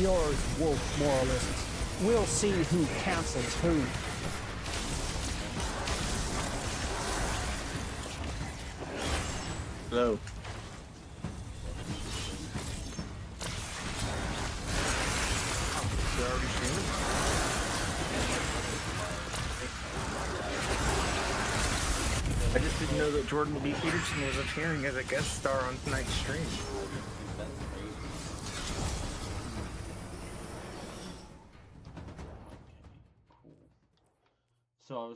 yours, wolf moralists. We'll see who cancels who. Hello. They're already streaming? I just didn't know that Jordan B. Peterson was appearing as a guest star on tonight's stream. So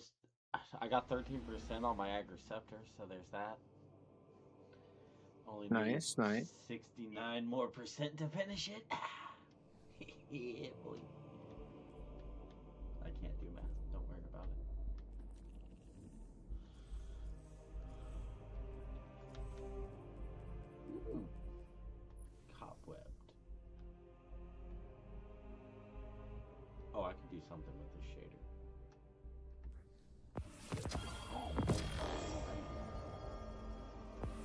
I got 13% on my Agriceptor, so there's that. Only Nice. 69 more percent to finish it. Yeah, boy. I can't do math. Don't worry about it. Cobwebbed. Oh, I could do something with this shader. I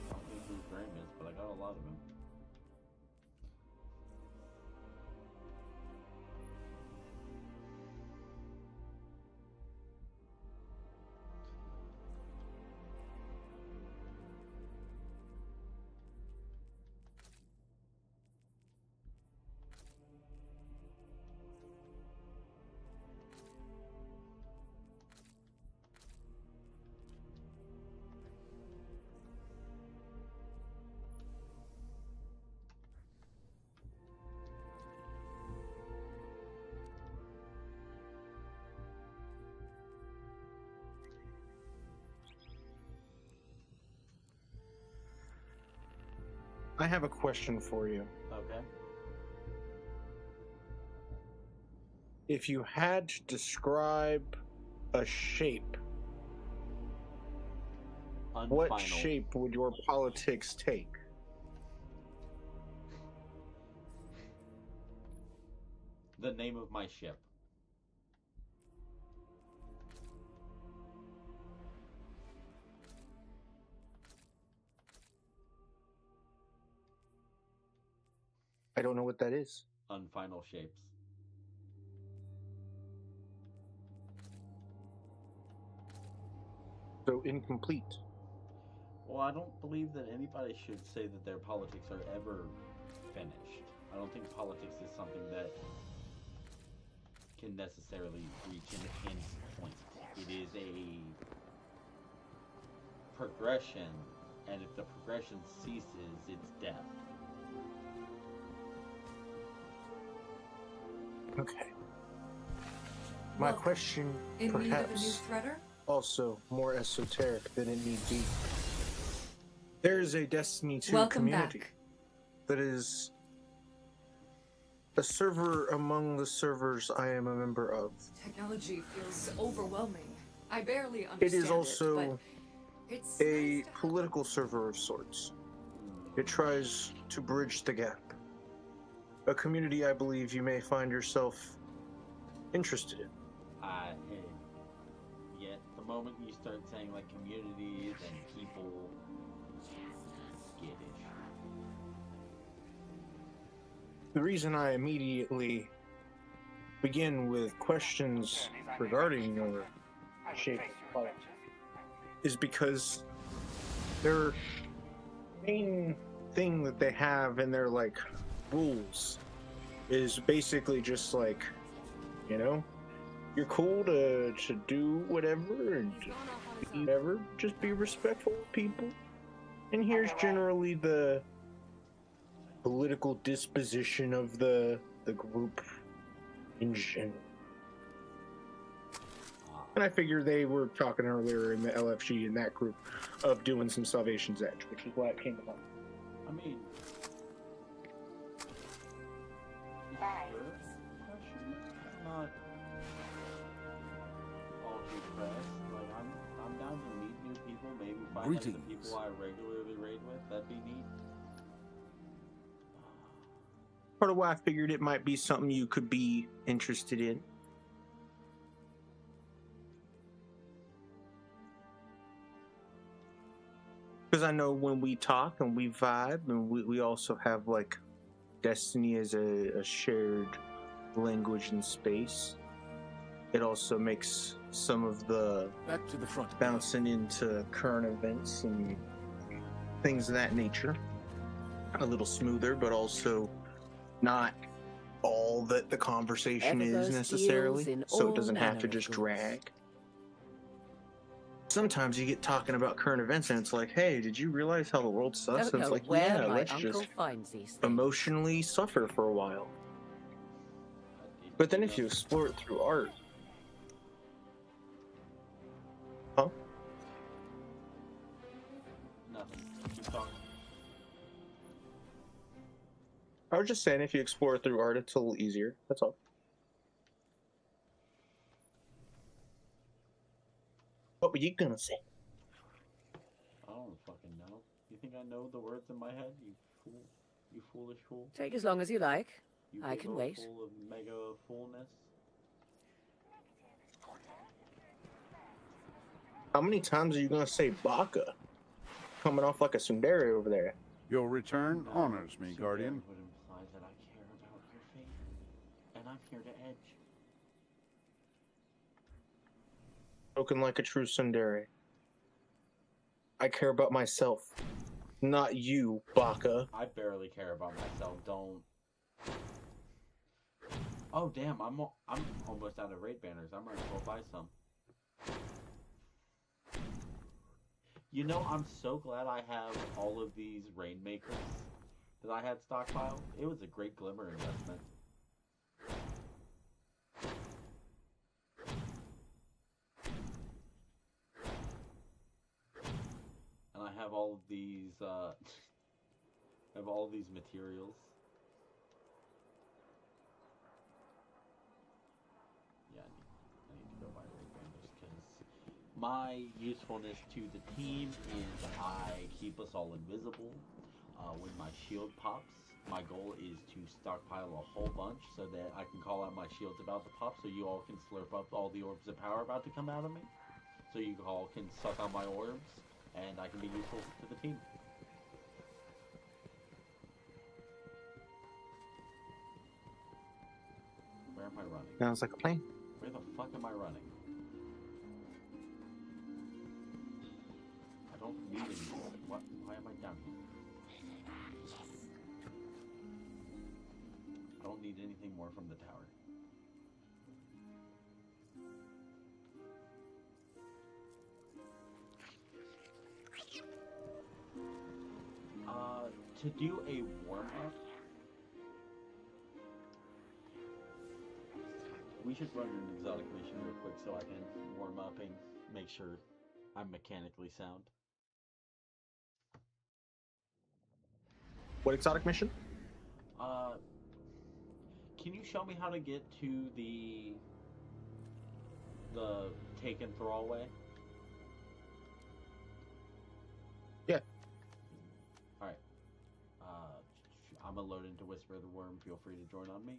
don't think whose frame is, but I got a lot of them. I have a question for you. Okay. If you had to describe a shape, what shape would your politics take? The name of my ship. I don't know what that is. Unfinal shapes. So incomplete. Well, I don't believe that anybody should say that their politics are ever finished. I don't think politics is something that can necessarily reach an end point. It is a progression, and if the progression ceases, it's death. Okay. My question, in need of a new perhaps, threader? also more esoteric than it need be. There is a Destiny 2 Welcome community back. that is a server among the servers I am a member of. Technology feels overwhelming. I barely understand It is also but it's a nice to political server of sorts. It tries to bridge the gap. A community I believe you may find yourself interested in. Yet the moment you start saying like communities and people, skittish. The reason I immediately begin with questions regarding your shape of politics is because their main thing that they have in their like rules is basically just like, you know, you're cool to do whatever and whatever, just be respectful of people. And here's generally the political disposition of the group in general. And I figure they were talking earlier in the LFG in that group of doing some Salvation's Edge, which is why it came about. I mean, not all too fast. Like I'm down to meet new people. Maybe find like the people I regularly raid with. That'd be neat. Part of why I figured it might be something you could be interested in. Because I know when we talk and we vibe, and we also have like Destiny is a shared language in space. It also makes some of the Back to the front. bouncing into current events and things of that nature a little smoother, but also not all that the conversation Ever is those necessarily, deals in so it all doesn't have to manner of just goods. drag. Sometimes you get talking about current events and it's like, hey, did you realize how the world sucks? Don't And it's know like, where yeah, my let's uncle just finds these things. emotionally suffer for a while. But then if you explore it through art, huh? Nothing. Keep talking. I was just saying, if you explore it through art, it's a little easier. That's all. What were you gonna say? I don't fucking know. You think I know the words in my head? You fool. You foolish fool. Take as long as you like. You I big can old wait. Fool of mega foolness. How many times are you gonna say Baka? Coming off like a tsundere over there. Your return honors me, Guardian. Would imply that I care about your fate, and I'm here to edge. Spoken like a true tsundere. I care about myself, not you, Baka. I barely care about myself. Don't. Oh damn! I'm almost out of raid banners. I might as well buy some. You know, I'm so glad I have all of these rainmakers that I had stockpiled. It was a great glimmer investment. And I have all of these, I have all of these materials. Yeah, I need to go buy raid banners because my usefulness to the team is I keep us all invisible. When my shield pops, my goal is to stockpile a whole bunch so that I can call out my shields about to pop so you all can slurp up all the orbs of power about to come out of me. So you all can suck on my orbs and I can be useful to the team. Where am I running? Sounds like a plan. Where the fuck am I running? I don't need any more. What? Why am I down here? I don't need anything more from the tower. To do a warm-up, we should run an exotic mission real quick so I can warm up and make sure I'm mechanically sound. What exotic mission? Can you show me how to get to the taken throwaway? Yeah. Alright. I'm gonna load into Whisper of the Worm. Feel free to join on me.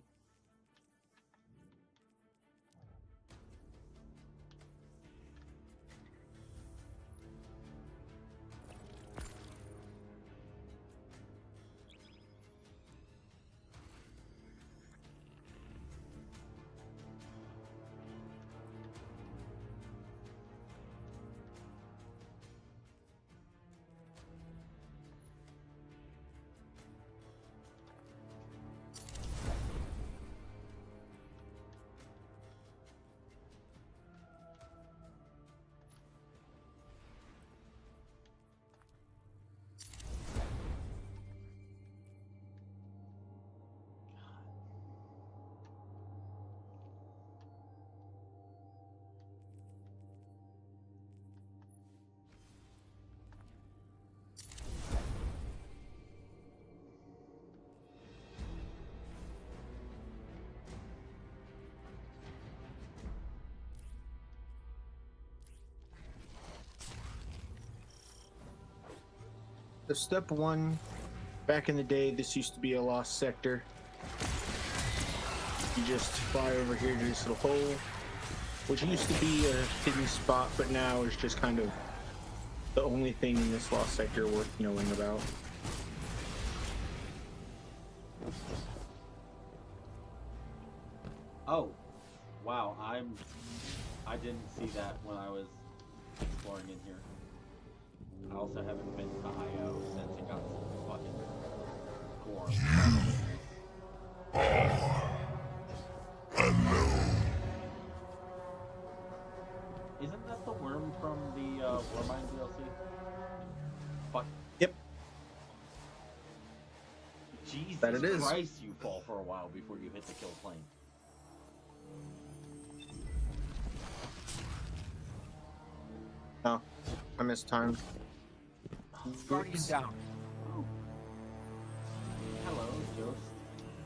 So step one, back in the day, this used to be a lost sector. You just fly over here to this little hole, which used to be a hidden spot, but now is just kind of the only thing in this lost sector worth knowing about. Oh, wow! I didn't see that when I was exploring in here. I also haven't been to IO since it got fucking gorm. Isn't that the worm from the Warmind DLC? Fuck. Yep. Jesus That it is. Christ, you fall for a while before you hit the kill plane. Oh, I missed time. Guardian down. Hello, Ghost.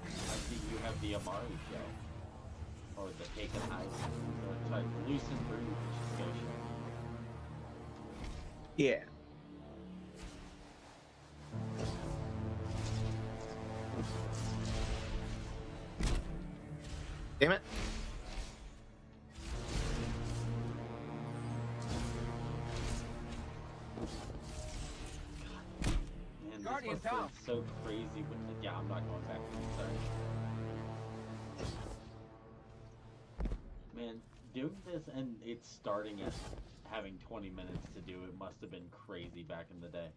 I see you have the Amari show. Or the Taken High. Sorry, Loose and Bruised show. Yeah. Damn it. Man, Guardian this was down. so crazy with the... Yeah, I'm not going back. Sorry. Man, doing this and it's starting at having 20 minutes to do it must have been crazy back in the day.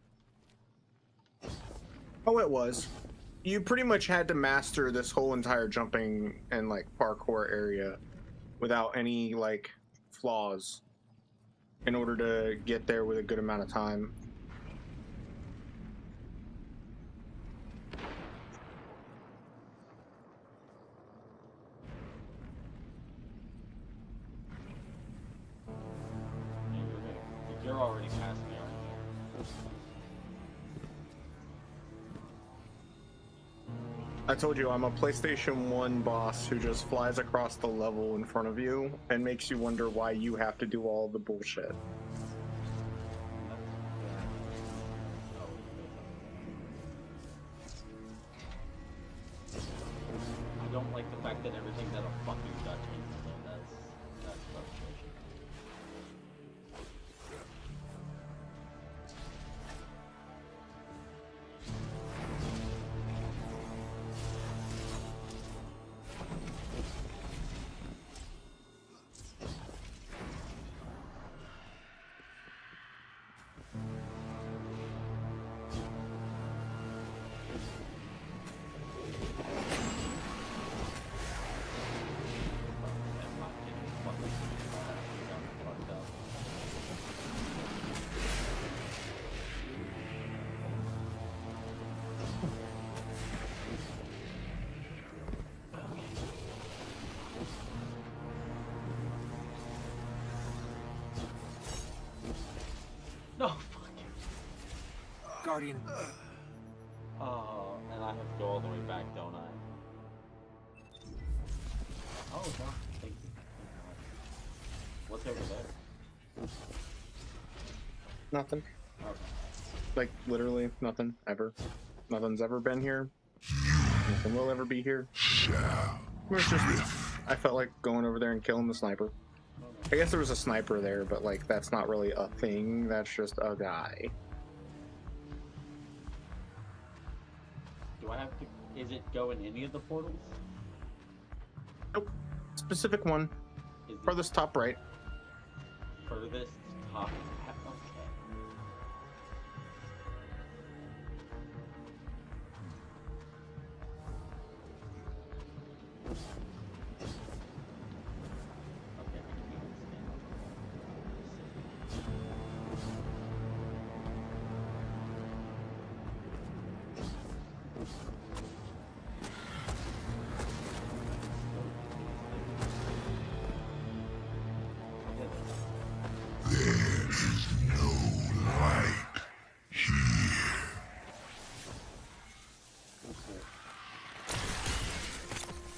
Oh, it was. You pretty much had to master this whole entire jumping and like parkour area without any like flaws in order to get there with a good amount of time. You're already past me, aren't you? I told you I'm a PlayStation 1 boss who just flies across the level in front of you and makes you wonder why you have to do all the bullshit. I don't like the fact that everything's at a fucking Dutchman, so that's frustration. I'm not getting fucking fucked up. No, fuck you. Guardian. Oh, and I have to go all the way back, don't I? Oh, no. Thank you. What's over there? Nothing. Okay. Like literally nothing ever. Nothing's ever been here. Nothing will ever be here. It's just I felt like going over there and killing the sniper. I guess there was a sniper there, but like that's not really a thing. That's just a guy. Do I have to... Is it go in any of the portals? Nope. Specific one. Is it Farthest top right. furthest top? Okay. Okay, I can't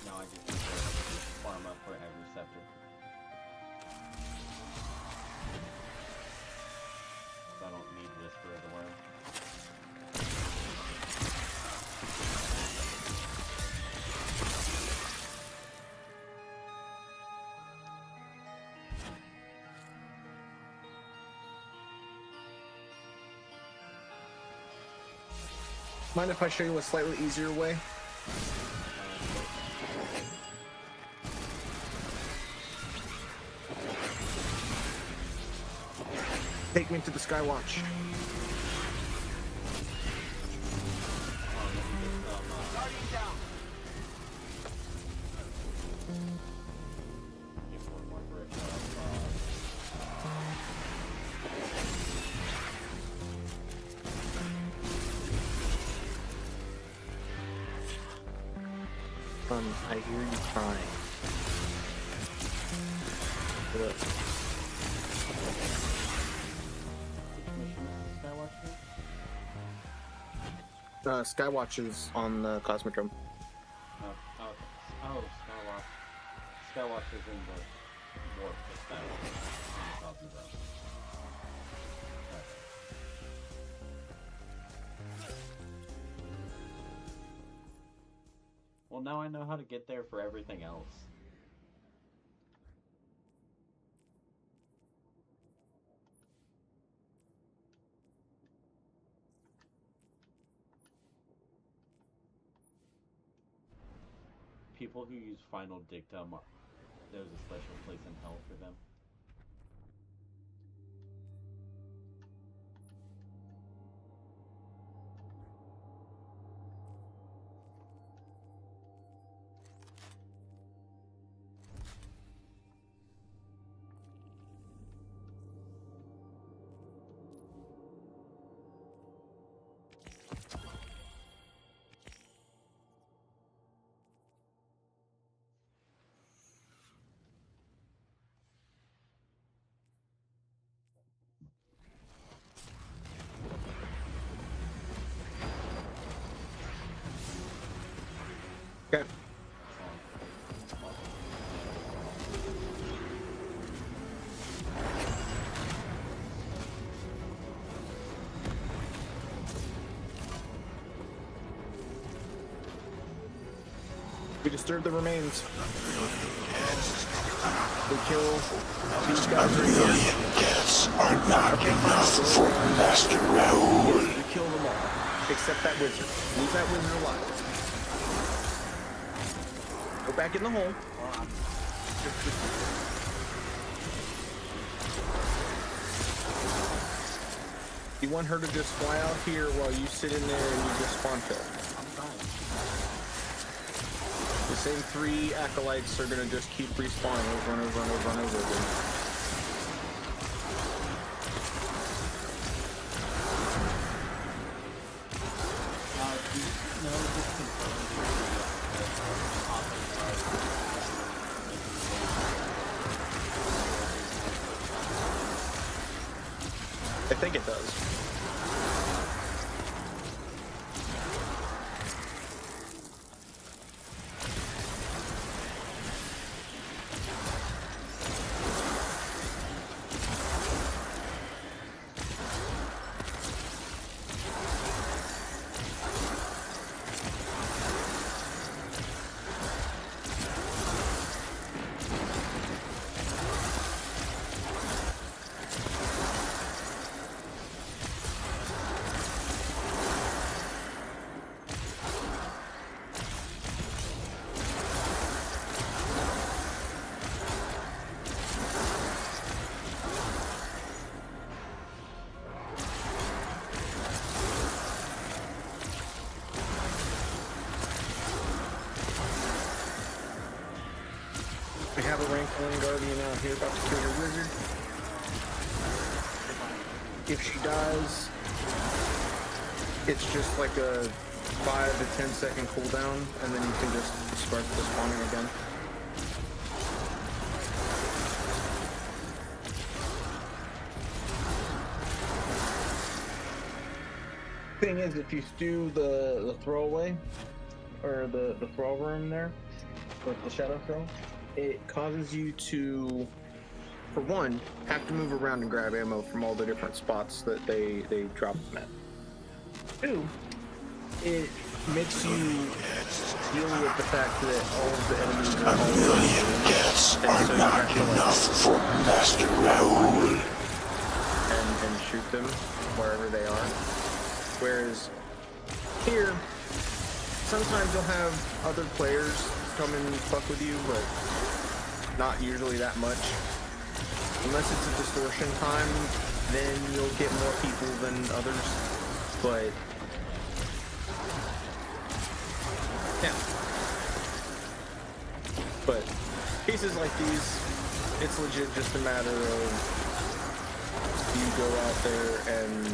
Now I just need to farm up for every scepter. So I don't need this for the worm. Mind if I show you a slightly easier way? Take me to the Skywatch. I hear you crying. Look. Skywatch is on the Cosmodrome. Skywatch. Skywatch is in the warp to Skywatch on the Cosmodrome. Well, now I know how to get there for everything else. People who use final dictum, there's a special place in hell for them. Okay. We disturb the remains. We kill these guys right here. Cats are not enough for Master Raoul. We kill them all, except that wizard. Leave that wizard alive. Go back in the hole. You want her to just fly out here while you sit in there and you just spawn kill. The same 3 acolytes are gonna just keep respawning over and over and over and over again. I think it does. We have a rank 1 guardian out here about to kill your wizard. If she dies, it's just like a 5 to 10 second cooldown, and then you can just start the spawning again. Thing is, if you do the throwaway, or the throw room there, with the shadow throw, it causes you to, for one, have to move around and grab ammo from all the different spots that they drop them at. 2, it makes you deal with the fact that all of the enemies are all Cats are not enough for Master Raoul. and shoot them wherever they are. Whereas here, sometimes you'll have other players come and fuck with you, but not usually that much. Unless it's a distortion time, then you'll get more people than others. But yeah. But cases like these, it's legit just a matter of you go out there and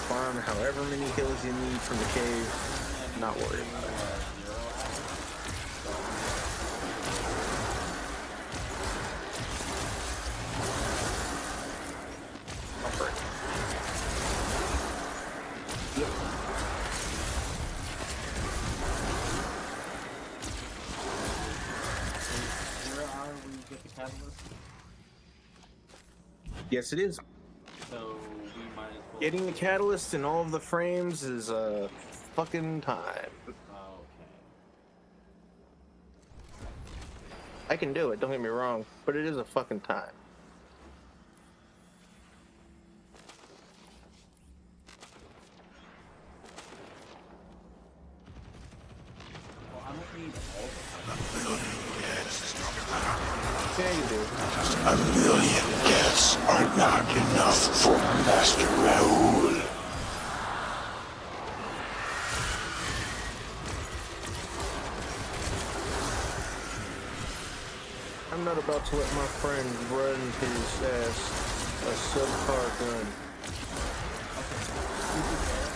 farm however many kills you need from the cave, not worry about it. Yep. Get the catalyst? Yes, it is. So we might as well. Getting the catalyst in all of the frames is a fucking time. Okay. I can do it, don't get me wrong, but it is a fucking time. Well, I don't need all the time. Yeah, you do. A million deaths are not enough for Master Raoul. I'm not about to let my friend run his ass a subpar gun.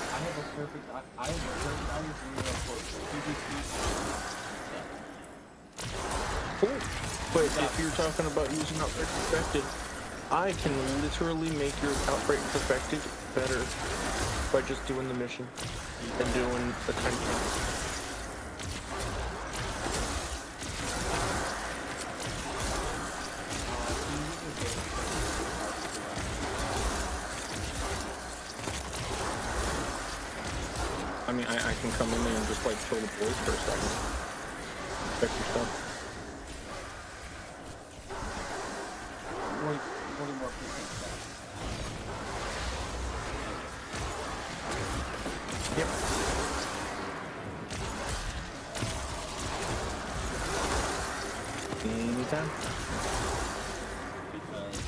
I have a perfect idea for PvP. Cool. But if you're talking about using Outbreak Perfected, I can literally make your Outbreak Perfected better by just doing the mission and doing attention. I mean, I can come in there and just like kill the boys for a second. Check your stuff. 40 more percent back. Yep. Anytime. Because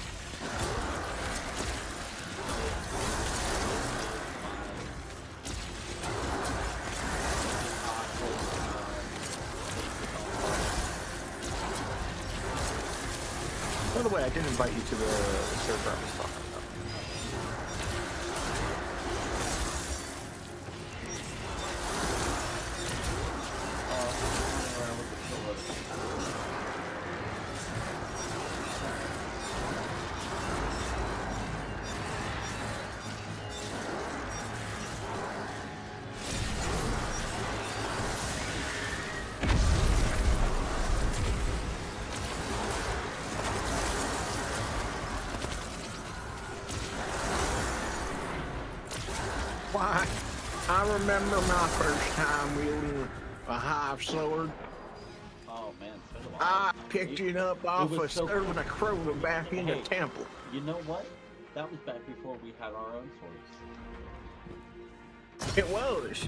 By the way, I did invite you to the server I was talking about. Why, I remember my first time wielding a hive sword. oh man, so do I picked it up off was of so serving cool. a crow back in the Hey. temple. You know what? That was back before we had our own swords. It was.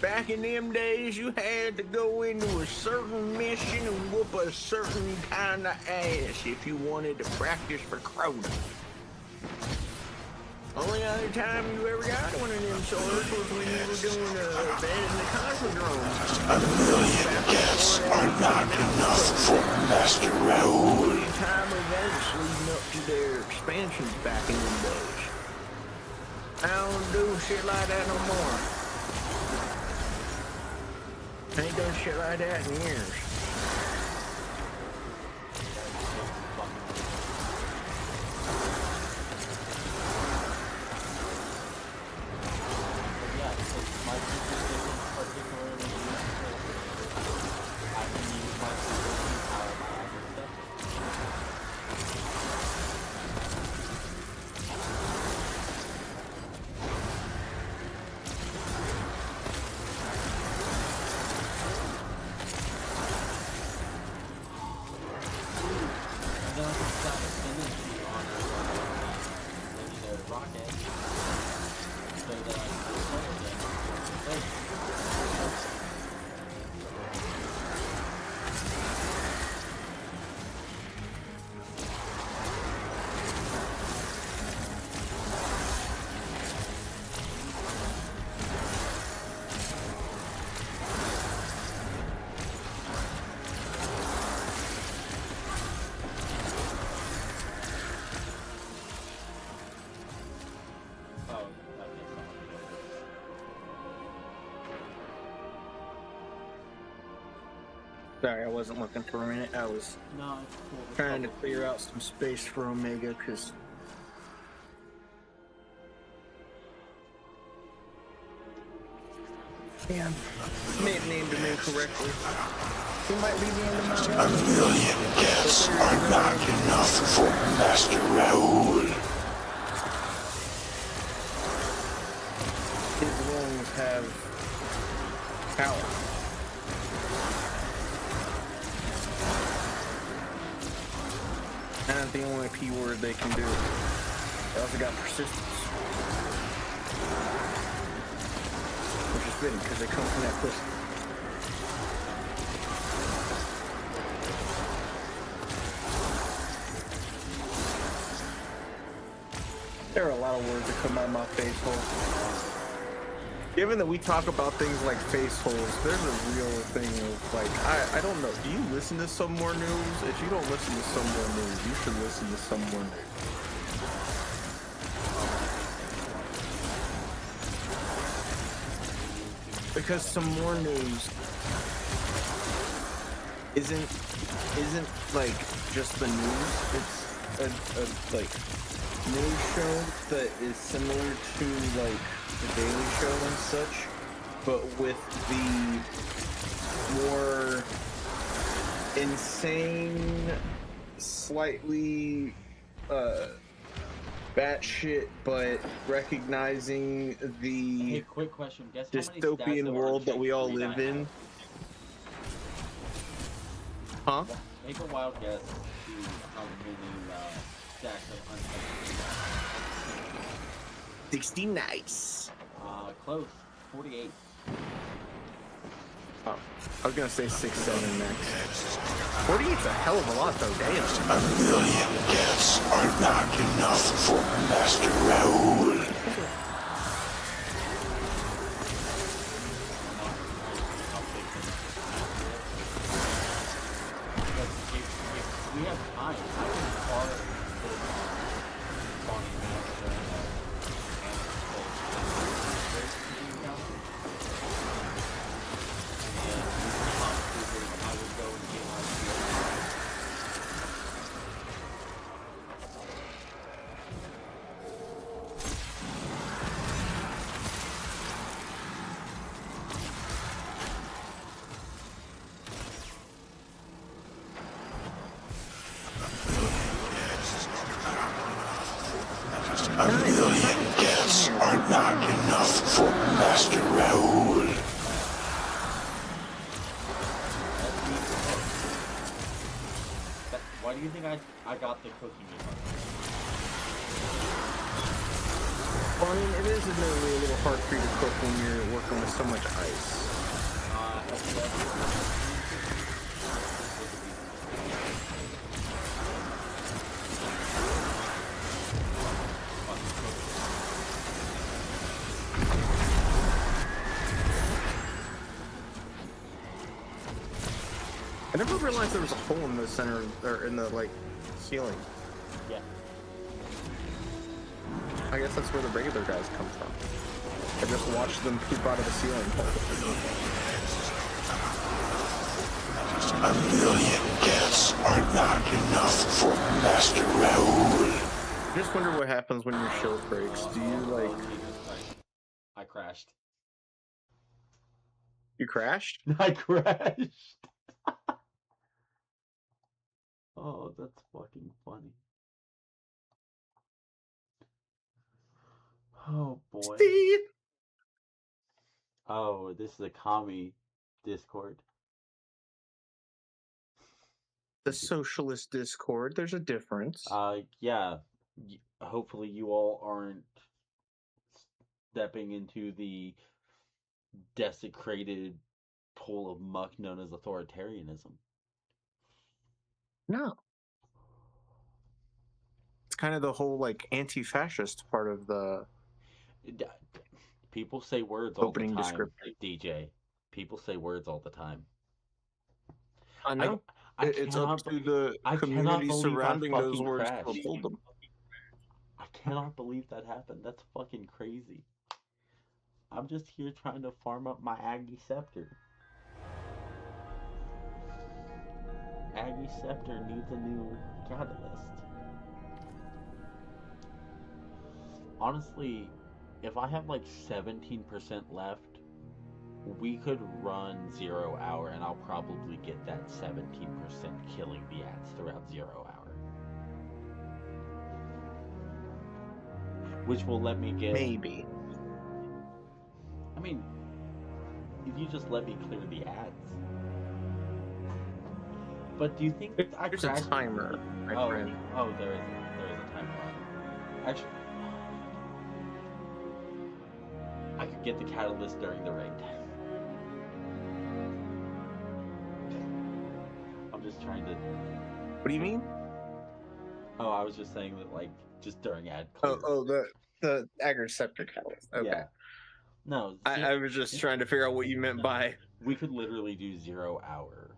Back in them days, you had to go into a certain mission and whoop a certain kind of ass if you wanted to practice for Crota. Only other time you ever got one of them swords was when you were doing a event in the Cosmodrome. A million deaths are not enough for Master Raoul. Time events leading up to their expansions back in them days. I don't do shit like that no more. I ain't done shit like that in years. But yeah, so my super isn't particularly useful. I can use my super to power my other stuff. Sorry, I wasn't looking for a minute. I was No, it's cool. It's trying to public. clear out some space for Omega because. Damn, may have named him incorrectly. He might be the end of my A million deaths are not enough for Master Raoul. His lungs have power. And that's the only P word they can do. They also got persistence. Which is fitting because they come from that pussy. There are a lot of words that come out of my face hole. Given that we talk about things like face holes, there's a real thing of like, I don't know. Do you listen to some more news? If you don't listen to some more news, you should listen to some more news. Because some more news isn't like just the news. It's a like news show that is similar to like the Daily Show and such, but with the more insane, slightly batshit, but recognizing Hey, the quick question. Guess how many stacks dystopian of world that unchecked we all green live I in. have? Huh? Make a wild guess to how many stacks of unchecked green I have. 60 nice. Close. 48. Oh, I was gonna say 6, 7 next. 48's a hell of a lot though, damn. A million deaths are not enough for Master Raoul. If we have time, I can carve this spawning master I would go and get my shield. A million deaths are not enough for Master Raoul. Why do you think I got the cooking emote? Well, I mean, it is admittedly a little hard for you to cook when you're working with so much ice. I never realized there was a hole in the center, or in the, like, ceiling. Yeah. I guess that's where the regular guys come from. I just watched them poop out of the ceiling hole. A million deaths are not enough for Master Raoul. I just wonder what happens when your shield breaks. Do you, like... Jesus Christ. I crashed. You crashed? I crashed. Oh, that's fucking funny. Oh boy. Steve! Oh, this is a commie Discord. The socialist Discord, there's a difference. Yeah. Hopefully you all aren't stepping into the desecrated pool of muck known as authoritarianism. No. It's kind of the whole, like, anti-fascist part of the... People say words all the Opening time, description. DJ. People say words all the time. I know. It's up to the community surrounding those words to uphold them. I cannot believe that happened. That's fucking crazy. I'm just here trying to farm up my Aggie scepter. Aggie Scepter needs a new catalyst. Honestly, if I have like 17% left, we could run 0 hour and I'll probably get that 17% killing the ants throughout 0 hour. Which will let me get... Maybe. I mean, if you just let me clear the ads. But do you think I There's crashed? a timer, my Oh, friend. oh, there is a timer on. Actually, I could get the catalyst during the raid. I'm just trying to. What do you mean? Oh, I was just saying that, like, just during ad clear. The Agriceptor catalyst. Okay. Yeah. No, I was just trying to figure out what you meant by. we could literally do 0 hour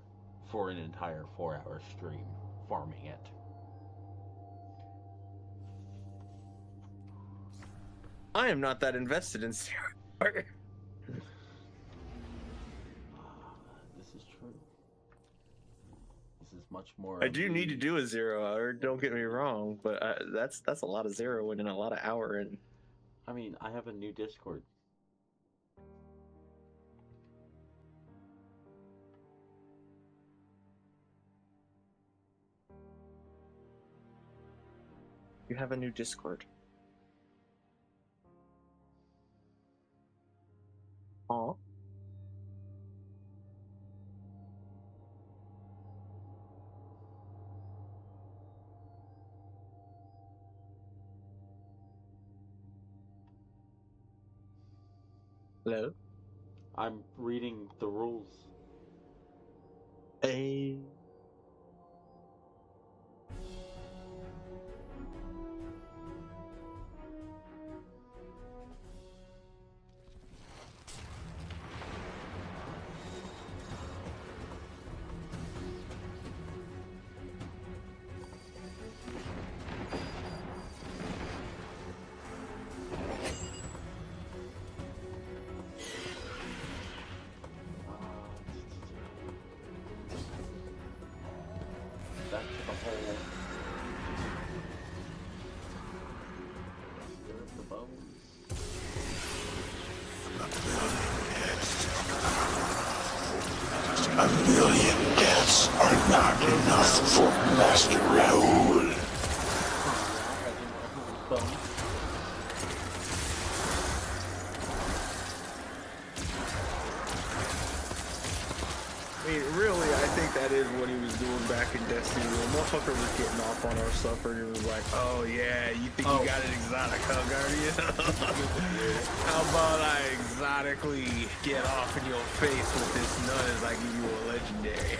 for an entire 4-hour stream farming it. I am not that invested in Zero Hour. This is true. This is much more. I do need to do a 0 hour. Don't get me wrong, but that's a lot of zero and a lot of hour in. I mean, I have a new Discord. You have a new Discord. Aw. Hello? I'm reading the rules. Hey. Back to the hole. Stir up the bones. A million deaths are not enough for Master Raoul. Bones. I mean, really, I think that is what he was doing back in Destiny. The motherfucker was getting off on our stuff, and he was like, "Oh yeah, you think you got an exotic, huh, Guardian? How about I exotically get off in your face with this nut as I give you a legendary?"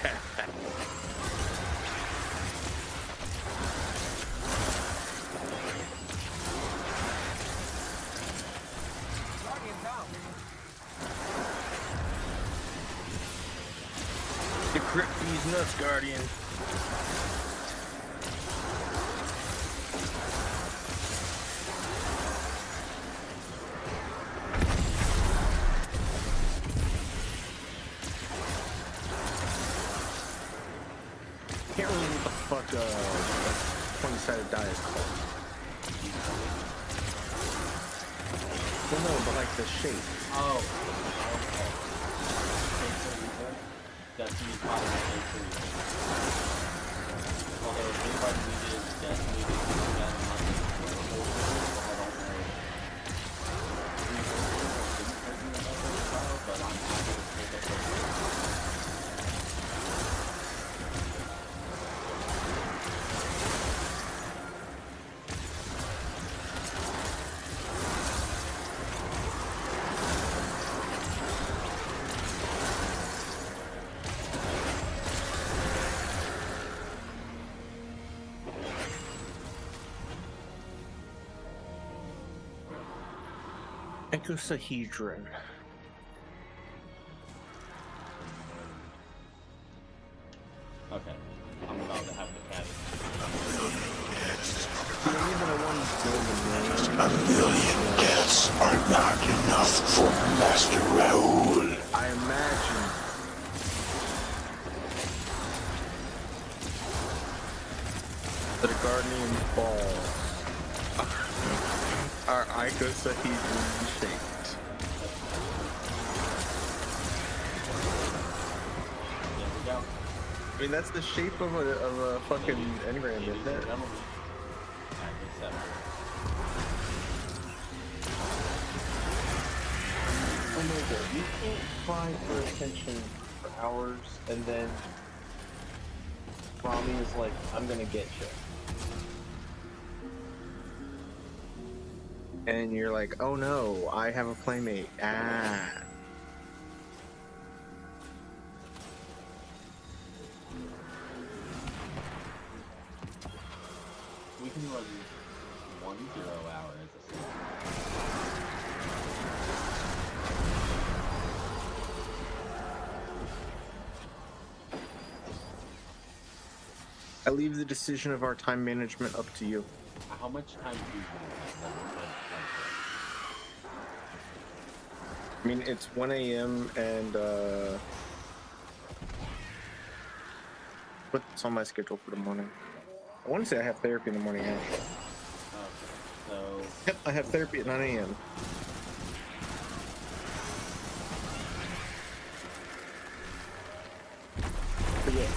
Decrypt these nuts, Guardian. Can't remember what the fuck 20-sided die is called. Well, no, but like the shape. Oh. Okay. Destiny although if anybody needed Destiny to do that amount of I don't know. But I'm happy to take up the Ecosahedron. Okay. I'm about to have the patty. A million deaths are not enough for Master Raoul. I imagine The Guardian falls. Our icosahedron shaped. There we go. I mean, that's the shape of a fucking engram, Ladies isn't and it? gentlemen, Act accepted. Oh my god, you can't cry for attention for hours and then Rami is like, I'm gonna get you. And you're like, oh no, I have a playmate. Ah. We can run 1-0 hour as a system. I leave the decision of our time management up to you. How much time do you have? I mean, it's 1 a.m. and what's on my schedule for the morning? I want to say I have therapy in the morning, actually. Okay, so Yep, I have therapy at 9 a.m. But yeah.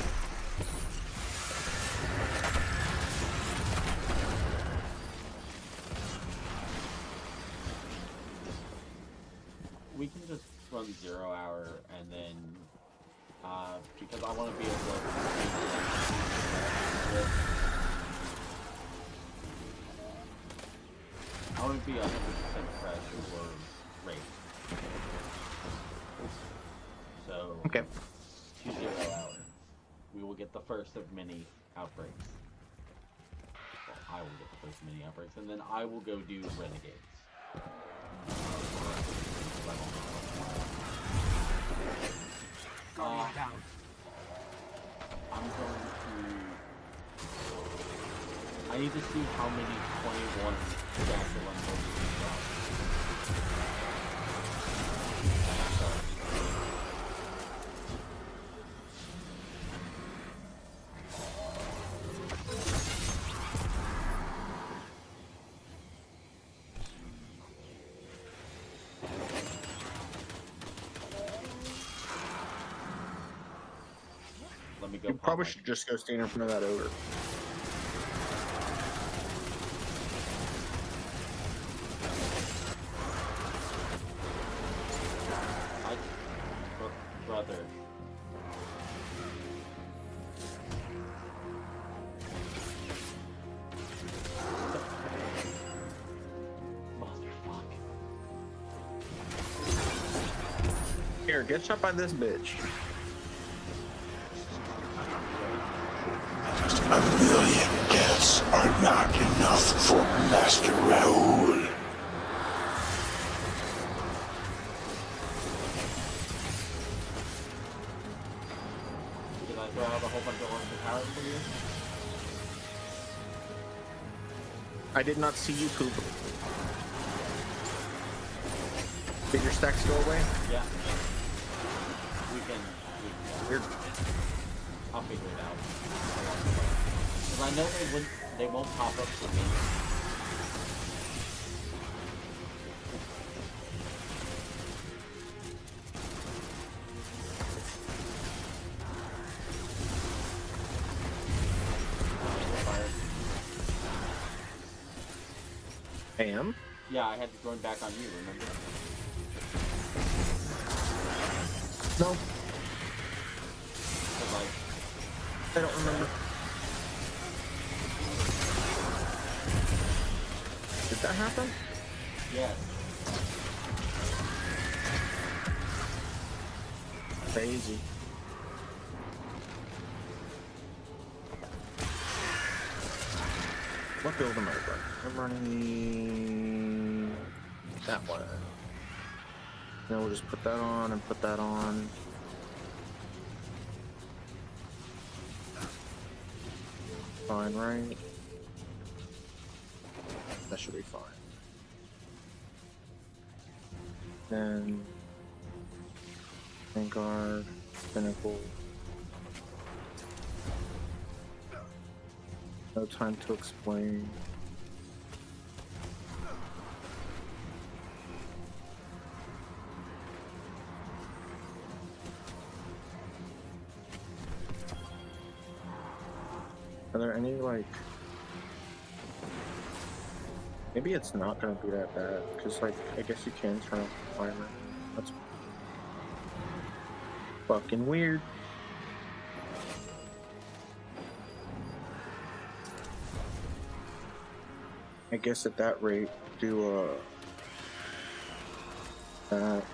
we can just run 0 hour and then because I want to be able to I want to be 100% fresh or rate. So Okay. 2-0 hour. We will get the first of many outbreaks. Well, I will get the first of many outbreaks, and then I will go do Renegades. I'm going to... I need to see how many 21 Jackal unloads we got. Let me go. You probably should just go stand in front of that ogre. Brother. Motherfuck. Here, get shot by this bitch. A million deaths are not enough for Master Raoul. Did I throw out a whole bunch of orange powers for you? I did not see you poop. Did your stacks go away? Yeah. We can Weird. I'll figure it out. Because I know they won't pop up for me. Am? Yeah, I had to join back on you, remember? No, Because like, I don't remember. Did that happen? yes. Crazy. What build am I running? I'm running that one. Then we'll just put that on and put that on. Fine, right? That should be fine. Then Vanguard, Pinnacle. No time to explain. Are there any, like... Maybe it's not gonna be that bad, because, like, I guess you can turn off the timer. That's fucking weird. I guess at that rate, do, that.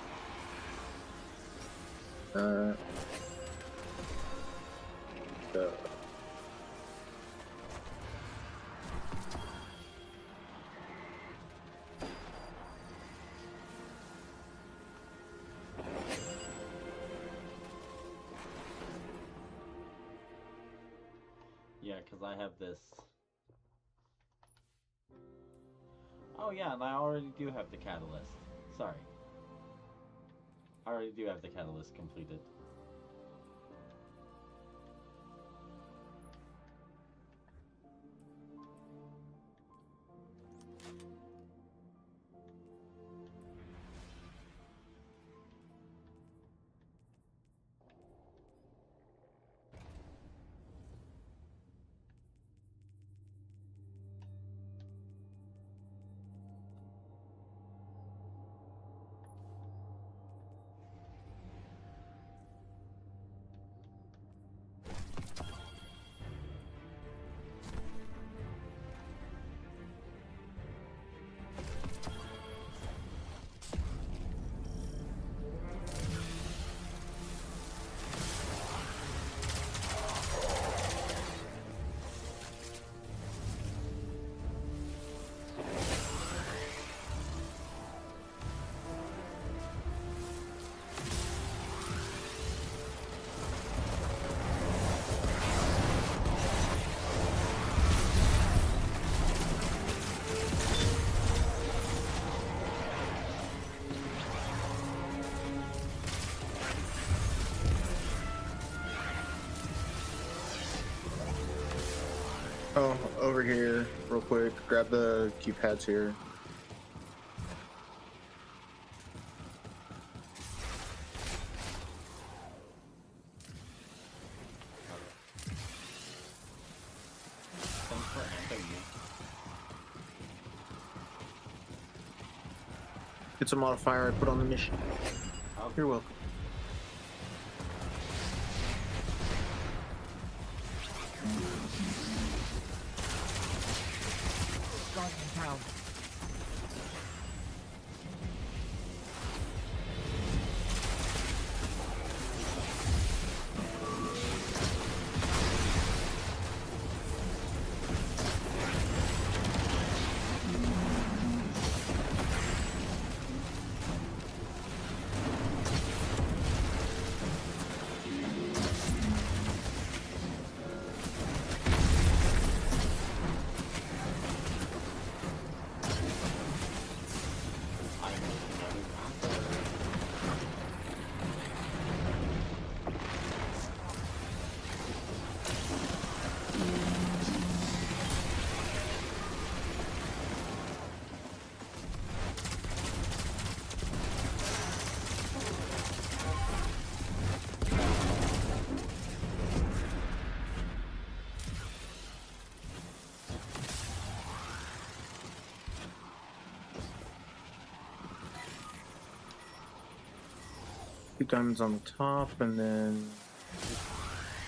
Yeah, because I have this. Oh yeah, and I already do have the catalyst. Sorry. I already do have the catalyst completed. Oh, over here, real quick. Grab the keypads here. Thanks for answering me. It's a modifier I put on the mission. Oh, You're welcome. Two diamonds on the top, and then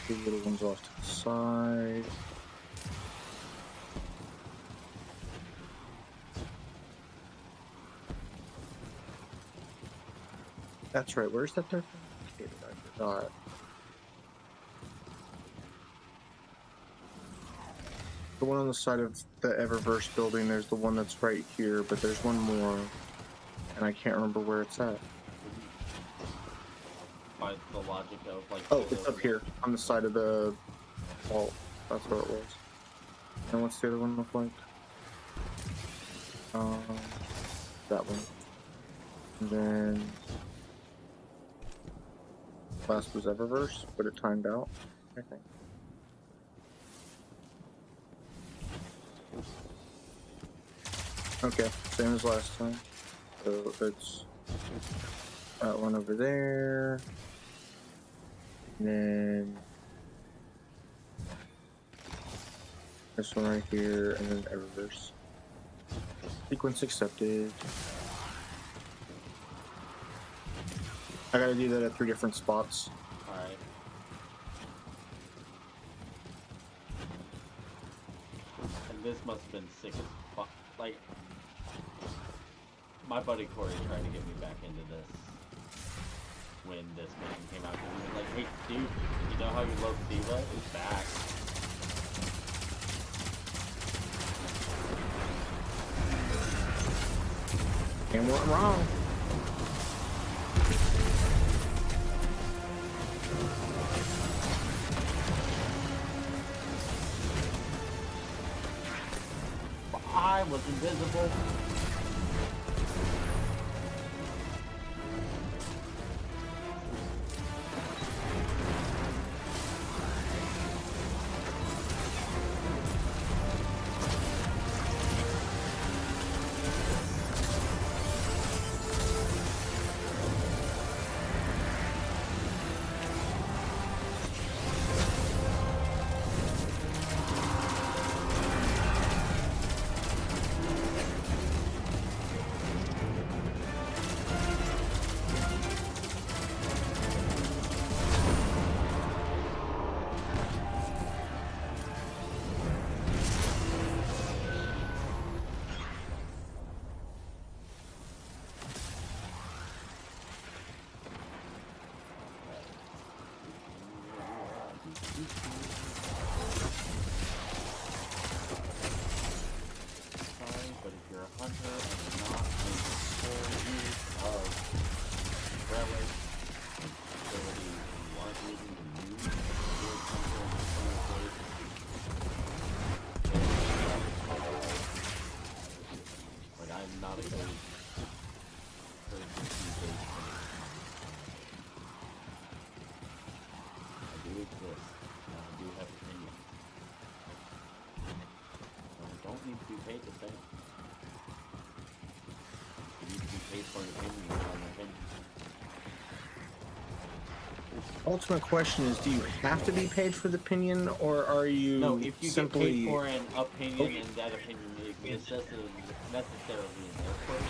two little ones off to the side. That's right, where's that third one? I forgot. The one on the side of the Eververse building, there's the one that's right here, but there's one more, and I can't remember where it's at. by the logic of like. Oh, it's up here on the side of the wall. That's where it was. And what's the other one look like? That one. And then last was Eververse, but it timed out, I think. Okay, same as last time. So it's that one over there. And then this one right here, and then reverse. Sequence accepted. I gotta do that at 3 different spots. Alright. And this must have been sick as fuck. Like, my buddy Corey tried to get me back into this when this mission came out. Because he was like, hey, dude, you know how you love Siva? It's back. And went wrong. I was invisible. Sorry, but if you're a hunter and not in full use of relic ability, you aren't using the new good hunter and like, I'm not a good person to use. I do exist, and I do have opinions. I don't need to be paid to say it. You need to be paid for an opinion, not an opinion. Ultimate question is, do you have to be paid for the opinion, or are you No, if you simply... get paid for an opinion and that opinion is necessarily in their court,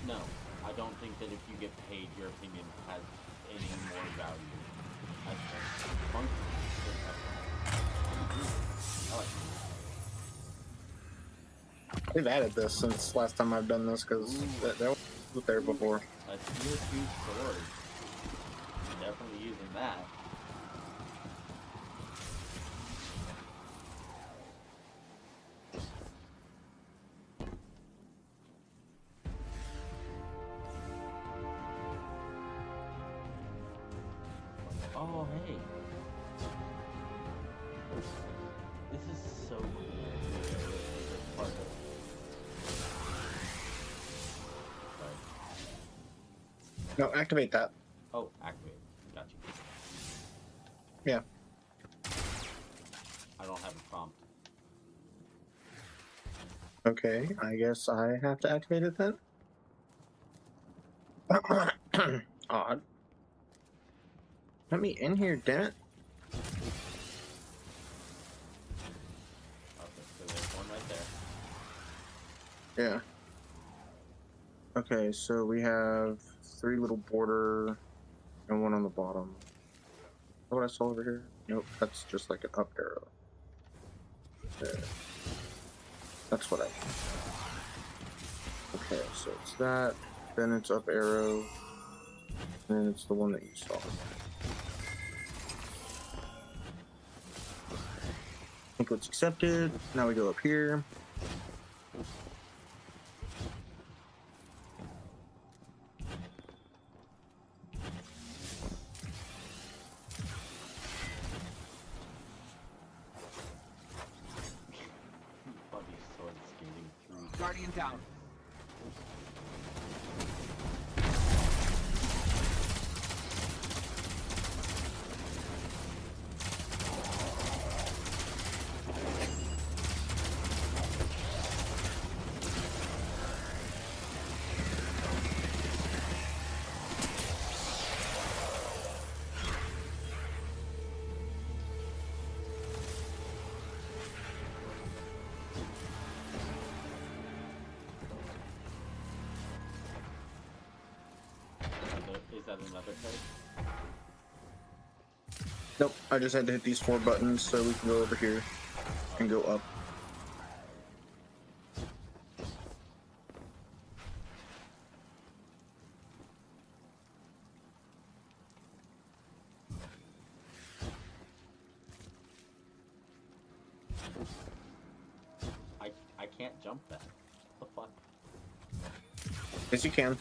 no, I don't think that if you get paid, your opinion has any more value. I think function is I like it. They've added this since last time I've done this, because that was there before. A tier 2 sword. Definitely using that. Oh, hey. This is so cool. This part of No, activate that. Oh, activate. Got you. Yeah. I don't have a prompt. Okay, I guess I have to activate it then? Odd. Let me in here, damn it. Okay, so there's one right there. Yeah. Okay, so we have 3 little border and 1 on the bottom. Is that what I saw over here? Nope, that's just like an up arrow. There. That's what I... Okay, so it's that, then it's up arrow, and then it's the one that you saw. Inputs accepted. Now we go up here. Buddy sword skating through. Guardian down. Is that another code? Nope, I just had to hit these 4 buttons so we can go over here and go up. I can't jump that. What the fuck? Yes, you can.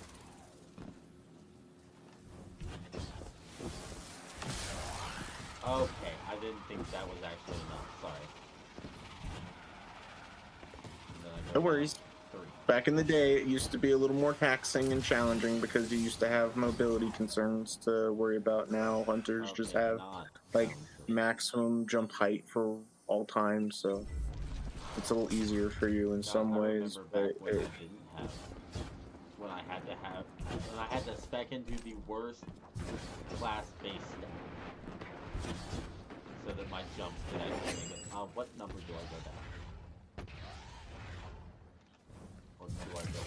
Okay, I didn't think that was actually enough. Sorry. And then I go No worries. down 3. Back in the day, it used to be a little more taxing and challenging because you used to have mobility concerns to worry about. Now hunters just Okay, have not like challenging. maximum jump height for all time, so it's a little easier for you in God, some I ways. remember But back when I didn't have, when I had to spec into the worst class base stat, so that my jumps could actually make it. What number do I go down? Or do I go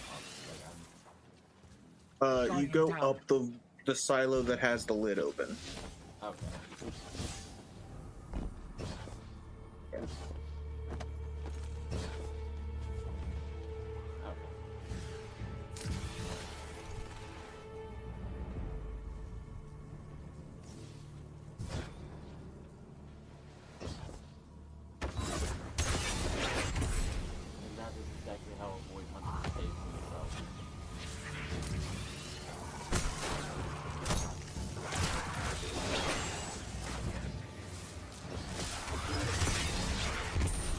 up? Like you go up the silo that has the lid open. okay. Yeah. And that is exactly how avoid hunting saves themselves.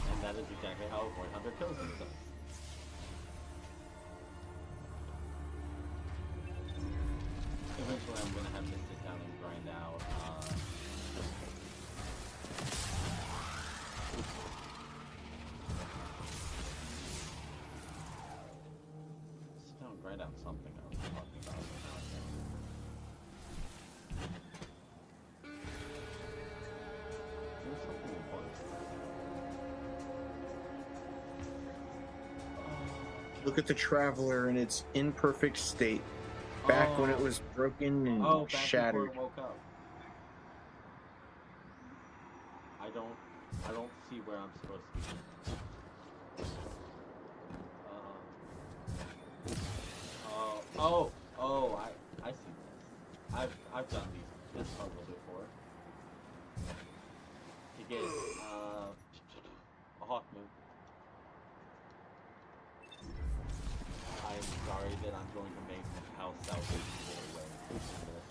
And that is exactly how avoid hunter kills himself. Eventually I'm gonna have to sit down and grind out sit down and grind out something I was talking about. There's something important. Look at the Traveler in its imperfect state. Back when it was broken and back shattered. before it woke up. I don't see where I'm supposed to be. I see this. I've done this puzzle before. To get a hawk moon. I am sorry that I'm going to make house salvage go away from this.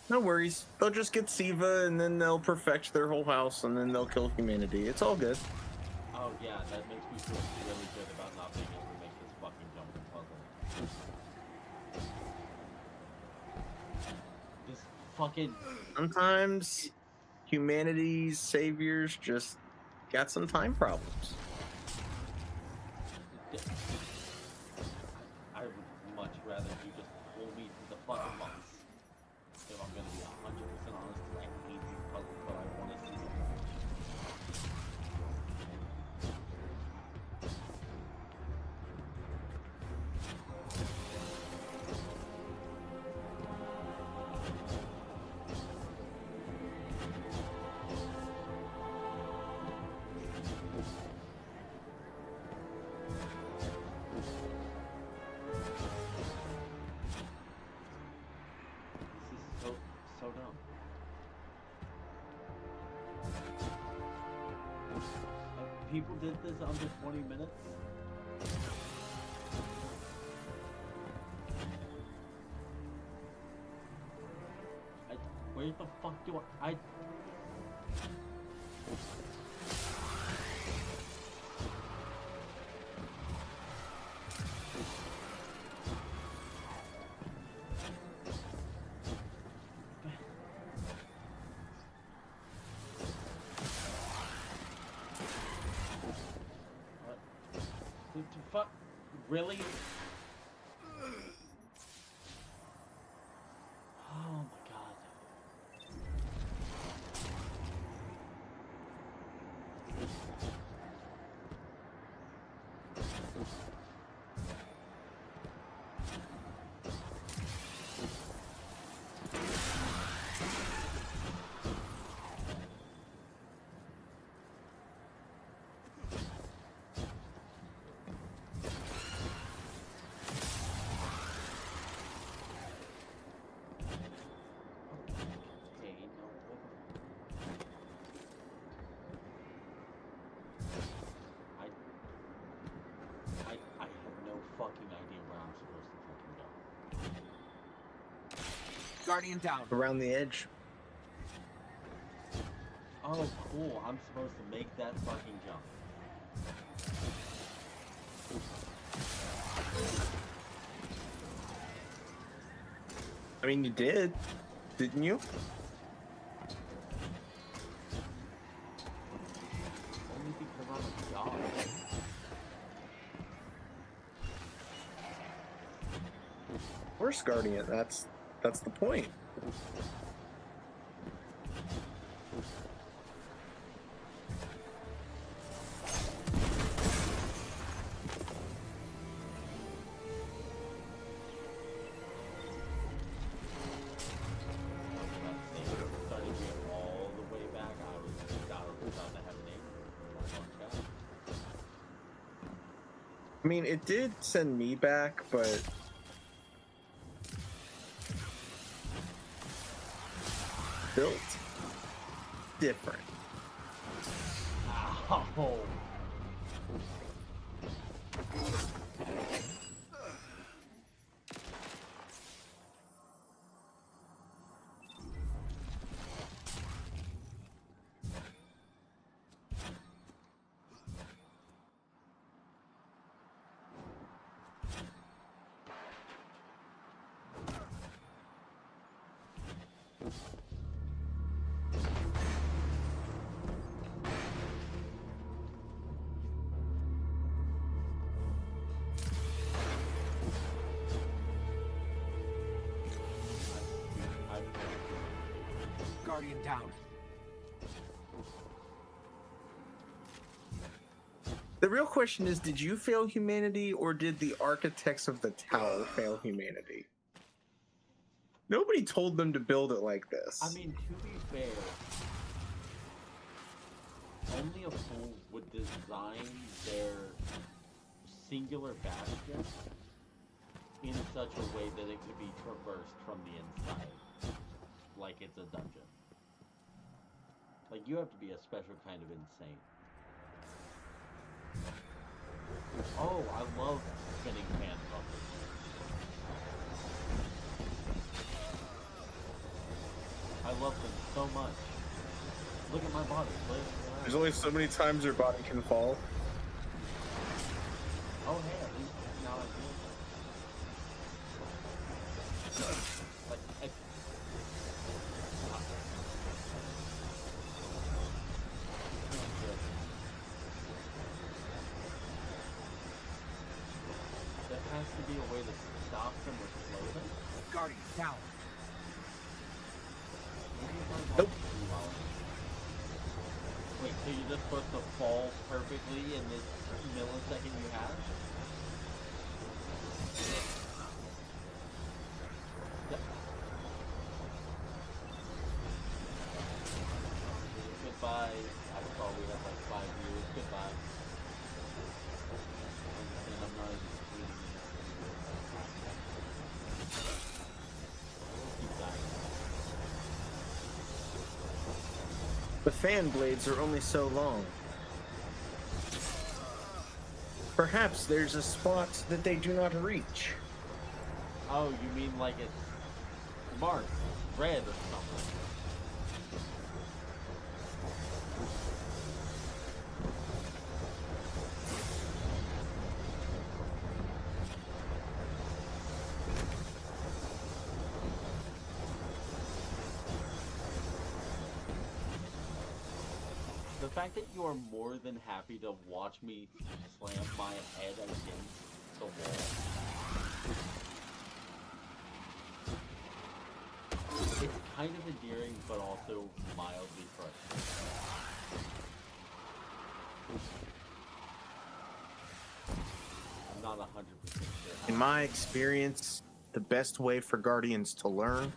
No worries. They'll just get Siva and then they'll perfect their whole house and then they'll kill humanity. It's all good. Oh yeah, that makes me feel really good about not being able to make this fucking jumping puzzle. This fucking... Sometimes humanity's saviors just got some time problems. I would much rather you just pull me to the fucking boss. If I'm gonna be 100% honest, I hate these puzzles, but I want to see them. This is so dumb. People did this under 20 minutes? Where the fuck do I... What the fuck? Really? Oh my god. Guardian down. around the edge. Oh, cool. I'm supposed to make that fucking jump. I mean, you did, didn't you? Only because I'm a dog. Of course, Guardian. That's the point. Started getting all the way back. I was about to have an aim. I mean, it did send me back, but built different. Ow. Guardian down. The real question is, did you fail humanity, or did the architects of the tower fail humanity? Nobody told them to build it like this. I mean, to be fair, only a fool would design their singular bastion in such a way that it could be traversed from the inside, like it's a dungeon. Like, you have to be a special kind of insane. Oh, I love spinning fan puppets. I love them so much. Look at my body. There's only so many times your body can fall. Oh, hey, at least now I do it. Like, there has to be a way to stop them or slow them. Guardian down. Nope. Wait, so you're just supposed to fall perfectly in this millisecond you have? Yeah. Goodbye. I thought we had like 5 years. Goodbye. And I'm not even reading it. Keep dying. The fan blades are only so long. Perhaps there's a spot that they do not reach. Oh, you mean like it's marked red or something? The fact that you are more than happy to watch me slam my head against the wall. It's kind of endearing, but also mildly frustrating. I'm not 100% sure. In my experience, the best way for Guardians to learn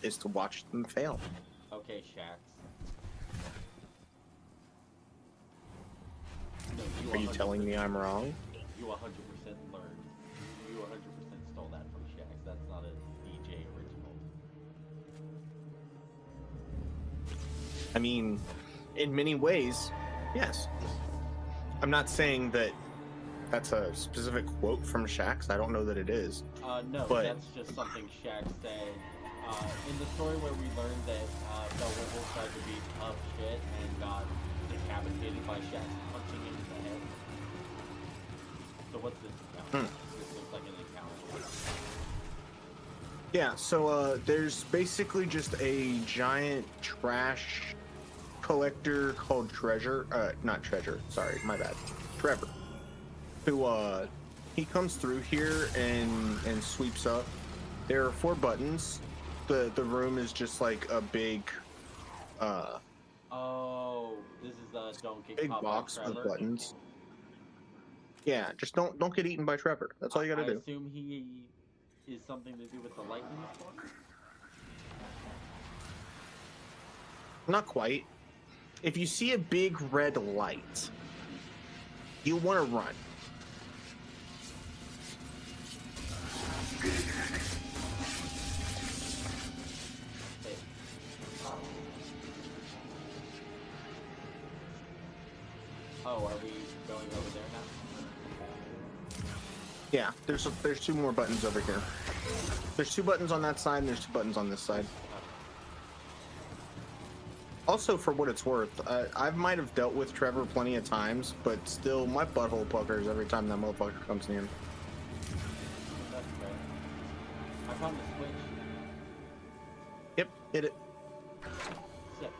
is to watch them fail. Okay, Shax. No, Are you telling me I'm wrong? You 100% learned. You 100% stole that from Shax. That's not a DJ original. I mean, in many ways, yes. I'm not saying that that's a specific quote from Shax. I don't know that it is. No, But- that's just something Shax said In the story where we learned that Bellwether tried to be tough shit and got decapitated by Shax punching him in the head. So what's this encounter? This looks like an encounter. Yeah, so there's basically just a giant trash collector called not Treasure, sorry, my bad. Trevor. Who he comes through here and sweeps up. There are 4 buttons. The room is just like a big Oh, this is the don't get big caught box by with Trevor. buttons. Yeah, just don't get eaten by Trevor. That's all you gotta I do. assume he is something to do with the lightning storm? Not quite. If you see a big red light, you want to run. Hey. Oh, are we going over there now? Yeah, there's 2 more buttons over here. There's 2 buttons on that side, and there's 2 buttons on this side. Also, for what it's worth, I might have dealt with Trevor plenty of times, but still, my butthole puckers every time that motherfucker comes near. That's fair. I found the switch. Yep, hit it. Sick.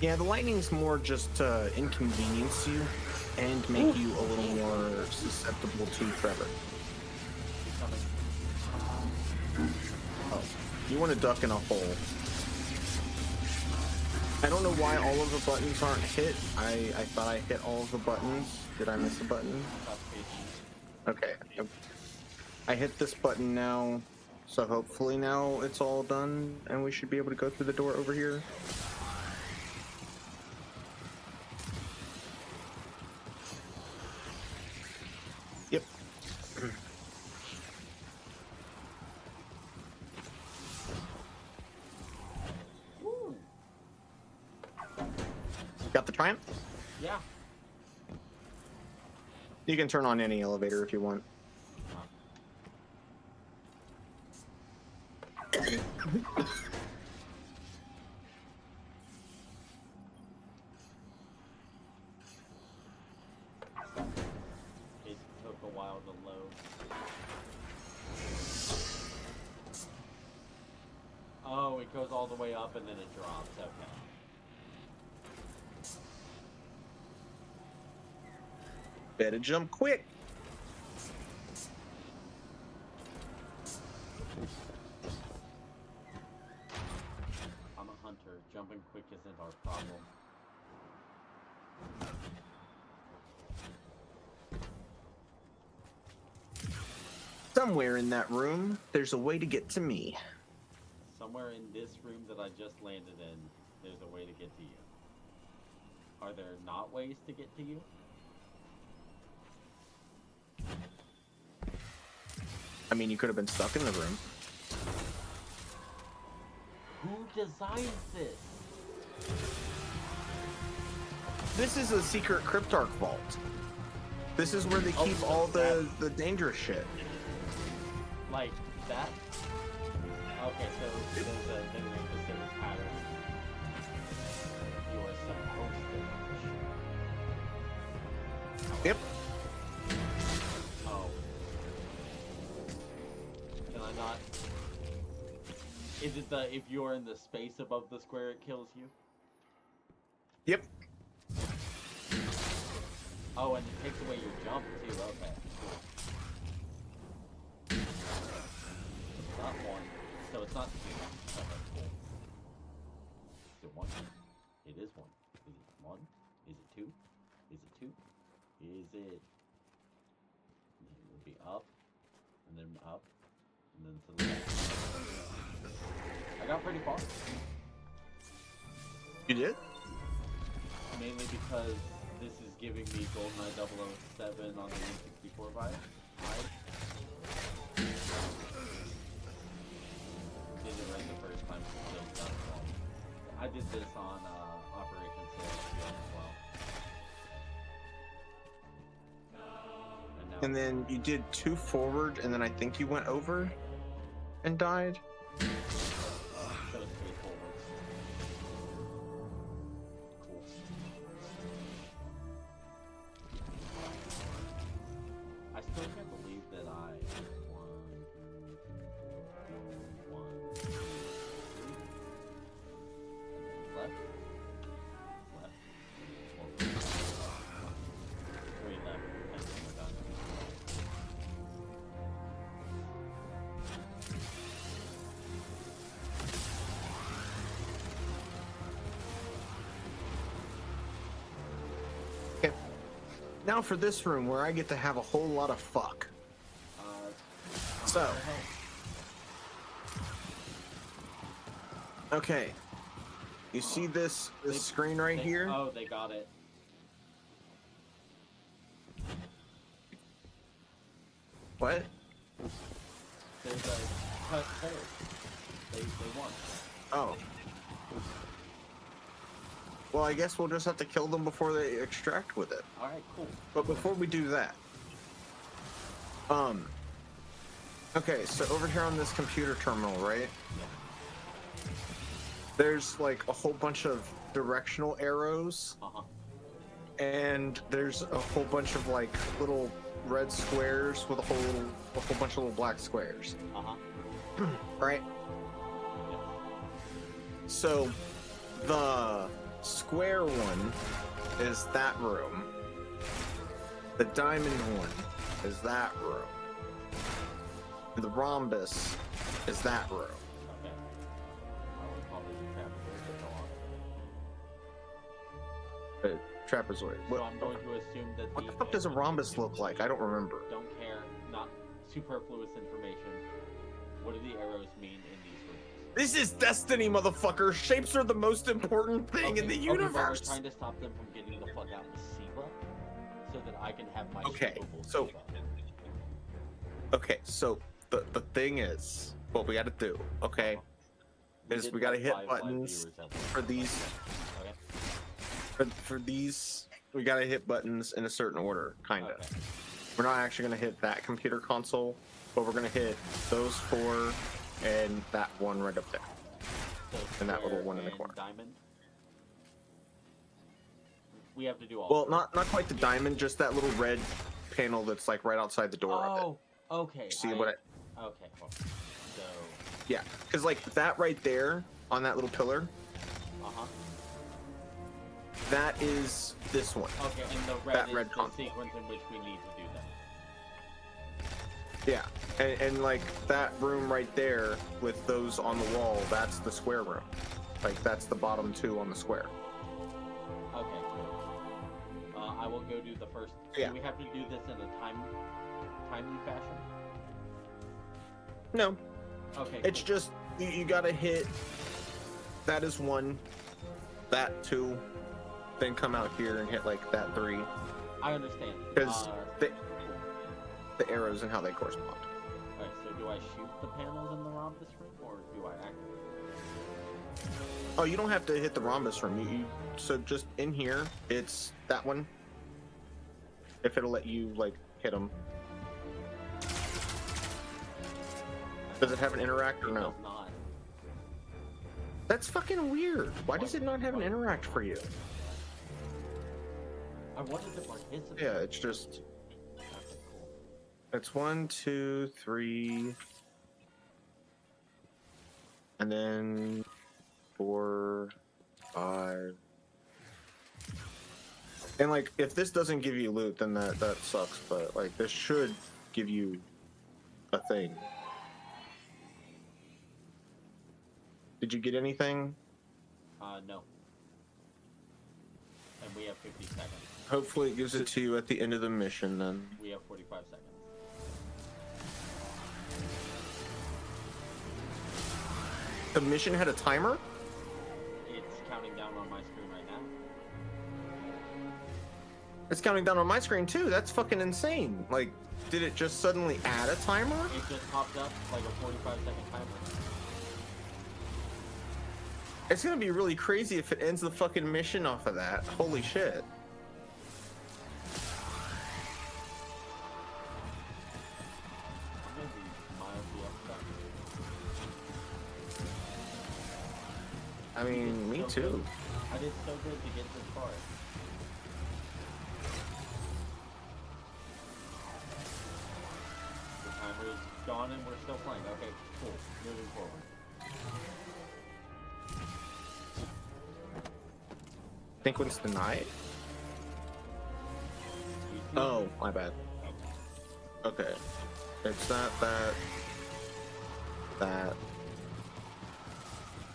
Yeah, the lightning's more just to inconvenience you and make you a little more susceptible to Trevor. He's coming. Oh, you want to duck in a hole. I don't know why all of the buttons aren't hit. I thought I hit all of the buttons. Did I miss a button? Okay. I hit this button now, so hopefully now it's all done and we should be able to go through the door over here. Yep. Woo. Got the triumph? Yeah. You can turn on any elevator if you want. It took a while to load. Oh, it goes all the way up and then it drops. Okay. Better jump quick. I'm a hunter. Jumping quick isn't our problem. Somewhere in that room, there's a way to get to me. Somewhere in this room that I just landed in, there's a way to get to you. Are there not ways to get to you? I mean, you could have been stuck in the room. Who designed this? This is a secret Cryptarch vault. This is where they keep all the dangerous shit. Like that? Okay, so there's a specific pattern you are supposed to. Yep. Oh. Can I not? Is it the if you're in the space above the square it kills you? Yep. Oh, and it takes away your jump too, okay. It's not one. So it's not two. Okay, cool. Is it one? It is one. Is it one? Is it two? Is it two? Is it... It would be up, and then up, and then to the left. I got pretty far. You did? Mainly because this is giving me GoldenEye 007 on the N64 vibe. Did it right the first time, still done it wrong. I did this on Operation Sales as well. and then you did 2 forward, and then I think you went over and died. So it's 3 forwards. Cool. I still can't believe that I won. 1, 2, 3. Left. Left. 4. 3 left. And then we're done. Okay. Now for this room where I get to have a whole lot of fuck. So. Okay. You see this screen right here? Oh, they got it. What? There's a cut hole. They won. Oh. Well, I guess we'll just have to kill them before they extract with it. Alright, cool. But before we do that, okay, so over here on this computer terminal, right? There's like a whole bunch of directional arrows, and there's a whole bunch of like little red squares with a whole bunch of little black squares. Right? So the square one is that room. The diamond one is that room. The rhombus is that room. Okay. I would probably do Trapezoid. So I'm going to assume that What the fuck does a rhombus look like? I don't remember. Don't care. Not superfluous information. What do the arrows mean in these rooms? This is Destiny, motherfucker. Shapes are the most important thing in the But we're universe. trying to stop them from getting the fuck out of Siva, so that I can have my Okay, shippable so- Siva. Okay, so the thing is, what we got to do, okay, is did we got to have hit 5 live buttons viewers out there. for these. Okay. For these, we got to hit buttons in a certain order, kind of. Okay. We're not actually going to hit that computer console, but we're going to hit those 4 and that one right up there. So And that little square one in the and corner. Diamond. We have to do all. Well, 4. not quite the diamond, just that little red panel that's like right outside the door of it. Oh, okay. See what I... Okay. Hold on. So. Yeah, because like that right there on that little pillar, that is this one. Okay, and the red That is red the console. sequence in which we need to do that. Yeah, and like that room right there with those on the wall, that's the square room. Like that's the bottom 2 on the square. Okay, cool. I will go do the first. Yeah. Do we have to do this in a timely fashion? No, Okay. it's cool. just you gotta hit. That is 1, that 2, then come out here and hit like that 3. I understand. Because the arrows and how they correspond. Alright, so do I shoot the panels in the rhombus room, or do I activate? Oh, you don't have to hit the rhombus room. So just in here, it's that one. If it'll let you like hit them. Does it have an interact or It no? does not. That's fucking weird. Why does it not have an interact for you? I wanted to participate. Yeah, it's just. Okay, cool. It's 1, 2, 3. And then 4, 5. And like, if this doesn't give you loot, then that sucks. But like, this should give you a thing. Did you get anything? No. And we have 50 seconds. Hopefully, it gives it to you at the end of the mission. Then. We have 45 seconds. The mission had a timer? It's counting down on my screen right now. It's counting down on my screen too. That's fucking insane. Like, did it just suddenly add a timer? It just popped up like a 45-second timer. It's gonna be really crazy if it ends the fucking mission off of that. Holy shit. I mean, me too. I did so good to get this far. The timer is gone and we're still playing. Okay, cool. Moving forward. Sequence denied? Oh, my bad. Okay. It's not that. That.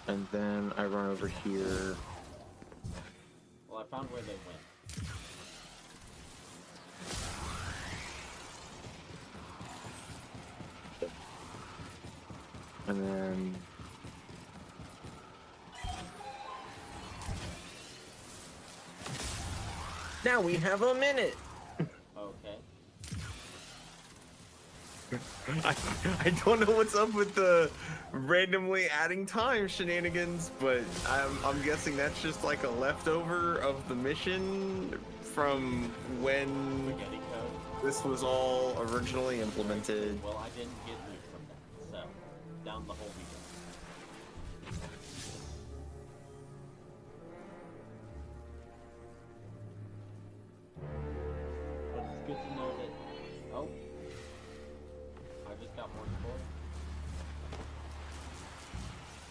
And then I run over here. Well, I found where they went. And then. Now we have a minute! Okay. I don't know what's up with the randomly adding time shenanigans, but I'm guessing that's just like a leftover of the mission from when Spaghetti code. this was all originally implemented. Well, I didn't get loot from that, so down the hole we go. But it's good to know that. Oh, I just got more score.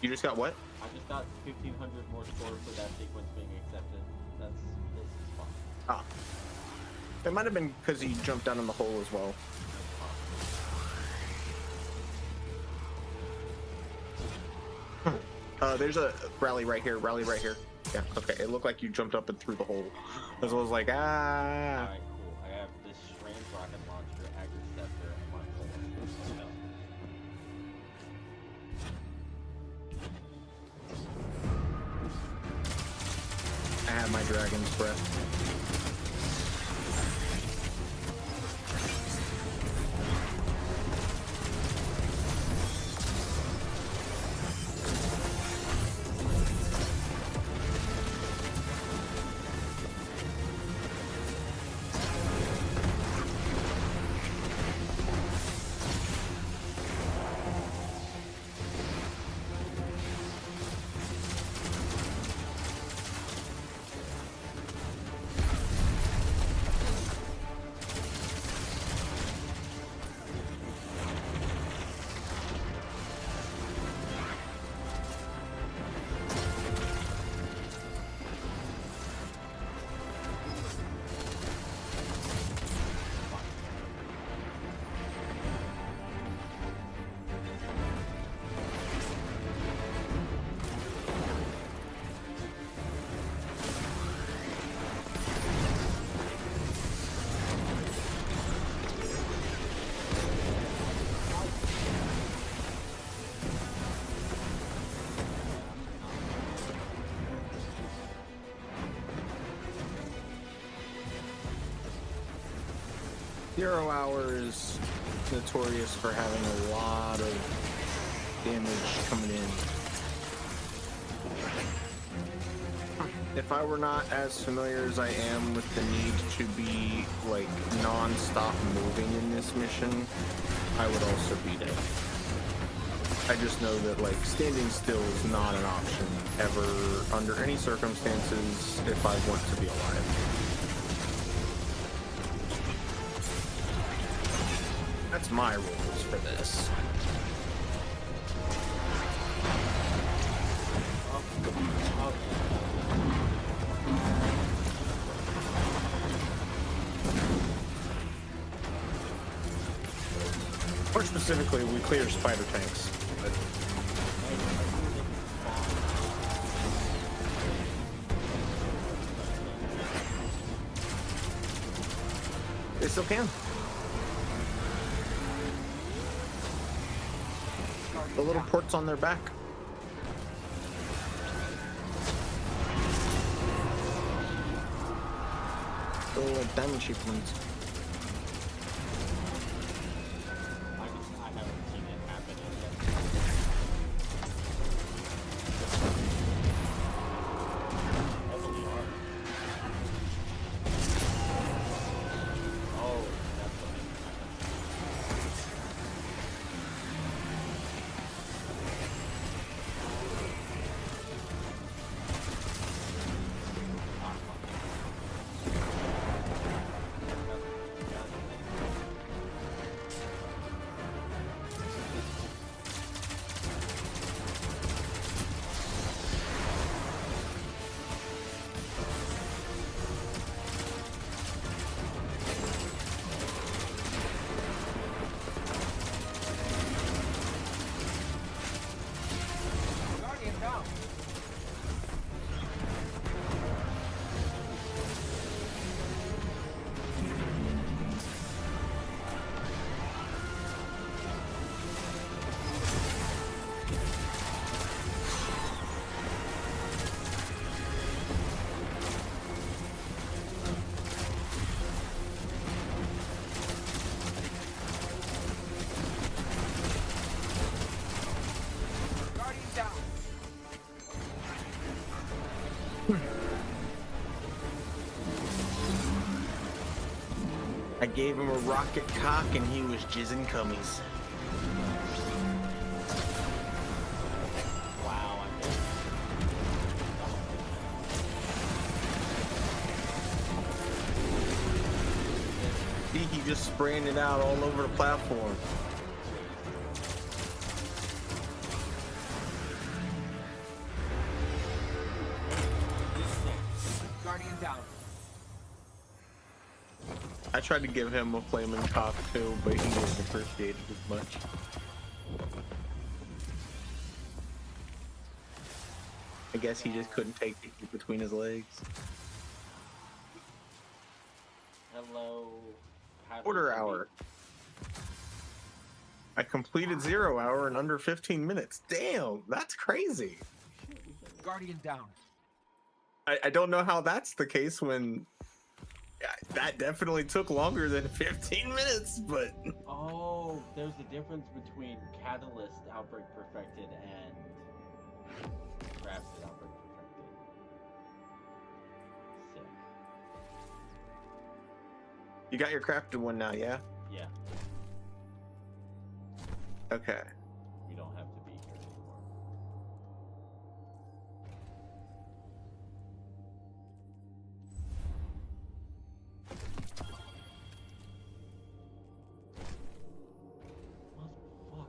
You just got what? I just got 1,500 more score for that sequence being accepted. This is fun. Ah. It might have been because he jumped down in the hole as well. There's a rally right here. Rally right here. Yeah. Okay. It looked like you jumped up and through the hole. As I was like, ah. Alright, cool. I have this strange rocket launcher, active scepter, and my pole. I have my dragon's breath. Zero Hour is notorious for having a lot of damage coming in. If I were not as familiar as I am with the need to be like non-stop moving in this mission, I would also be dead. I just know that like standing still is not an option ever under any circumstances if I want to be alive. That's my rules for this. More specifically, we clear spider tanks. But they still can. The little ports on their back. The little like diamond shaped ones. I haven't seen it happen yet. Heavily armed. Oh, that's what makes it happen. I gave him a rocket cock and he was jizzing cummies. Wow, I missed. See, he just spraying it out all over the platform. Guardian down. I tried to give him a flaming cock too, but he didn't appreciate it as much. I guess he just couldn't take the heat between his legs. Hello. Quarter hour. I completed 0 hour in under 15 minutes. Damn, that's crazy. Guardian down. I don't know how that's the case when that definitely took longer than 15 minutes, but Oh, there's a difference between Catalyst Outbreak Perfected and Crafted Outbreak Perfected. Sick. you got your crafted one now, yeah? Yeah, Okay. we don't have to be here anymore. What the fuck?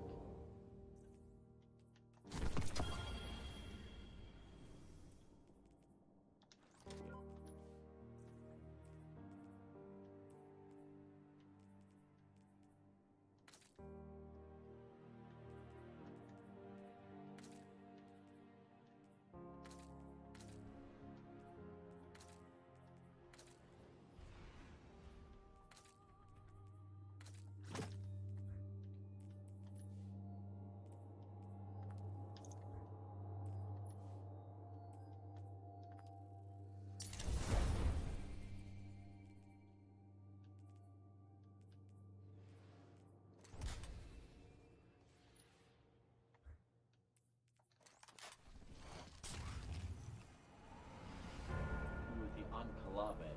With the Ankalabe.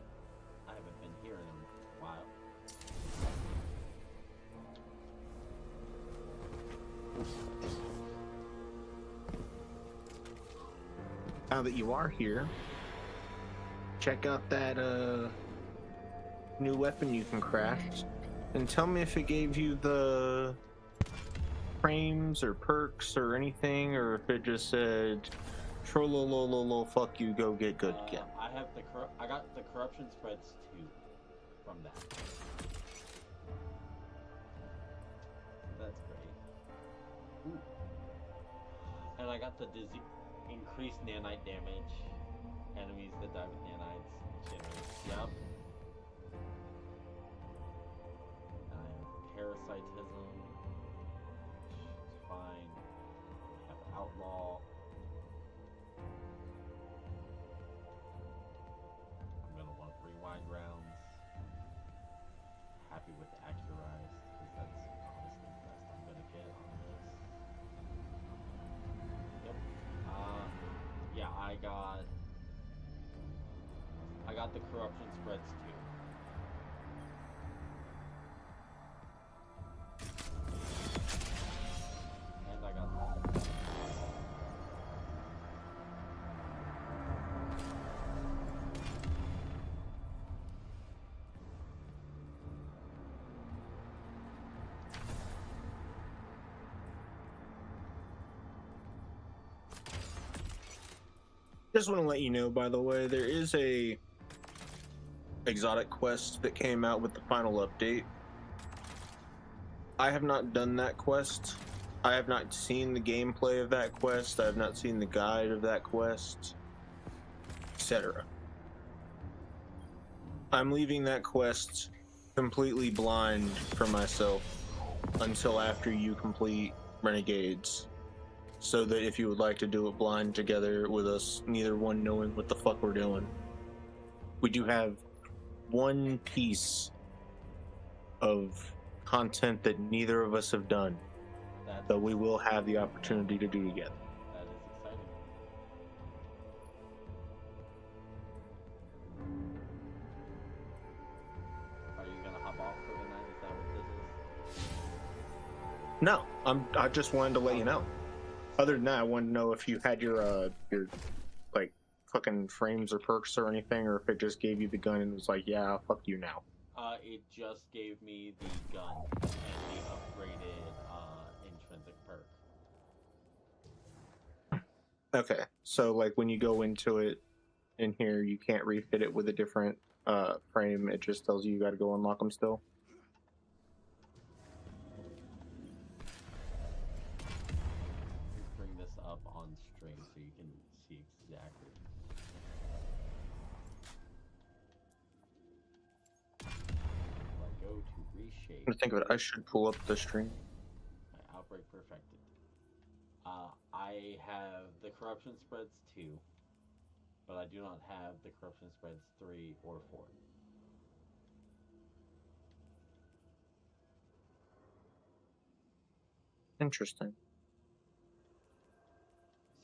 I haven't been here in a while. Now that you are here, check out that new weapon you can craft and tell me if it gave you the frames or perks or anything, or if it just said trollolololo fuck you, go get good again. I got the corruption spreads 2 from that. That's great. Ooh. And I got the increased nanite damage. Enemies that die with nanites generate. Yep. I have parasitism. It's fine. I have outlaw. I'm gonna want rewind rounds. Happy with the accurized, because that's honestly the best I'm gonna get on this. Yep. Yeah, I got the corruption spreads too. And I got that. Just want to let you know, by the way, there is a exotic quest that came out with the final update. I have not done that quest. I have not seen the gameplay of that quest. I have not seen the guide of that quest, etc. I'm leaving that quest completely blind for myself until after you complete Renegades, so that if you would like to do it blind together with us, neither one knowing what the fuck we're doing. We do have one piece of content that neither of us have done, that we will have the opportunity to do together. That is exciting. Are you gonna hop off? No, I just wanted to let you know. Other than that, I wanted to know if you had your like fucking frames or perks or anything, or if it just gave you the gun and was like, yeah, fuck you now. It just gave me the gun and the upgraded intrinsic perk. Okay, so like when you go into it in here, you can't refit it with a different frame. It just tells you got to go unlock them still. Let's bring this up on stream so you can see exactly. If I go to reshape. I think of it. I should pull up the stream. My outbreak perfected. I have the corruption spreads 2, but I do not have the corruption spreads 3 or 4. Interesting.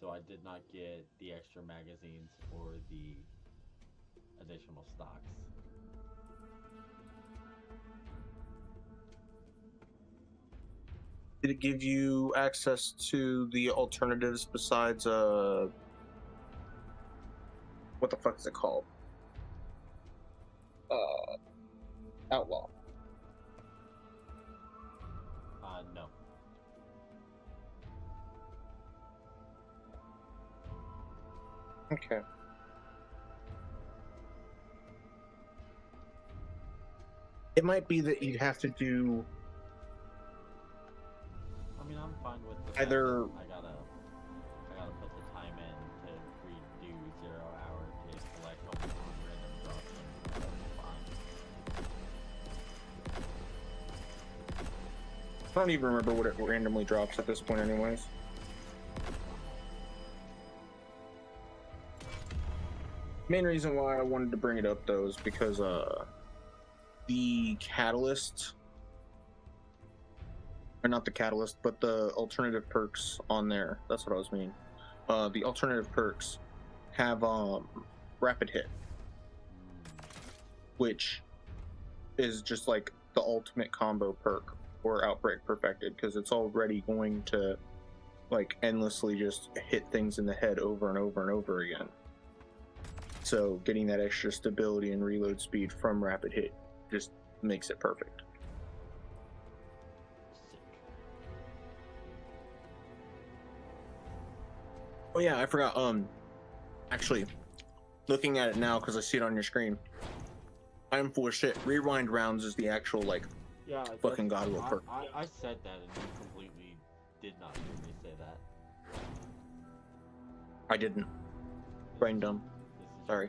So I did not get the extra magazines or the additional stocks. Did it give you access to the alternatives besides what the fuck is it called? Outlaw. No. Okay. It might be that you'd have to do I mean, I'm fine with the fact either. that I gotta put the time in to redo 0 hour to collect all the random drops and that's fine. I don't even remember what it randomly drops at this point, anyways. Main reason why I wanted to bring it up though is because the catalyst, or not the catalyst, but the alternative perks on there. That's what I was meaning. The alternative perks have rapid hit, which is just like the ultimate combo perk for Outbreak Perfected, because it's already going to like endlessly just hit things in the head over and over and over again. So getting that extra stability and reload speed from rapid hit just makes it perfect. Oh yeah, I forgot. Actually, looking at it now because I see it on your screen, I'm full of shit. Rewind rounds is the actual like Yeah, fucking god of a perk. I said that and you completely did not hear me say that. I didn't. Brain dumb. This is Sorry.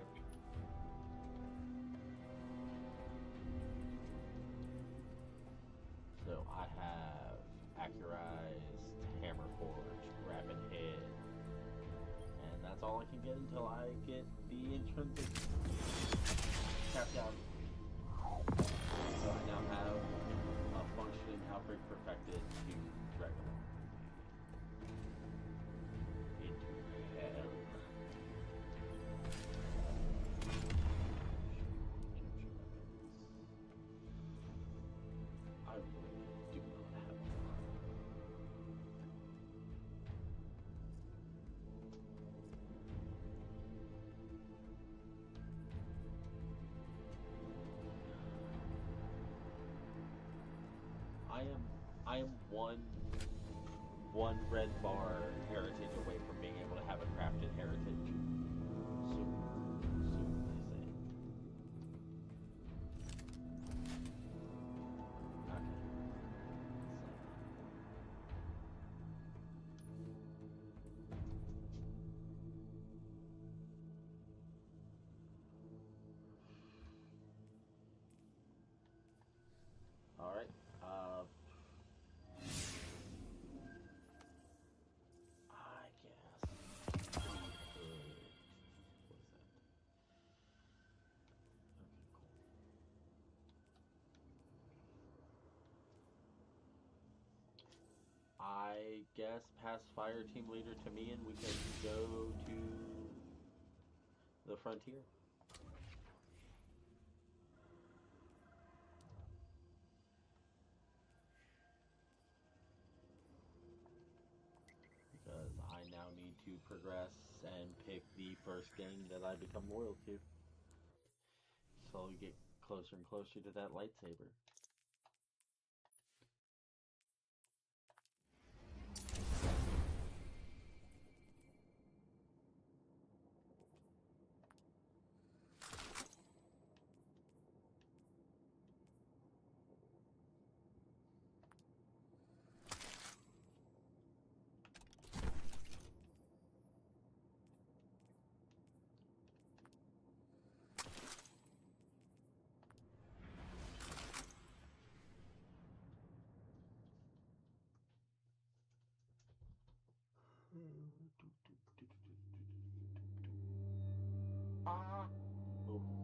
So I have Accurized, Hammer Forge, Rapid Hit, and that's all I can get until I get the intrinsic tapped out. So I now have a functioning Outbreak Perfected to regular. Into hell. I really do not have I am one red bar heritage away from being able to have a crafted heritage. Soon they say. Okay. All right. I guess we could. What is that? Okay, cool. I guess pass fire team leader to me, and we can go to the frontier. progress and pick the first gang that I become loyal to. Slowly get closer and closer to that lightsaber. Oh, excuse me.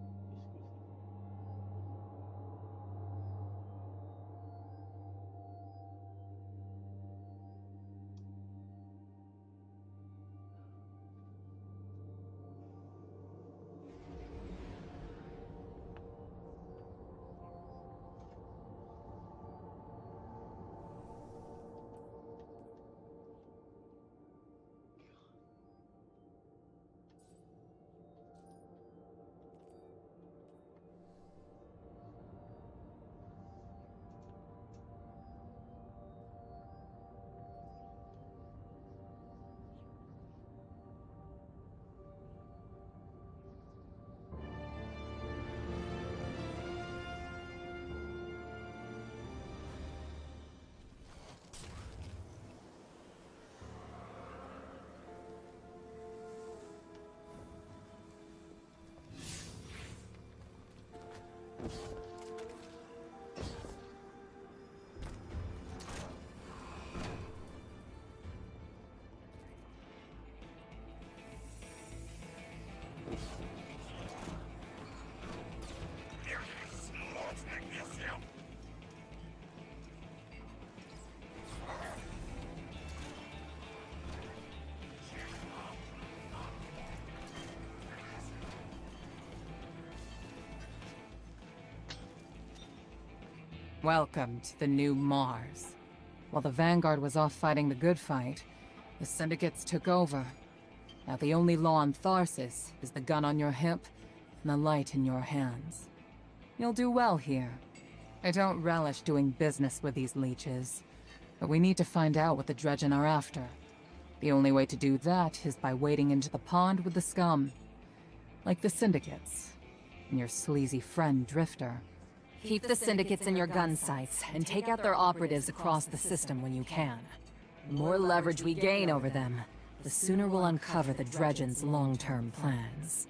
Welcome to the new Mars. While the Vanguard was off fighting the good fight, the Syndicates took over. Now the only law on Tharsis is the gun on your hip and the light in your hands. You'll do well here. I don't relish doing business with these leeches, but we need to find out what the Dredgen are after. The only way to do that is by wading into the pond with the scum. Like the Syndicates, and your sleazy friend Drifter. Keep the Syndicates in your gun sights, and take out their operatives across the system when you can. The more leverage we gain over them, the sooner we'll uncover the Dredgen's long-term plans.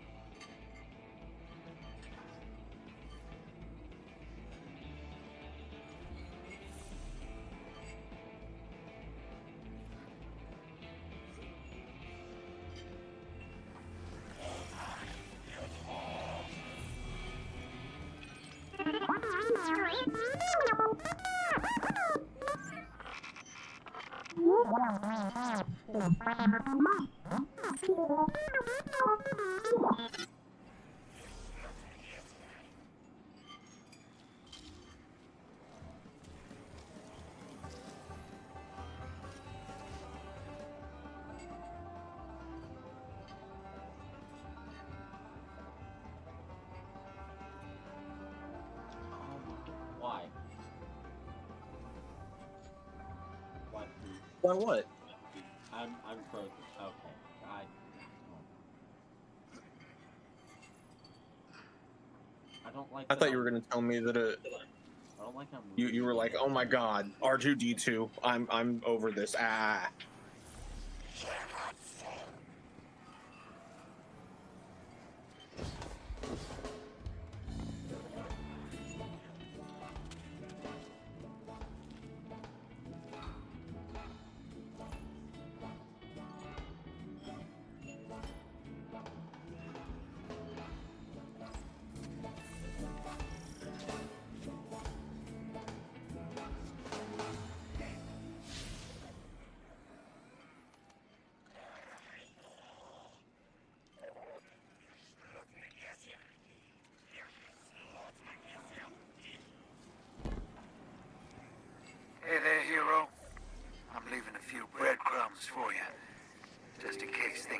Why? Why, please? Why what? I'm frozen. Okay. I don't like. I thought you were gonna tell me that I don't like. you were like, oh my god, R2D2. I'm over this. Ah.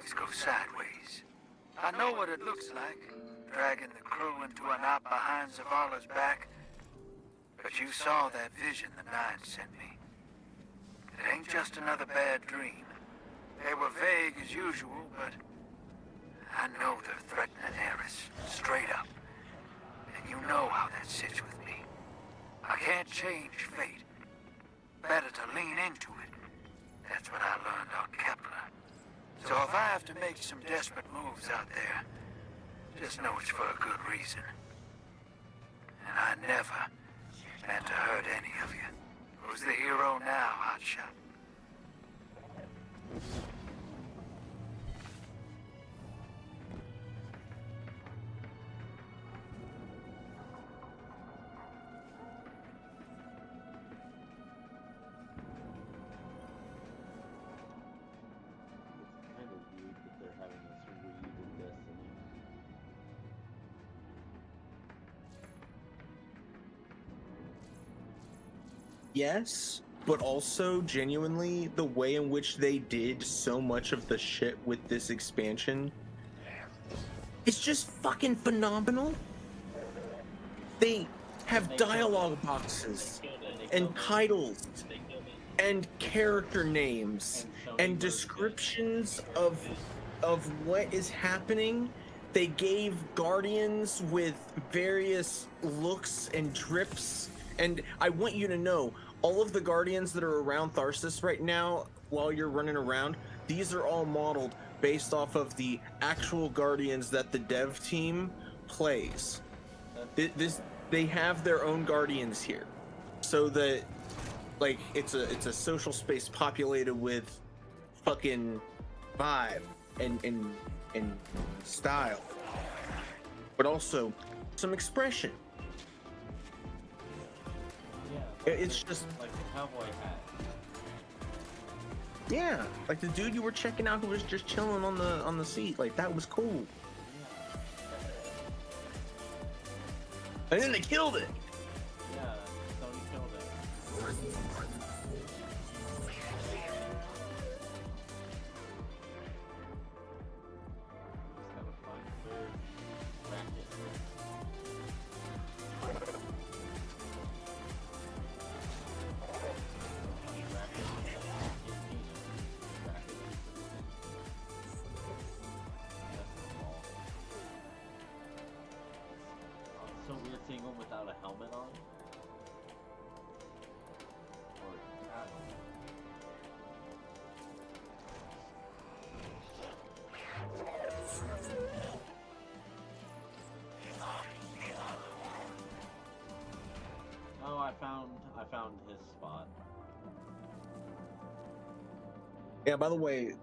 always go sideways. I know what it looks like, dragging the crew into an op behind Zavala's back. But you saw that vision the Nine sent me. It ain't just another bad dream. They were vague as usual, but I know they're threatening Eris, straight up. And you know how that sits with me. I can't change fate. Better to lean into it. That's what I learned on Kepler. So if I have to make some desperate moves out there, just know it's for a good reason. And I never meant to hurt any of you. Who's the hero now, Hotshot? It's kind of weird that they're having this read in Destiny. Yes, but also genuinely the way in which they did so much of the shit with this expansion, it's just fucking phenomenal. They have dialogue boxes and titles and character names and descriptions of what is happening. They gave Guardians with various looks and drips, and I want you to know, all of the Guardians that are around Tharsis right now, while you're running around, these are all modeled based off of the actual Guardians that the dev team plays. They have their own Guardians here, so that, like, it's a social space populated with fucking vibe and style, but also some expression. Yeah, It's just like the cowboy hat. Yeah, like the dude you were checking out who was just chilling on the seat, like that was cool. And then they killed it. Yeah, Sony killed it. Just gotta find their racket. So we're seeing him without a helmet on? Or, I don't know. Oh, I found his spot. Yeah, by the way,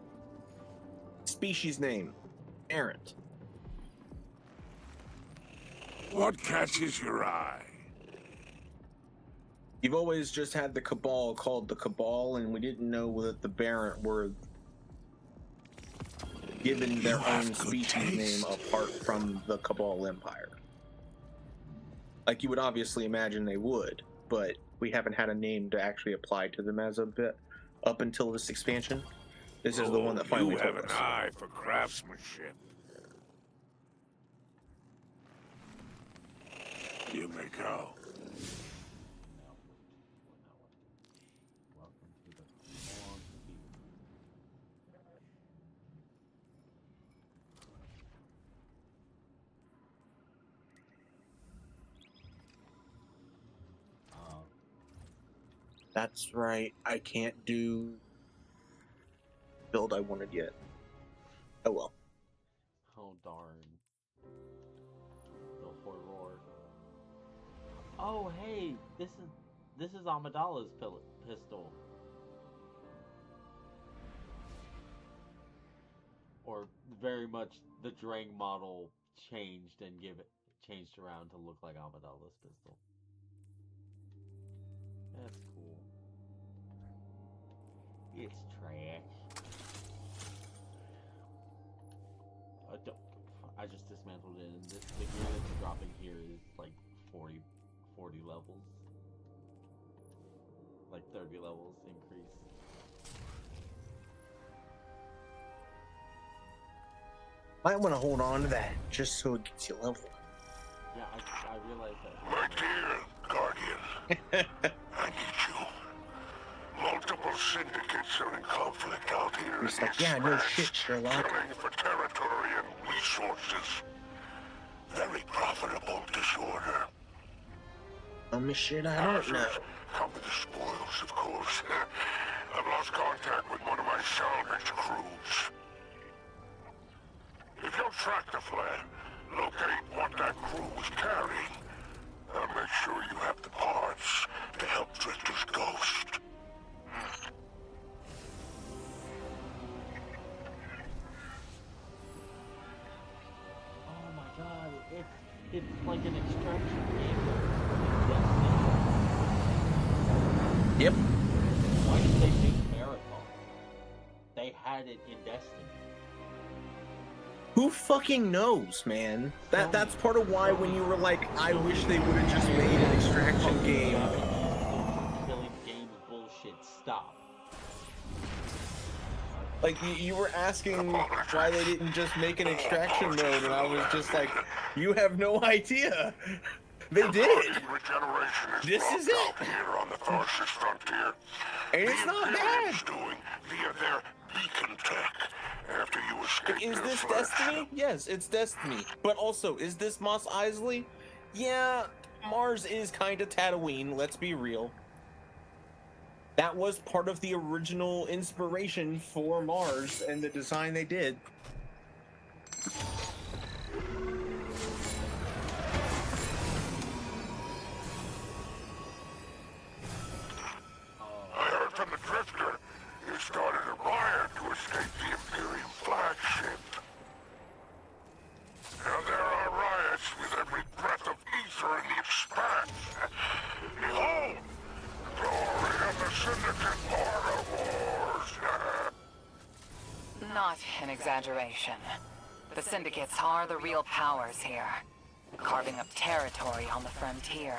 species name, Errant. What catches your eye? You've always just had the Cabal called the Cabal, and we didn't know that the Barrent were given their own species name apart from the Cabal Empire. Like you would obviously imagine they would, but we haven't had a name to actually apply to them as a bit up until this expansion. This is the one that finally You told have an us. eye for craftsmanship. You may go. Welcome to the long queue. That's right. I can't do build I wanted yet. Oh well. Oh darn. The horror. Oh hey, this is Amidala's pistol. Or very much the Drang model changed around to look like Amidala's pistol. That's cool. It's trash. I just dismantled it, and the gear that's dropping here is like 40 levels. Like 30 levels increase. Might want to hold on to that just so it gets you level. Yeah, I realize that. My dear Guardian, I need you. Multiple syndicates are in conflict out here. He's in like, yeah, no Expanse, shit, Sherlock. Killing for territory and resources. Very profitable disorder. Shit, I don't know. Come with the spoils, of course. I've lost contact with one of my salvage crews. If you'll track the flare, locate what that crew was carrying, I'll make sure you have the parts to help Drifter's ghost. Oh my god, it's like an extraction game. Yep. Why did they make Marathon? They had it in Destiny. Who fucking knows, man? That's part of why when you were like, I wish they would have just made an extraction game. Killing games bullshit. Stop. Like, you were asking why they didn't just make an extraction mode, and I was just like, you have no idea. They did. This is it. Here on the Tharsis frontier. And it's not bad. Doing via their beacon tech after you escape. Is their this flesh. Destiny? Yes, it's Destiny. But also, is this Mos Eisley? Yeah, Mars is kind of Tatooine, let's be real. That was part of the original inspiration for Mars and the design they did. I heard from the Drifter. He started a riot to escape the Imperium flagship. Now there are riots with every breath of ether in the expanse. Behold, glory of the Syndicate Border Wars. Not an exaggeration. The syndicates are the real powers here, carving up territory on the frontier.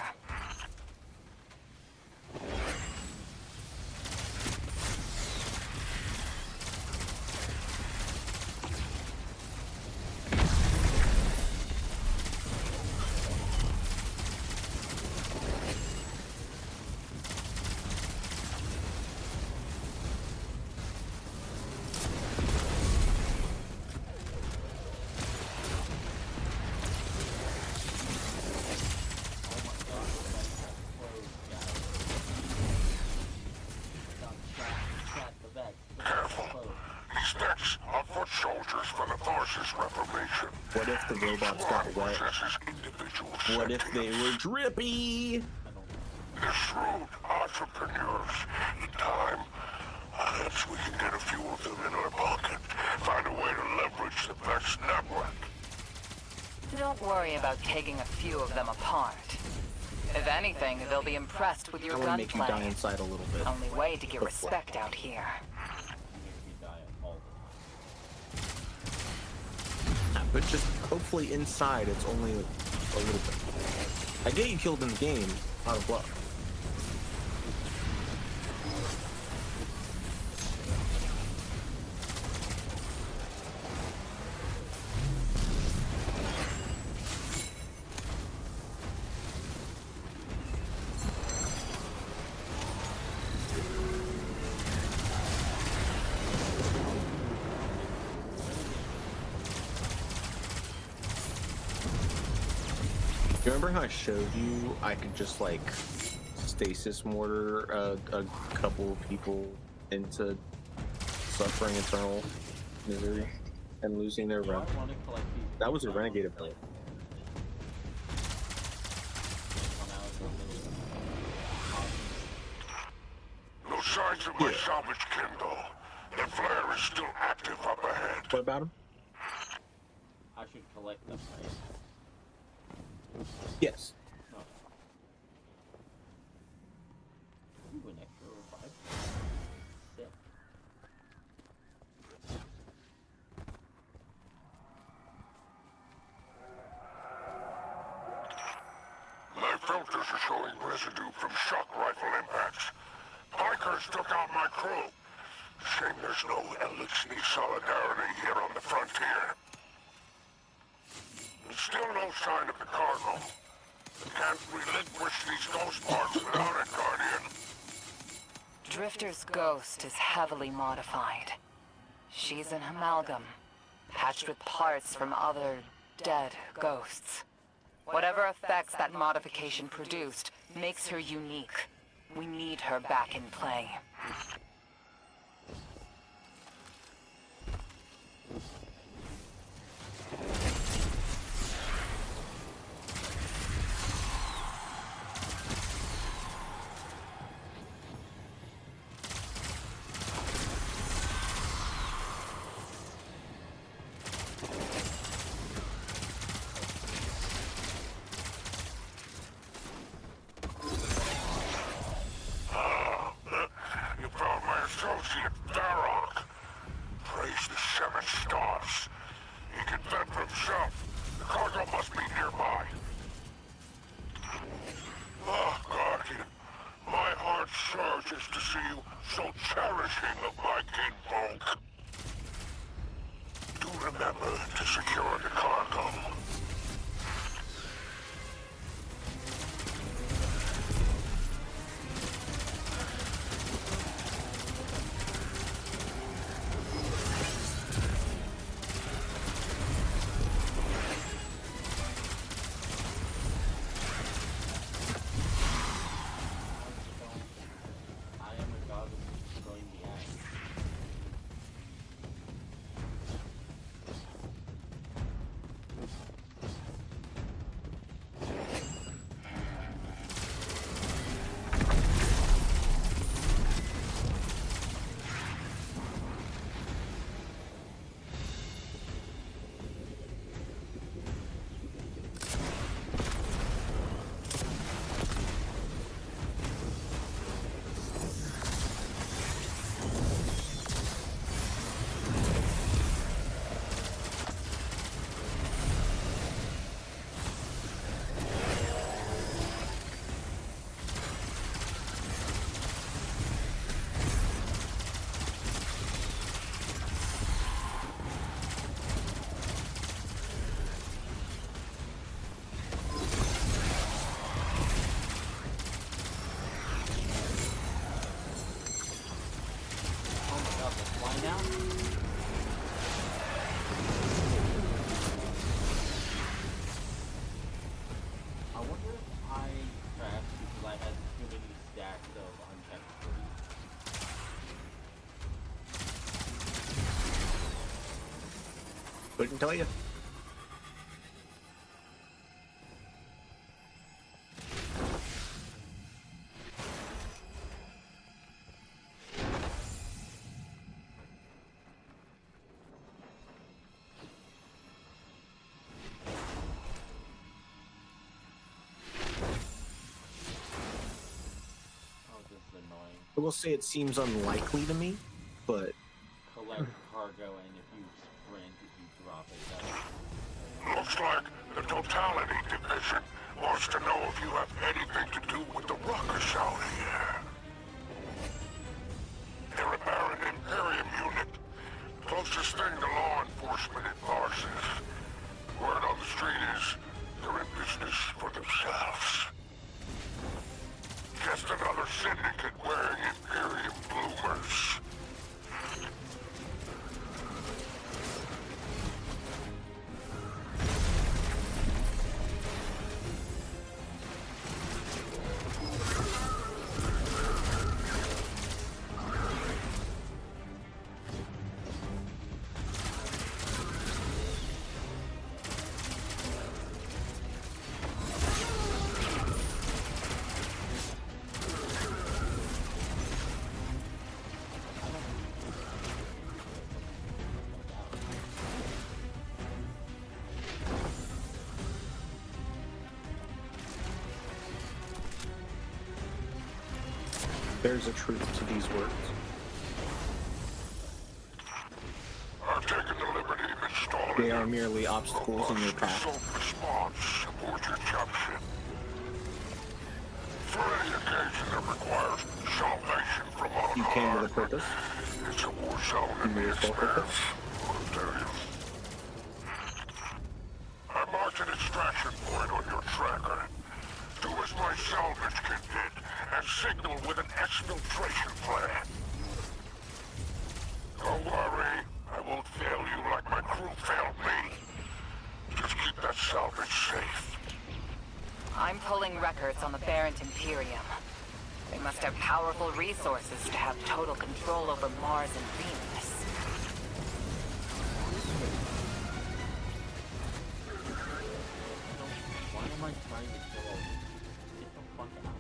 These decks are foot soldiers for the Tharsis Reformation. What if the robots got wet? Possesses individual What if they were drippy? They're shrewd entrepreneurs. In time, perhaps we can get a few of them in our pocket. Find a way to leverage the Vex network. Don't worry about taking a few of them apart. If anything, they'll be impressed with your I want to make you die gunplay. inside a little bit. Only way to get respect out here. But just hopefully inside it's only a little bit. I get you killed in the game out of luck. You remember how I showed you I could just like stasis mortar a couple of people into suffering eternal misery and losing their run? That was a Renegade ability. No signs of my salvage Kindle. The flare is still active up ahead. What about him? I should collect them, right? Yes. No. Ooh, an extra revive. Sick. My filters are showing residue from shock rifle impacts. Pikers took out my crew. Shame there's no Elixir solidarity here on the frontier. sign of the cargo. Can't relinquish these ghost parts without it, Guardian. Drifter's ghost is heavily modified. She's an amalgam, patched with parts from other dead ghosts. Whatever effects that modification produced makes her unique. We need her back in play. You found my associate, Darrock. Praise the 7 stars. He can fend for himself. The cargo must be nearby. Ah, Guardian. My heart surges to see you so cherishing of my kinfolk. Do remember to secure the cargo. I am a god of destroying the axe. Oh my god, let's fly now? I wonder if I crashed because I had too many stacks of unchecked trees. Couldn't tell you. Oh, this is annoying. I will say it seems unlikely to me, but Collect cargo, and if you sprint, if you drop it, that's... Looks like the Totality Division wants to know if you have anything to do with the ruckus out here. They're a Baron Imperium unit. Closest thing to law enforcement in Tarsus. Word on the street is they're in business for themselves. Just another syndicate wearing Imperium bloomers. there's a truth to these words. I've taken the liberty of installing They are merely obstacles in your path. Self-response aboard your jump ship. For any occasion that requires salvation from on You came high, with a purpose. it's a war zone You in may the as well expanse. focus. I'll tell you. I marked an extraction deal with an exfiltration plan. Don't worry, I won't fail you like my crew failed me. Just keep that salvage safe. I'm pulling records on the Barrent Imperium. They must have powerful resources to have total control over Mars and Venus. Why am I trying to kill all these? Get the fuck out.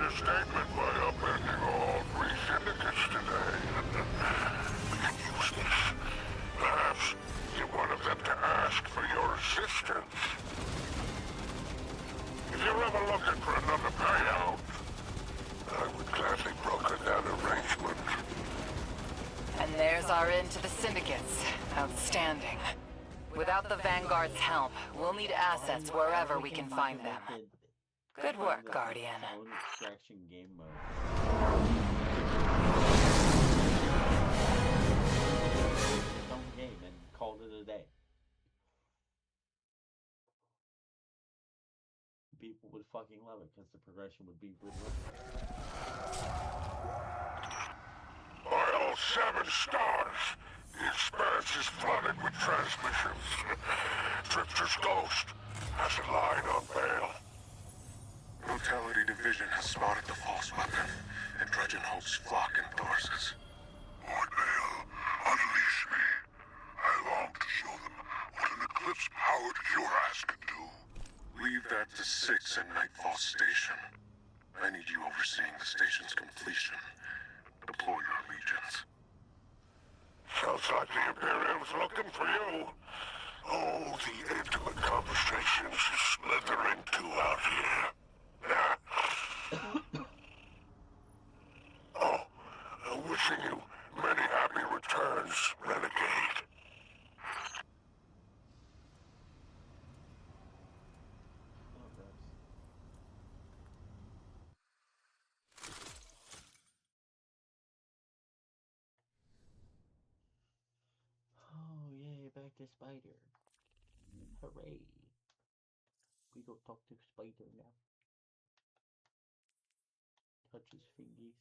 Statement by upending all 3 syndicates today. We can use this. Perhaps get one of them to ask for your assistance. If you're ever looking for another payout, I would gladly broker that arrangement. And there's our end to the syndicates. Outstanding. Without the Vanguard's help, we'll need assets wherever we can find them. Good work, Guardian. Own extraction game mode. Its own game and called it a day. People would fucking love it because the progression would be really By all 7 stars, the expanse is flooded with transmissions. Drifter's ghost has a line on bail. Brutality Division has spotted the false weapon, and Dredgen hopes flock endorses. Lord Bale, unleash me. I long to show them what an Eclipse-powered cuirass can do. Leave that to 6 at Nightfall Station. I need you overseeing the station's completion. Deploy your legions. Sounds like the Imperium's looking for you. Oh, the intimate conversations you slither into out here. Oh, wishing you many happy returns, Renegade. Oh, yay, back to Spider. Hooray. We go talk to Spider now. Touch his fingies.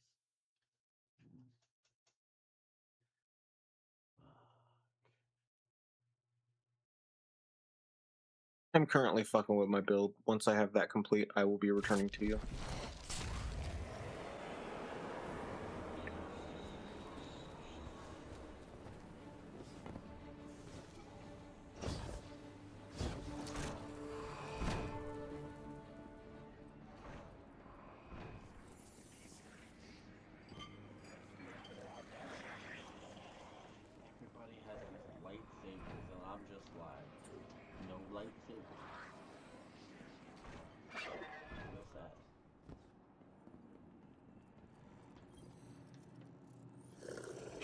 I'm currently fucking with my build. Once I have that complete, I will be returning to you.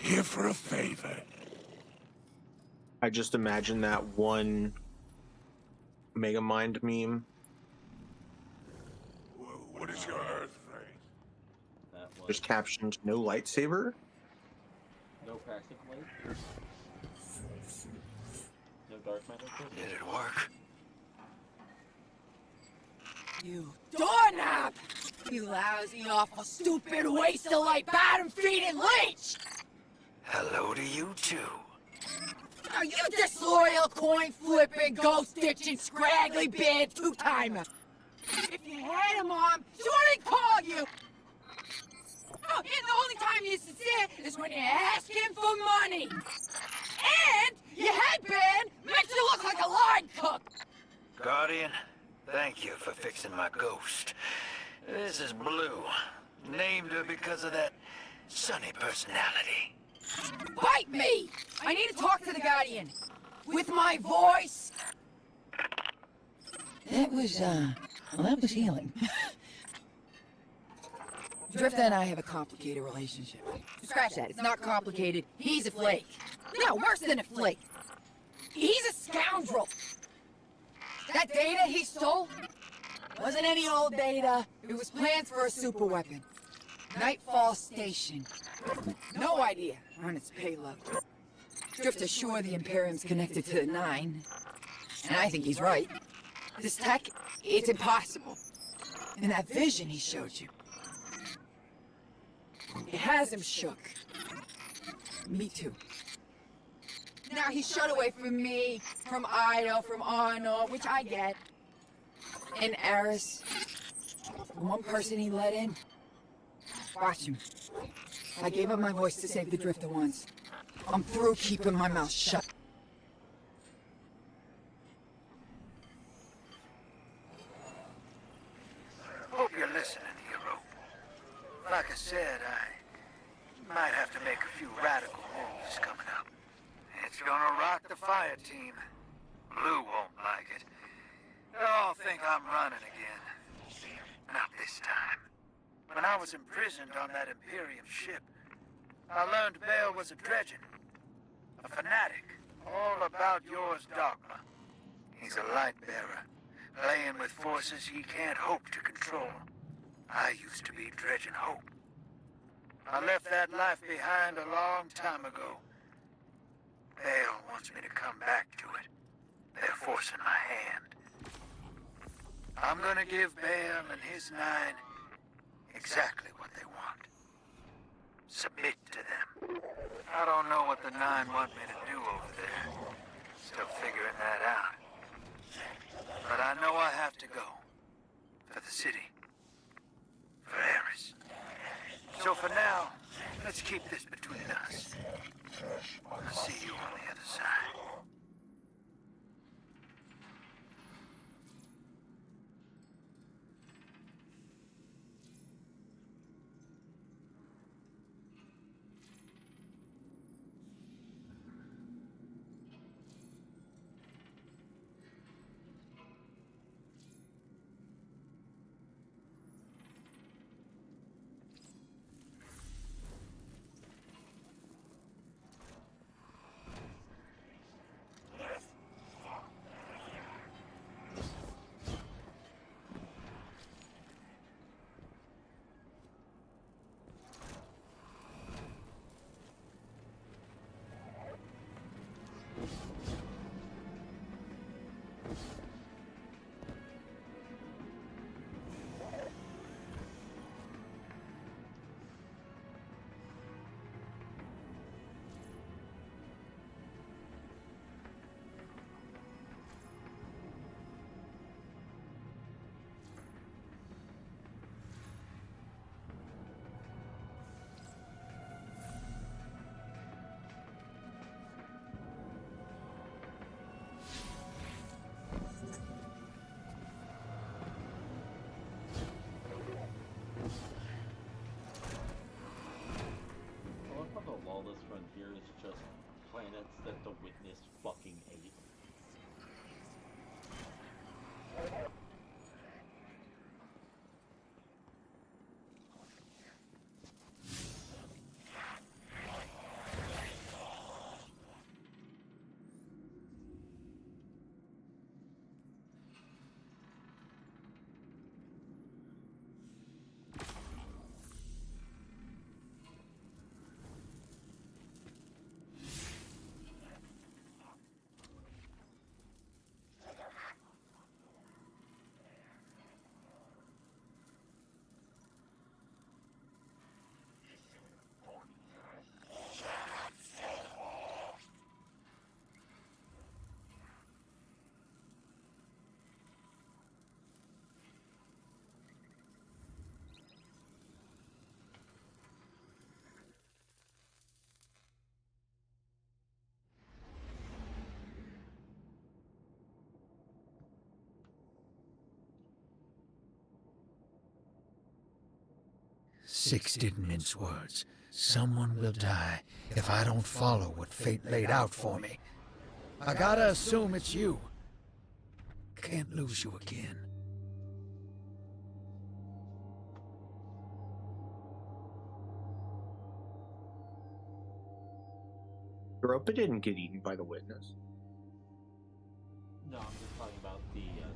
Here for a favor. I just imagine that one Megamind meme. What is your Earth phrase? That was Just captioned, no lightsaber? no practical blade. No dark matter. Did it work? You doorknob! You lousy, awful, stupid, waste of light, bottom-feeding leech! Hello to you too. Are you disloyal, coin-flipping, ghost-ditching, scraggly beard two-timer? If you had a mom, she wouldn't call you! Oh, and the only time you're sincere is when you ask him for money! And your headband makes you look like a line cook! Guardian, thank you for fixing my ghost. This is Blue. Named her because of that sunny personality. Bite me! I need to talk to the Guardian. With my voice. That was, that was healing. Drifter and I have a complicated relationship. Scratch that, it's not complicated. He's a flake. No, worse than a flake. He's a scoundrel. That data he stole wasn't any old data. It was plans for a superweapon. Nightfall Station. No idea on its payload. Drifter's sure the Imperium's connected to the Nine. And I think he's right. This tech, it's impossible. And that vision he showed you, it has him shook. Me too. Now he's shut away from me, from Ido, from Arno, which I get. And Eris, the one person he let in. Watch him. I gave up my voice to save the Drifter once. I'm through keeping my mouth shut. Hope you're listening, hero. Like I said, I might have to make a few radical moves coming up. It's gonna rock the fire team. Blue won't like it. They'll all think I'm running again. Not this time. When I was imprisoned on that Imperium ship, I learned Bale was a dredgen. A fanatic, all about yours dogma. He's a light bearer, playing with forces he can't hope to control. I used to be dredging hope. I left that life behind a long time ago. Bale wants me to come back to it. They're forcing my hand. I'm gonna give Bale and his Nine exactly what they want. Submit to them. I don't know what the Nine want me to do over there. Still figuring that out. But I know I have to go. For the city. For Eris. So for now, let's keep this between us. I'll see you on the other side. Lawless Frontier is just planets that the Witness fucking hate. Six didn't mince words. Someone will die if I don't follow what fate laid out for me. I gotta assume it's you. Can't lose you again. Europa didn't get eaten by the witness. No, I'm just talking about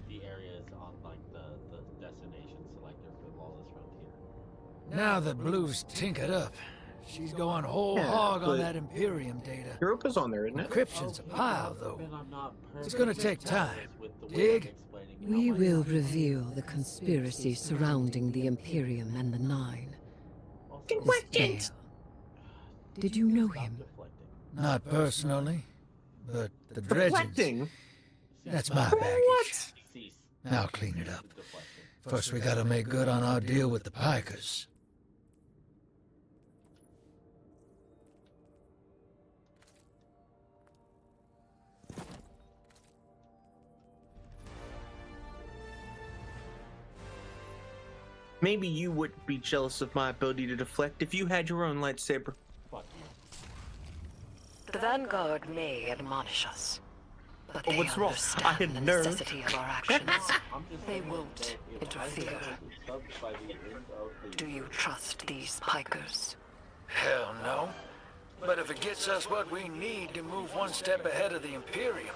the areas on like the destination selector for Lawless Frontier. Now that Blue's tinkered up, she's going whole hog on that Imperium data. Europa's on there, isn't it? Encryption's a pile, though. It's gonna take time. Dig? We will reveal the conspiracy surrounding the Imperium and the Nine. This Bale. Did you know him? Not personally, but the dredgings. That's my baggage. I'll clean it up. First, we gotta make good on our deal with the Pikers. Maybe you wouldn't be jealous of my ability to deflect if you had your own lightsaber. The Vanguard may admonish us, but Oh, they what's wrong? I understand had the nerve. necessity of our actions. They won't interfere. Do you trust these Pikers? Hell no. But if it gets us what we need to move one step ahead of the Imperium,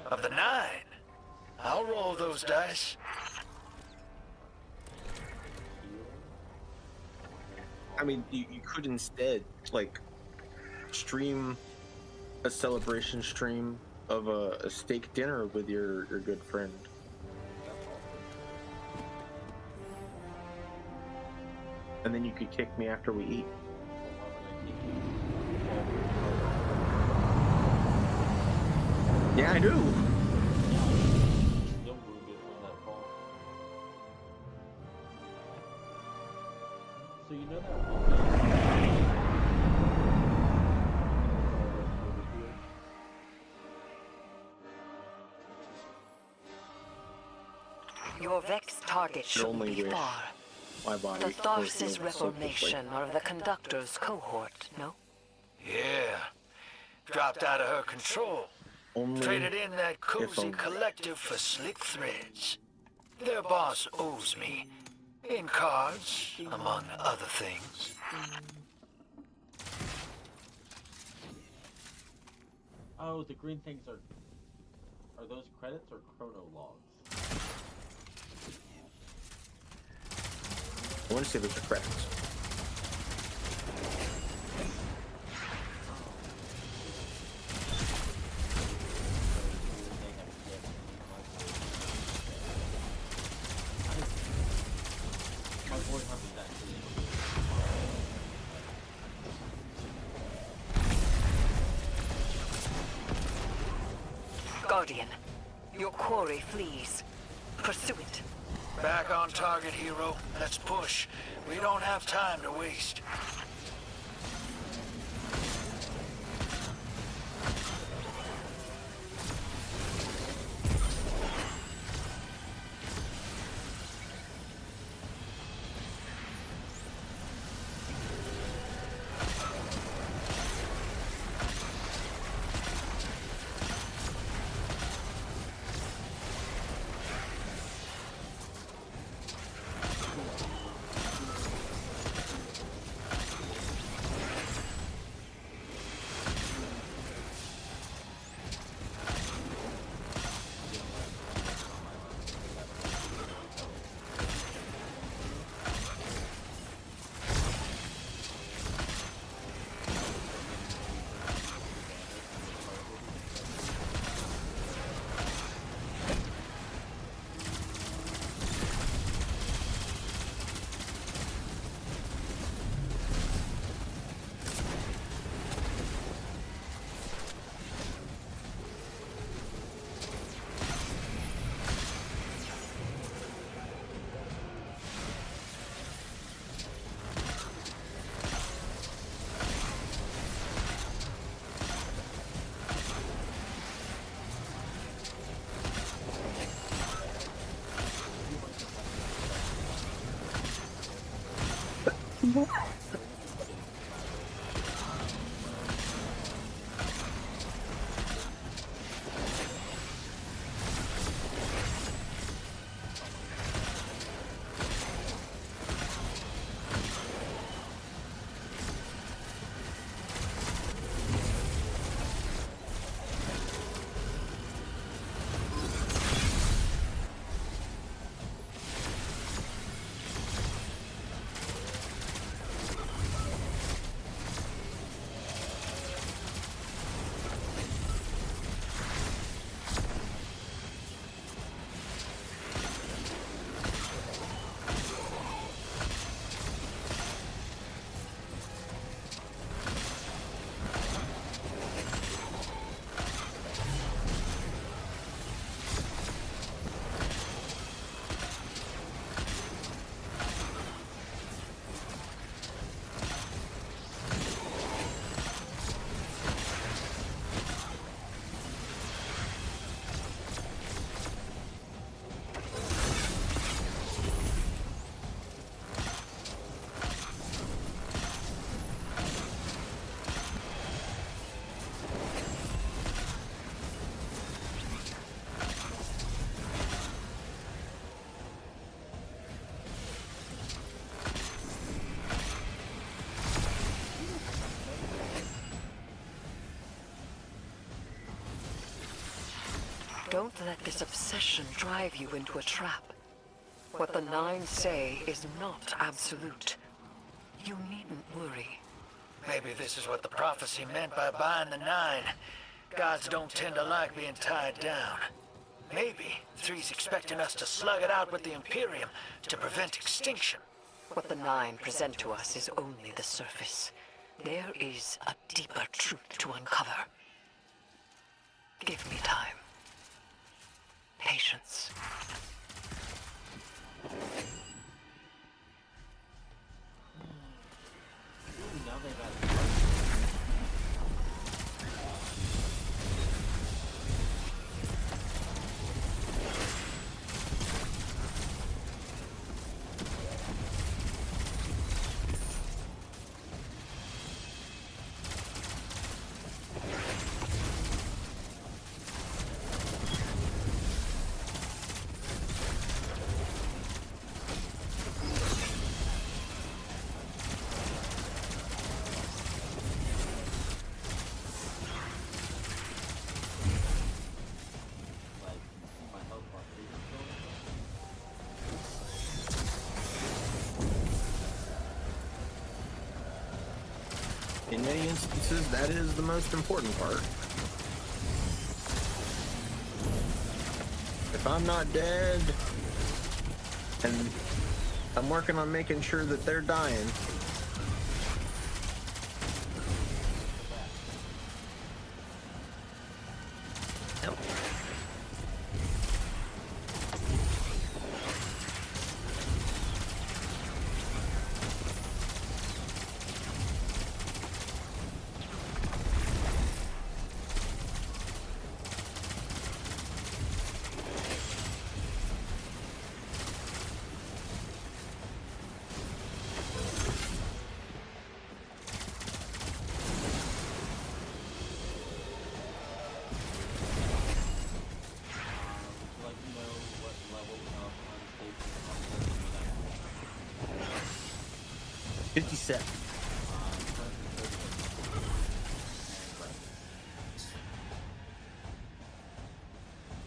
of the Nine, I'll roll those dice. I mean, you could instead, like, stream a celebration stream of a steak dinner with your good friend. And then you could kick me after we eat. Yeah, I do. So you know that Your Vex target shouldn't only be wish far. my body The was Tharsis close to Reformation or the Conductor's cohort, no? Yeah. Dropped out of her control. Only Traded in that cozy only. collective for slick threads. Their boss owes me. In cards, among other things. Oh, the green things are those credits or chrono logs? I want to say those are credits. Guardian, your quarry flees. Pursue it. Back on target, hero. Let's push. We don't have time to waste. Don't let this obsession drive you into a trap. What the Nine say is not absolute. You needn't worry. Maybe this is what the prophecy meant by buying the Nine. Gods don't tend to like being tied down. Maybe Three's expecting us to slug it out with the Imperium to prevent extinction. What the Nine present to us is only the surface. There is a deeper truth to uncover. Give me time. Patience. In many instances, that is the most important part. If I'm not dead, and I'm working on making sure that they're dying,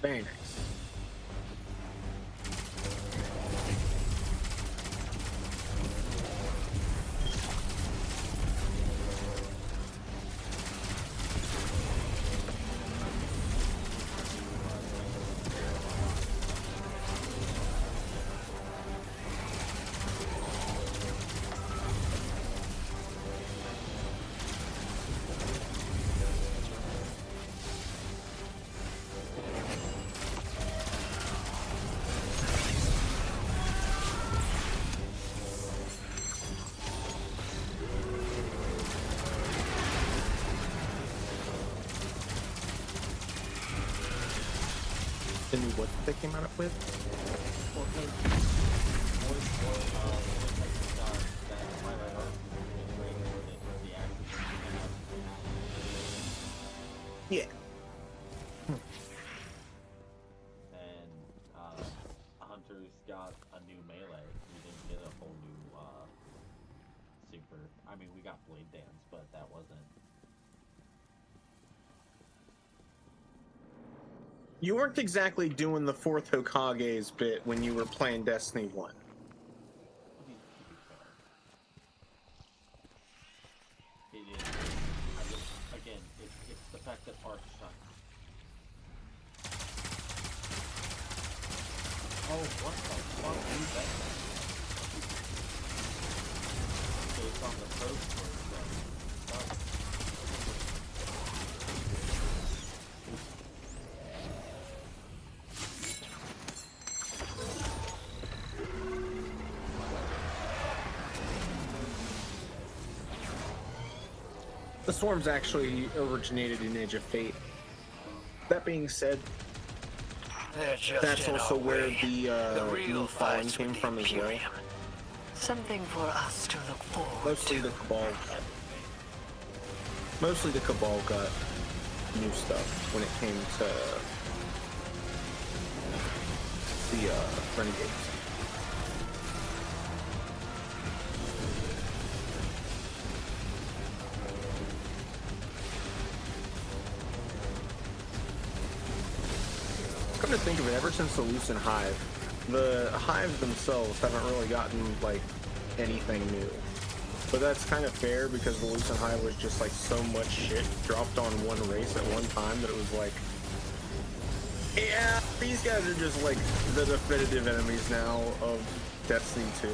very nice. Tell me what they came out with? Yeah. And Hunter's got a new melee. We didn't get a whole new super. I mean, we got Blade Dance, but that wasn't. You weren't exactly doing the fourth Hokage's bit when you were playing Destiny 1. It is. Again, it's the fact that Arc sucks. Oh, what the fuck is that? Based on the post where it says, The swarms actually originated in Age of Fate. That being said, that's also where the new Fallen came from as well. Something for us to look forward Mostly the Cabal. Mostly the Cabal got new stuff when it came to the Renegades. Come to think of it, ever since the Lucent Hive, the Hive themselves haven't really gotten, like, anything new. But that's kind of fair because the Lucent Hive was just, like, so much shit dropped on one race at one time that it was like, yeah, these guys are just, like, the definitive enemies now of Destiny 2.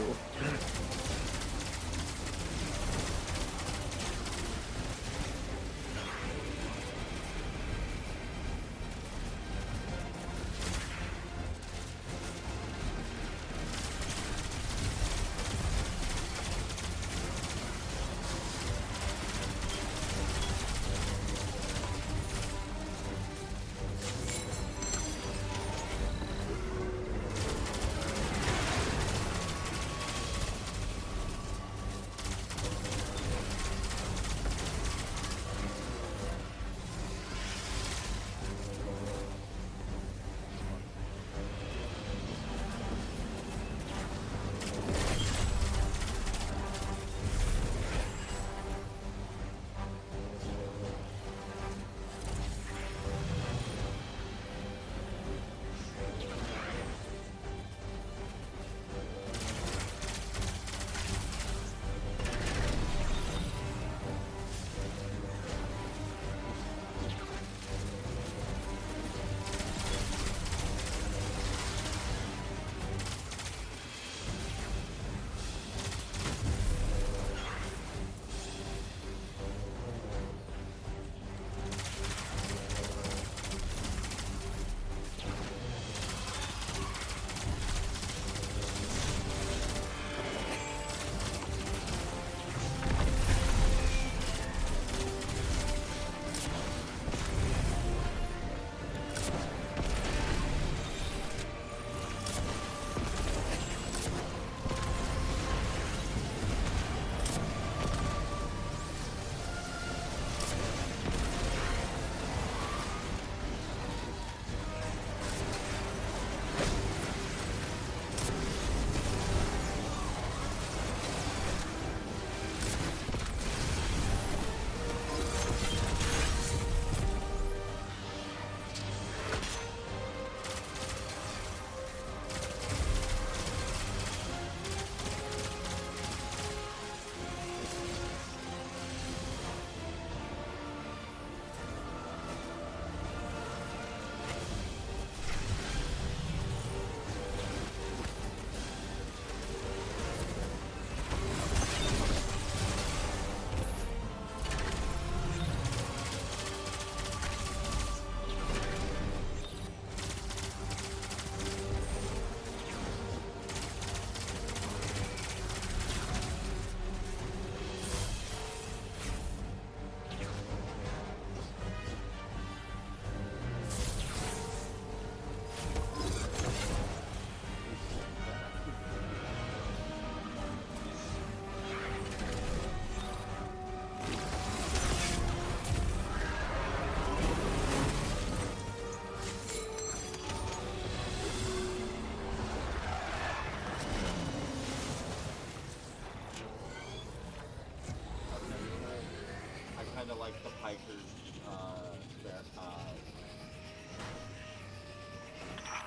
kind of like the Pikers.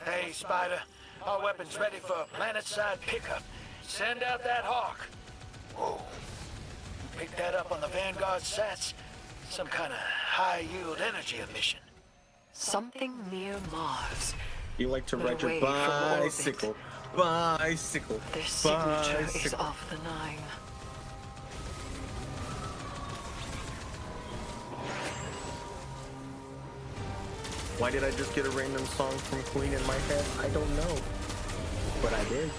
Hey, Spider. Our weapon's ready for a planet-side pickup. Send out that hawk. Whoa. Pick that up on the Vanguard sats. Some kind of high-yield energy emission. Something near Mars. You like to but ride your away from orbit. bicycle. Bicycle. Their signature is Bicycle. of the Nine. Why did I just get a random song from Queen in my head? I don't know. But I did.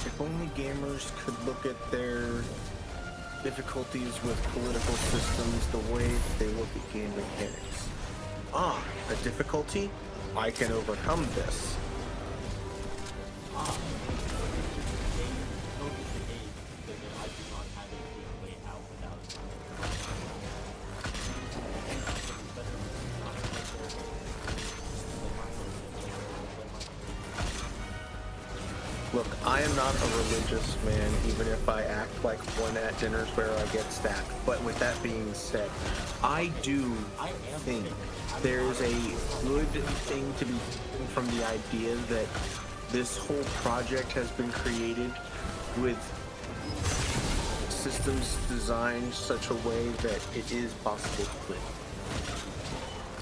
If only gamers could look at their difficulties with political systems the way they look at game mechanics. Ah, a difficulty? I can overcome this. Look, I am not a religious man, even if I act like one at dinners where I get stacked. But with that being said, I do think there's a good thing to be taken from the idea that this whole project has been created with systems designed such a way that it is possible to play.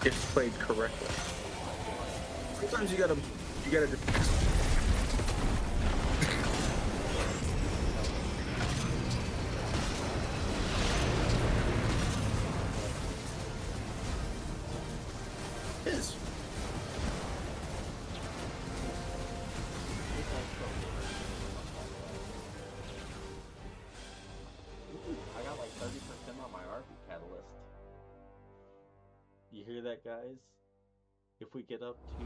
If played correctly. Sometimes you gotta I got like 30% on my RP catalyst. You hear that, guys? If we get up to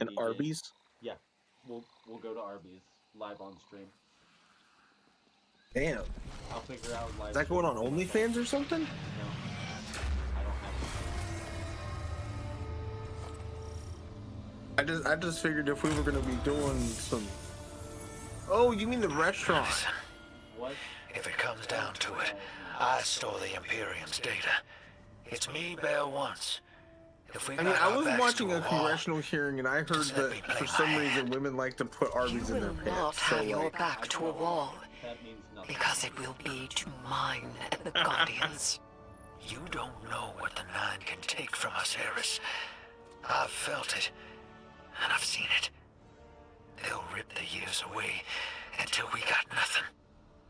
and Arby's? Yeah, we'll go to Arby's live on stream. Damn. I'll figure out live. Is that going on OnlyFans or something? No, I don't have I just figured if we were gonna be doing some. Oh, you mean the restaurant? What? If it comes down to it, I stole the Imperium's data. It's me, Bell, once. If we I mean, got I our was backs watching to a wall, congressional hearing and I heard that for some reason women like to put Arby's in their Not pants. So have your like, back to a wall, because it will be to mine the Guardians. You don't know what the Nine can take from us, Harris. I've felt it, and I've seen it. They'll rip the years away until we got nothing.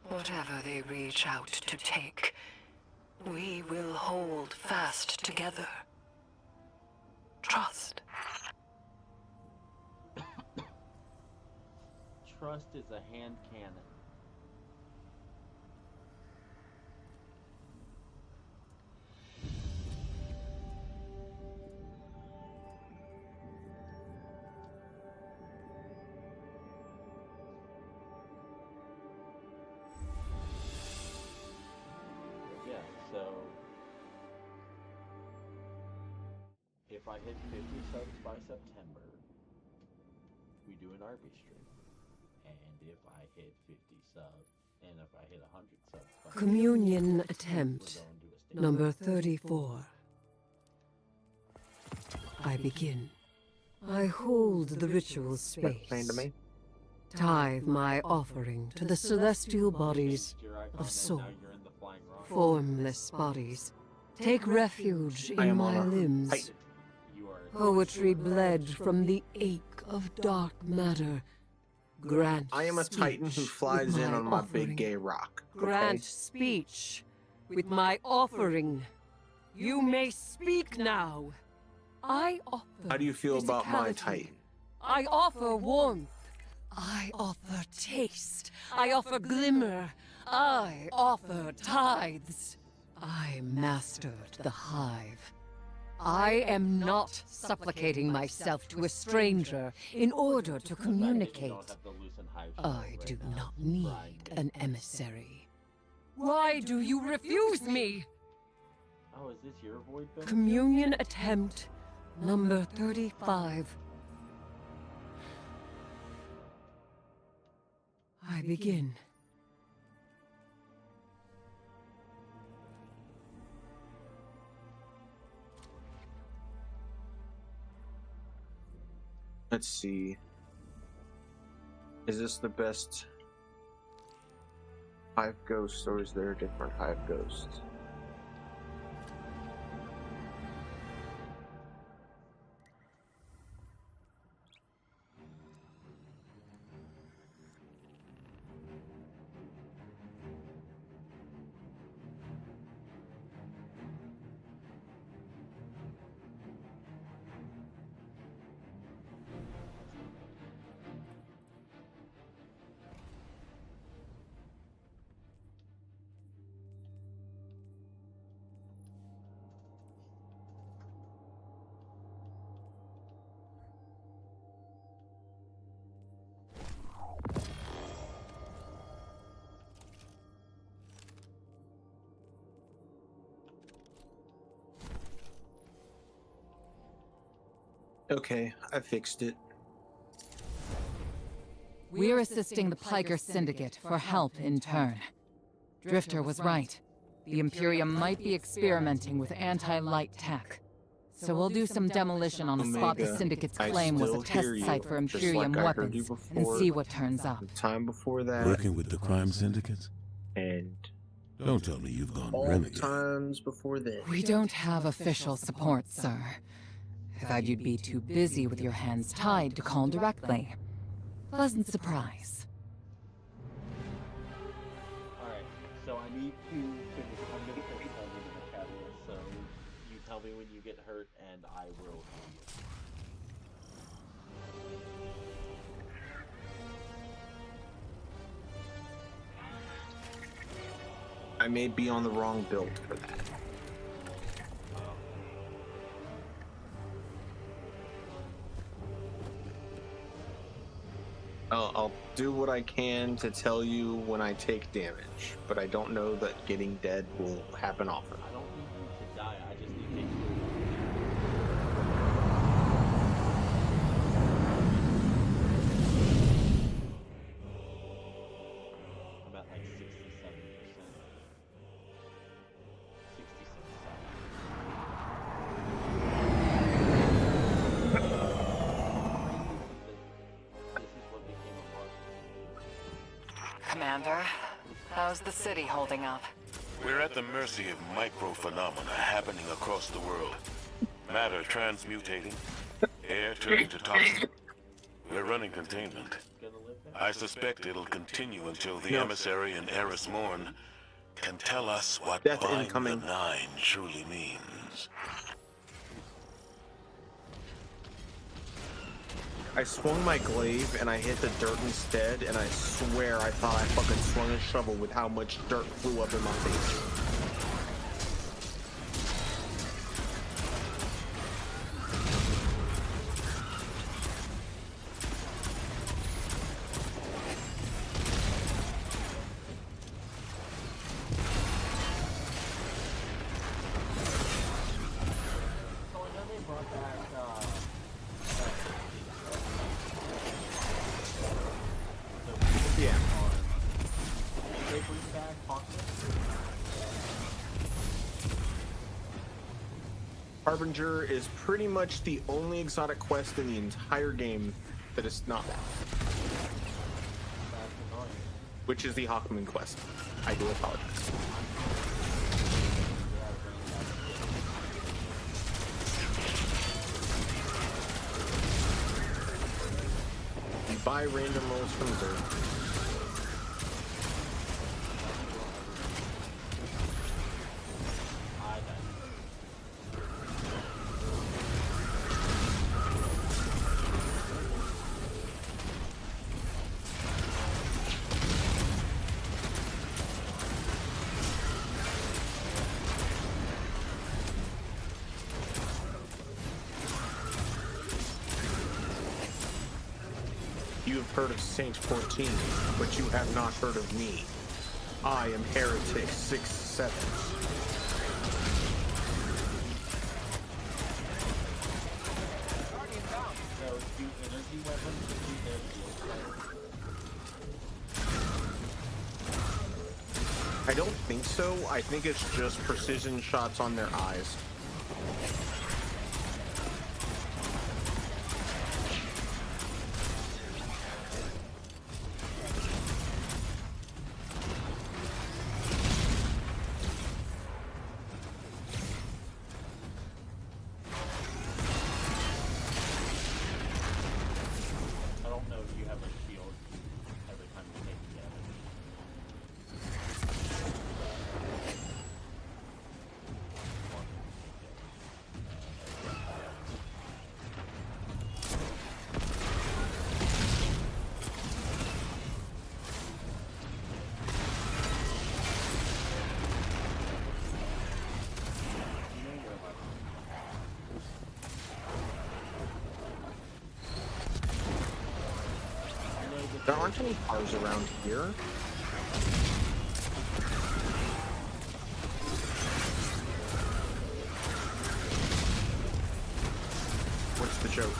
Whatever they reach out to take, we will hold fast together. Trust. Trust is a hand cannon. Yeah, so if I hit 50 subs by September, we do an RB stream. And if I hit 50 subs, and if I hit 100 subs by Communion attempt number 34. I begin. I hold the ritual space. Tithe my offering to the celestial bodies of soul. formless bodies. Take refuge I in am on my a limbs. Titan. Poetry bled from the ache of dark matter. Grant I am a Titan who speech flies with in on my offering. big gay rock. Grant speech with my offering. You may speak now. I offer How do you feel about my physicality. Titan? I offer warmth. I offer taste. I offer glimmer. I offer tithes. I mastered the hive. I am not supplicating myself to a stranger in order to communicate. I do not need an emissary. Why do you refuse me? Oh, is this your void then? Communion attempt number 35. I begin. Let's see. Is this the best hive ghost, or is there a different hive ghost? Okay, I fixed it. We're assisting the Piker Syndicate for help in turn. Drifter was right. The Imperium might be experimenting with anti-light tech. So we'll do some demolition on the spot the Syndicate's claim was a test site for Imperium weapons and see what turns up. The time before that. Working with the crime syndicates? And don't tell me you've gone all renegade. times before this. We don't have official support, sir. I thought you'd be too busy with your hands tied to call directly. Pleasant surprise. Alright, so I need to finish. I'm gonna finish over the catalyst, so you tell me when you get hurt and I will heal you. I may be on the wrong build for that. I'll do what I can to tell you when I take damage, but I don't know that getting dead will happen often. I don't think you should die, I just need to take I'm at like 67%. 66. Commander, how's the city holding up? We're at the mercy of micro-phenomena happening across the world. Matter transmutating, air turning to toxic. We're running containment. I suspect it'll continue until the emissary in Eris Morn can tell us what Death buying incoming. the Nine truly means. I swung my glaive and I hit the dirt instead, and I swear I thought I fucking swung a shovel with how much dirt flew up in my face. So I know they brought back, Yeah. Did they bring back Harbinger is pretty much the only exotic quest in the entire game that is not that. Which is the Hawkman quest. I do apologize. Buy random rolls from Dirt. You have heard of Saint 14, but you have not heard of me. I am Heretic 6-7. I don't think so. I think it's just precision shots on their eyes. There aren't any cars around here. What's the joke?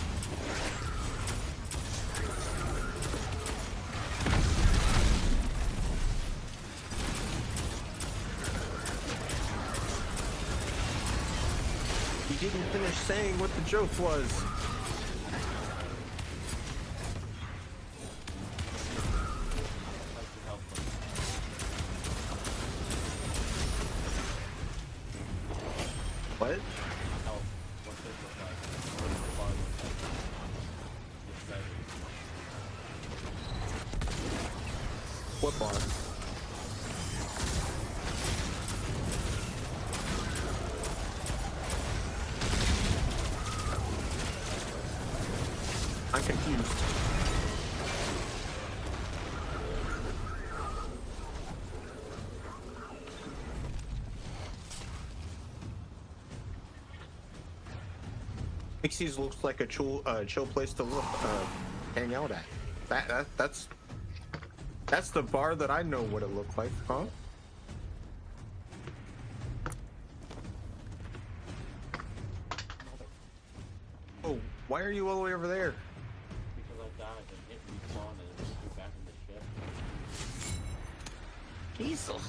You didn't finish saying what the joke was. What? What bar? I'm confused. Pixie's looks like a chill place to look, hang out at. That's the bar that I know what it looked like, huh? Oh, why are you all the way over there? Because I died and hit respawn and threw back in the ship. Jesus.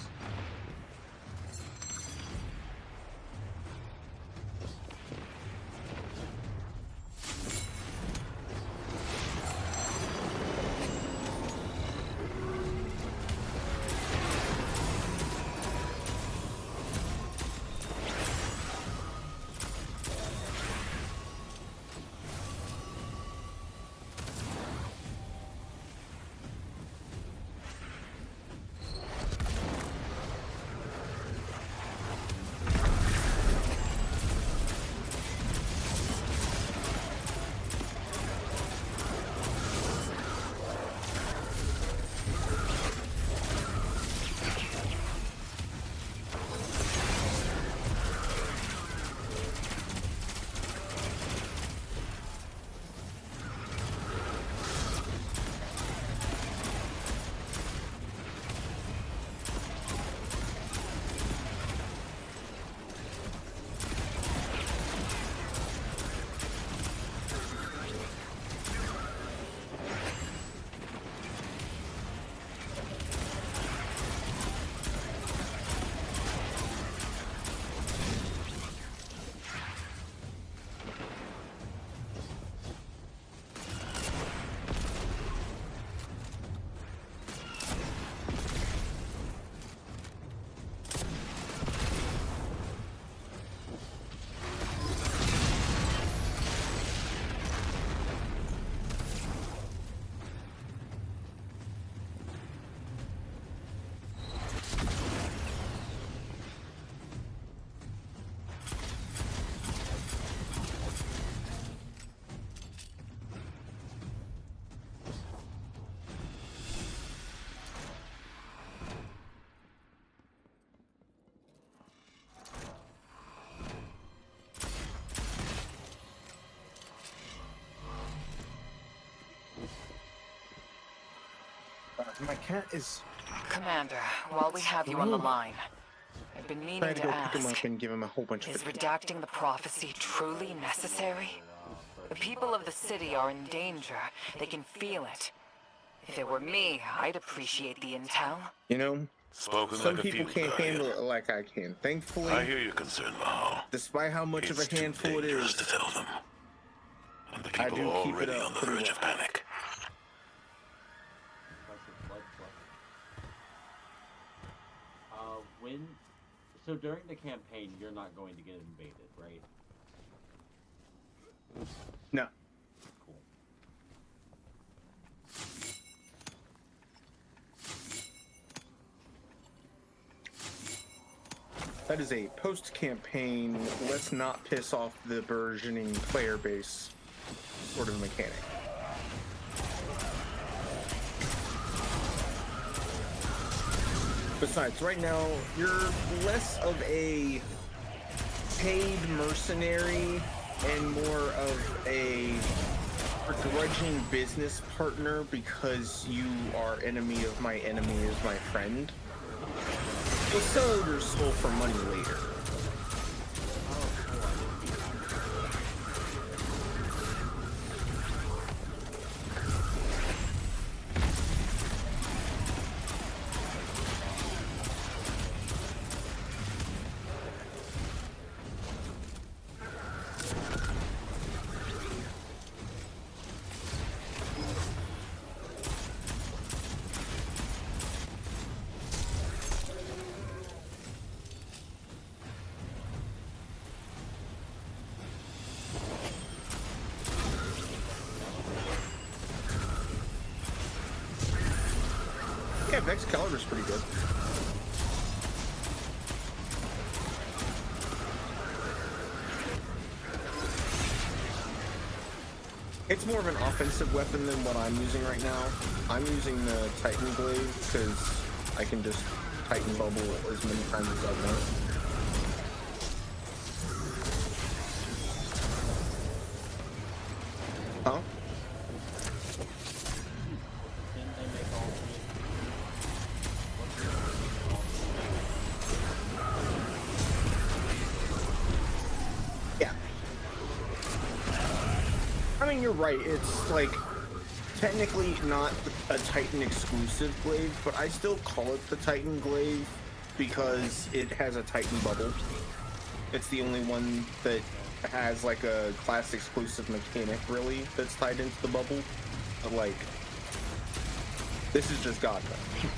My cat is... Commander, while we have you on the line, I've been I meaning had to go ask, pick him up and give him a whole bunch is of... redacting the prophecy truly necessary? The people of the city are in danger. They can feel it. If it were me, I'd appreciate the intel. You know, Spoken some like a people feud, can't Guardian. handle it like I can. Thankfully, I hear your concern, Mahal. despite how much of a It's too handful it dangerous is, to tell them. And the I people do are keep it already up on the pretty verge well. of panic. So during the campaign, you're not going to get invaded, right? no. Cool. That is a post-campaign, let's not piss off the burgeoning player base sort of mechanic. Besides, right now, you're less of a paid mercenary and more of a begrudging business partner because you are enemy of my enemy is my friend. You'll sell your soul for money later. Yeah, Vex Caliber's pretty good. It's more of an offensive weapon than what I'm using right now. I'm using the Titan Glaive because I can just Titan Bubble as many times as I want. Huh? Yeah. I mean, you're right. It's like technically not a Titan exclusive glaive, but I still call it the Titan Glaive because it has a Titan bubble. It's the only one that has like a class exclusive mechanic really that's tied into the bubble. But like, this is just God mode.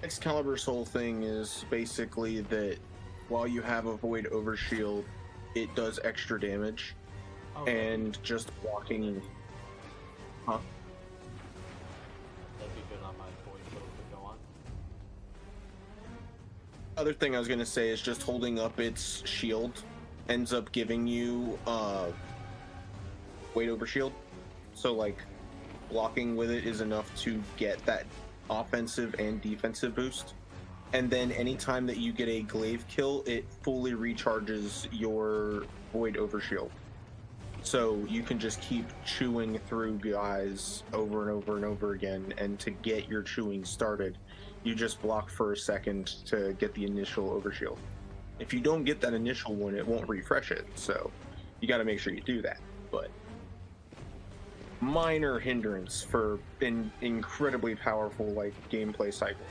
Excalibur's whole thing is basically that while you have a Void Overshield, it does extra damage, and just blocking. Huh? That'd be good on my voice to go on. Other thing I was gonna say is just holding up its shield ends up giving you Void Overshield, so like blocking with it is enough to get that offensive and defensive boost, and then anytime that you get a glaive kill, it fully recharges your Void Overshield. So you can just keep chewing through guys over and over and over again, and to get your chewing started, you just block for a second to get the initial overshield. If you don't get that initial one, it won't refresh it, so you got to make sure you do that. But minor hindrance for an incredibly powerful like gameplay cycle.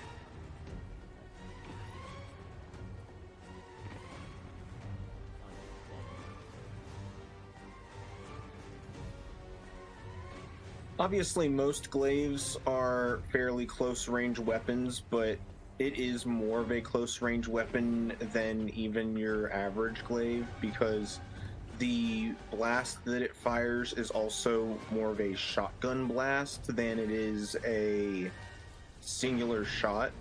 Obviously, most glaives are fairly close-range weapons, but it is more of a close-range weapon than even your average glaive, because the blast that it fires is also more of a shotgun blast than it is a singular shot.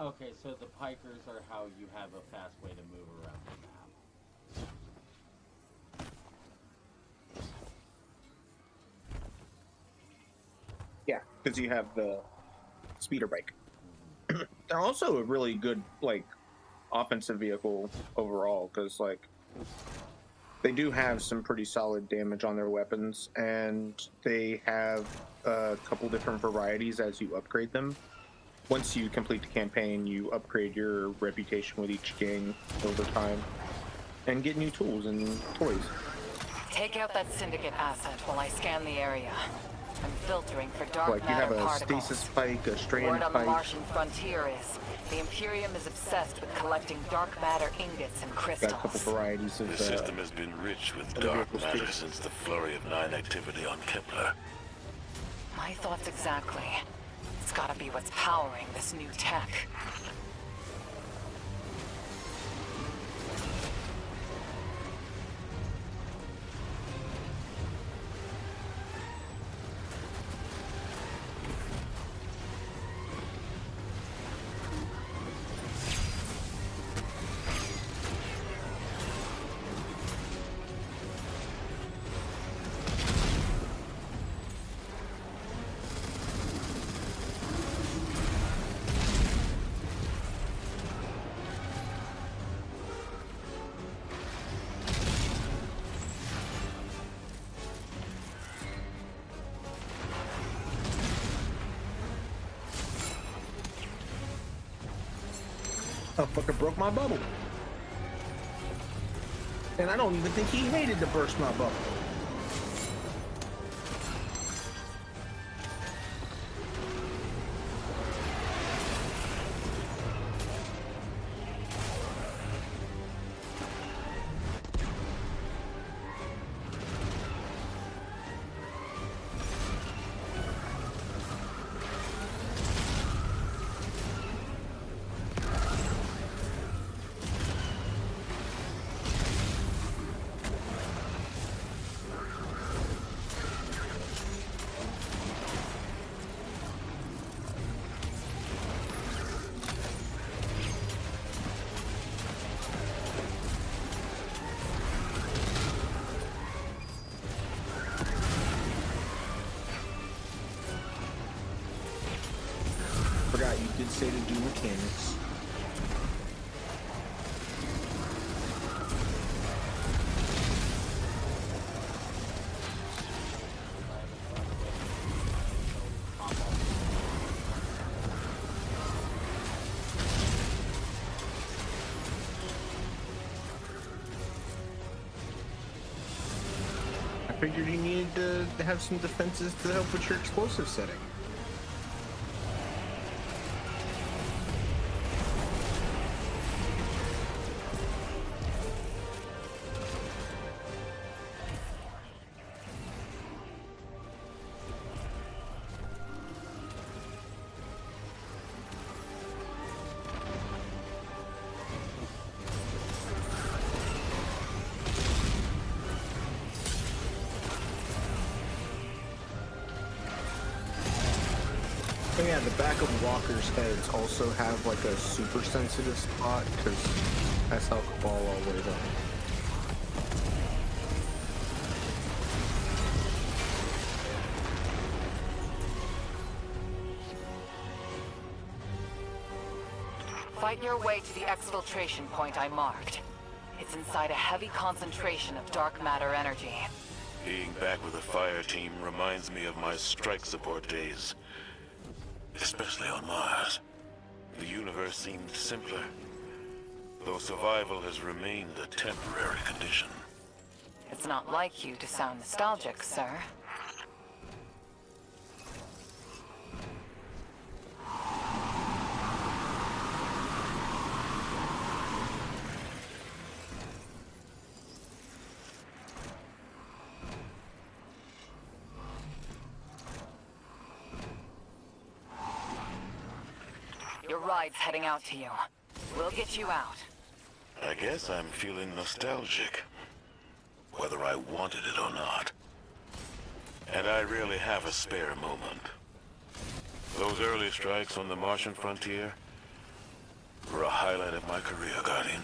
Okay, so the pikers are how you have a fast way to move around the map. Yeah, because you have the speeder bike. They're also a really good, like, offensive vehicle overall, because, like, they do have some pretty solid damage on their weapons, and they have a couple different varieties as you upgrade them. Once you complete the campaign, you upgrade your reputation with each gang over time and get new tools and toys. Take out that Syndicate asset while I scan the area. I'm filtering for dark Like, you matter have a particles. stasis spike, a strand Word on the spike. Martian frontier is the Imperium is obsessed with collecting dark matter ingots and crystals. Got a couple varieties of The system has been rich with dark matter since the Flurry of 9 activity on Kepler. My thoughts exactly. It's gotta be what's powering this new tech. Oh, fucker broke my bubble. And I don't even think he hated to burst my bubble. Forgot you did say to do mechanics. I figured you needed to have some defenses to help with your explosive setting. the back of walkers' heads also have like a super sensitive spot because that's how Cabal always are. Fight your way to the exfiltration point I marked. It's inside a heavy concentration of dark matter energy. Being back with a fire team reminds me of my strike support days. Especially on Mars. The universe seemed simpler, though survival has remained a temporary condition. It's not like you to sound nostalgic, sir. Your ride's heading out to you. We'll get you out. I guess I'm feeling nostalgic, whether I wanted it or not. And I really have a spare moment. Those early strikes on the Martian frontier were a highlight of my career, Guardian.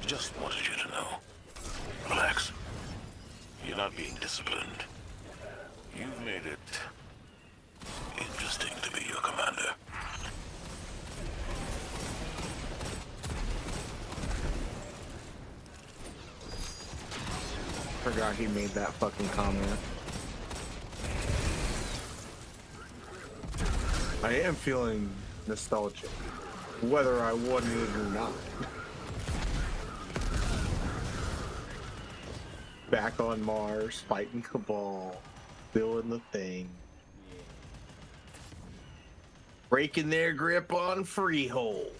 Just wanted you to know. Relax. You're not being disciplined. You've made it interesting to be your commander. Forgot he made that fucking comment. I am feeling nostalgic, whether I wanted it or not. Back on Mars, fighting Cabal, doing the thing. Breaking their grip on Freehold.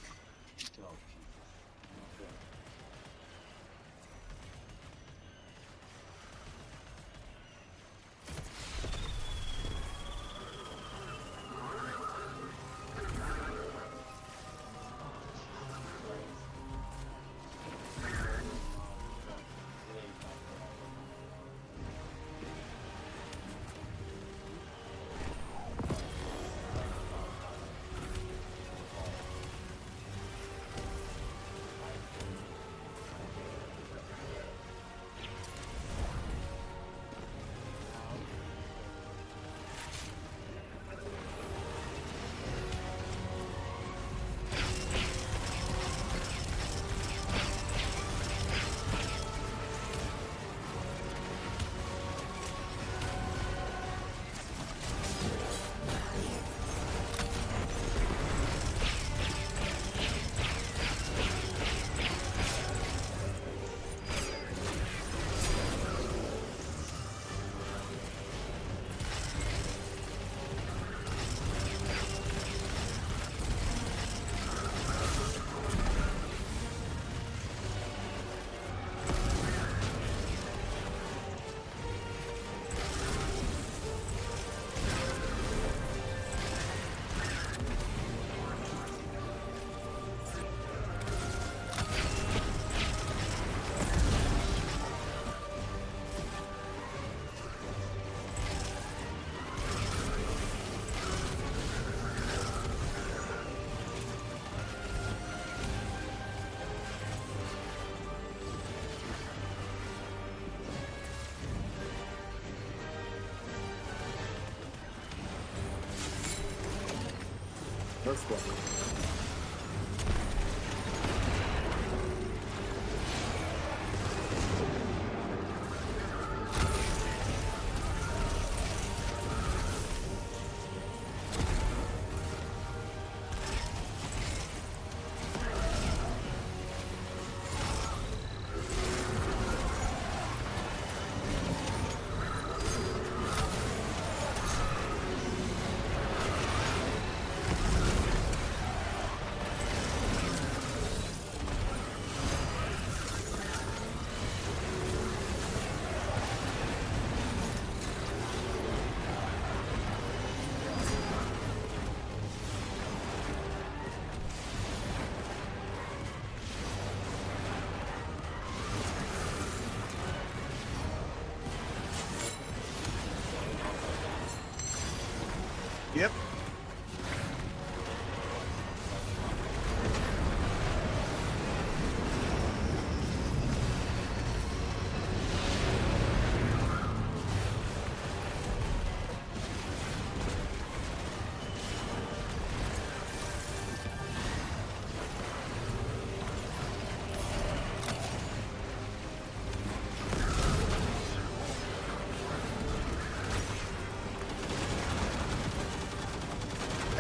Let's go.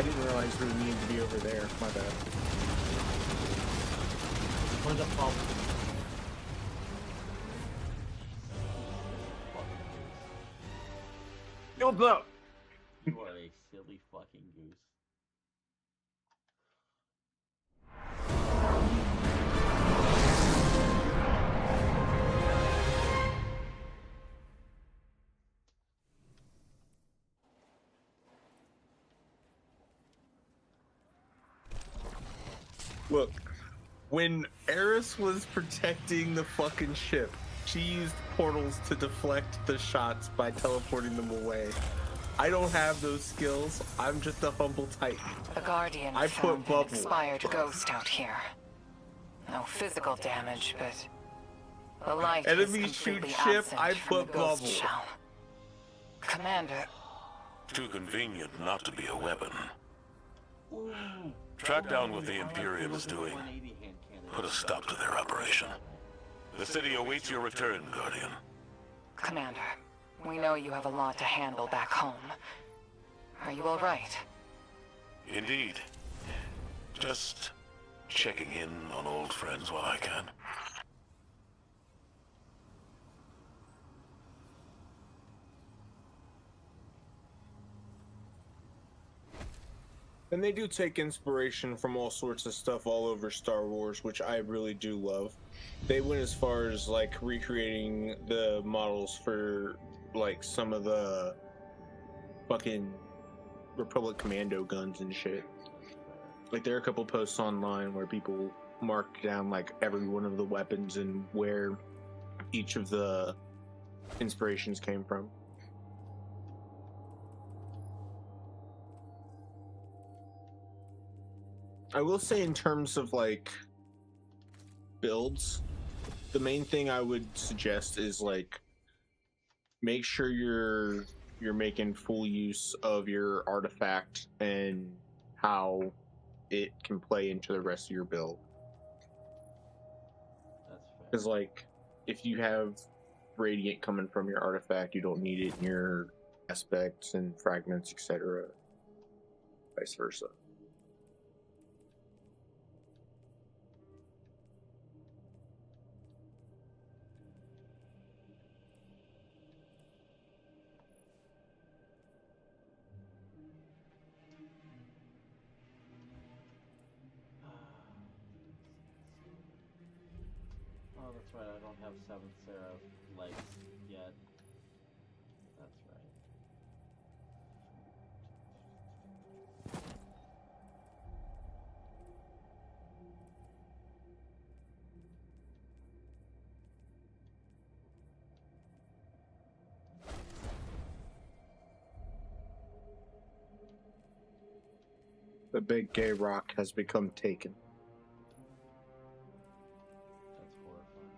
I didn't realize we needed to be over there. My bad. Where's the problem? Build up! You are a silly fucking goose. Look, when Eris was protecting the fucking ship, she used portals to deflect the shots by teleporting them away. I don't have those skills. I'm just a humble titan. The Guardian I found put an bubble. expired ghost out here. No physical damage, but the light Enemy is shoot completely ship, absent I from put the ghost bubble. shell. Commander, Too convenient not to be a weapon. Track down what the Imperium is doing. Put a stop to their operation. The city awaits your return, Guardian. Commander, we know you have a lot to handle back home. Are you all right? Indeed. Just checking in on old friends while I can. And they do take inspiration from all sorts of stuff all over Star Wars, which I really do love. They went as far as like recreating the models for like some of the fucking Republic Commando guns and shit. Like there are a couple posts online where people mark down like every one of the weapons and where each of the inspirations came from. I will say in terms of like builds, the main thing I would suggest is like make sure you're making full use of your artifact and how it can play into the rest of your build. That's fair. Because like if you have radiant coming from your artifact, you don't need it in your aspects and fragments, etc. Vice versa. Oh, that's right, I don't have 7th Seraph legs yet. That's right. The big gay rock has become taken. That's horrifying.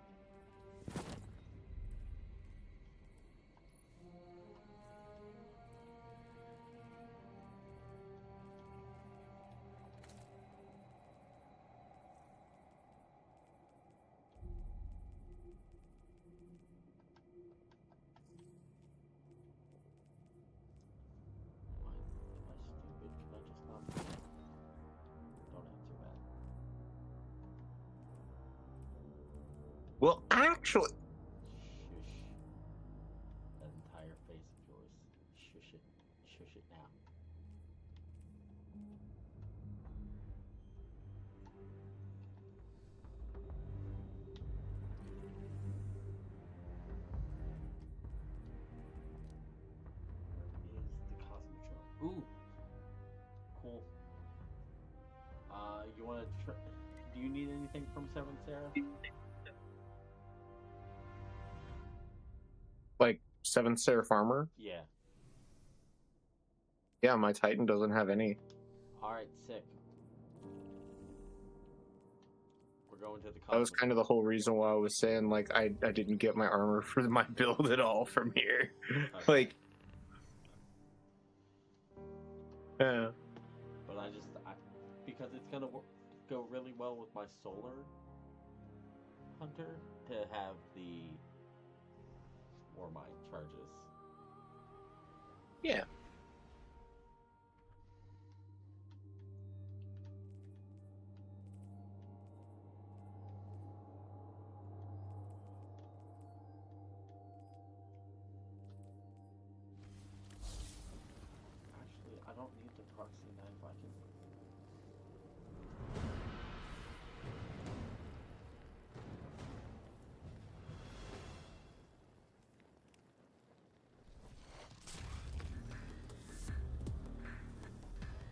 Am I stupid? Can I just not? Don't answer that. Well, actually, Shush. That entire face of yours. Shush it. Shush it now. Is the Cosmodrome. Ooh! Cool. You wanna try... Do you need anything from 7th Seraph? like 7th Seraph armor. Yeah. Yeah, my Titan doesn't have any. Alright, sick. We're going to the That was kind of the whole reason why I was saying like I didn't get my armor for my build at all from here. Okay. Like, yeah. But because it's gonna go really well with my solar hunter to have the Warmind charges. Yeah.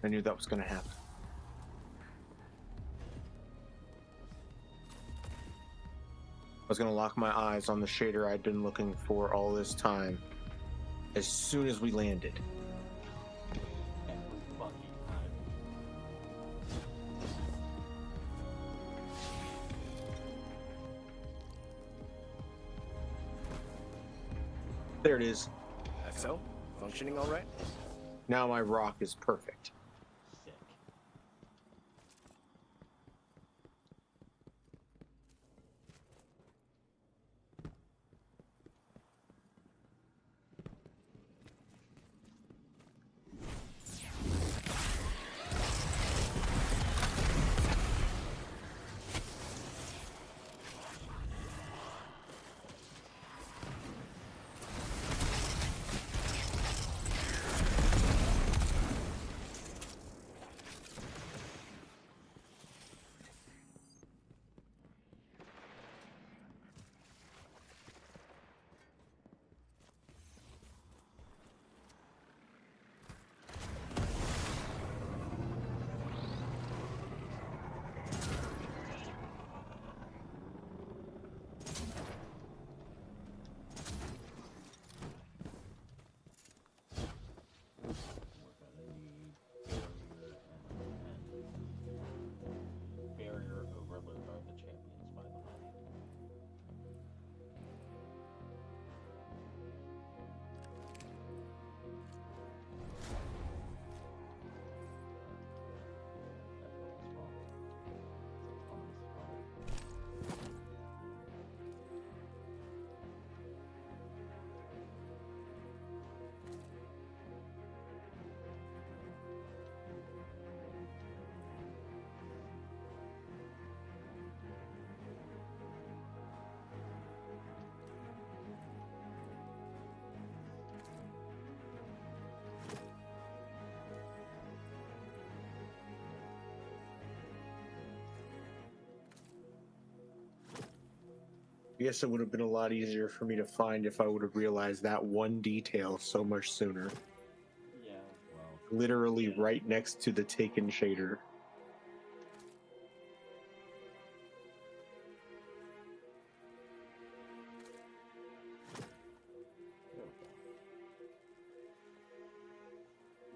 I knew that was going to happen. I was going to lock my eyes on the shader I'd been looking for all this time as soon as we landed. There it is. That's so? Functioning all right? Now my rock is perfect. Sick. Barrier overload are the champions, by the way. I guess it would have been a lot easier for me to find if I would have realized that one detail so much sooner. Yeah, well. Literally right next to the Taken shader.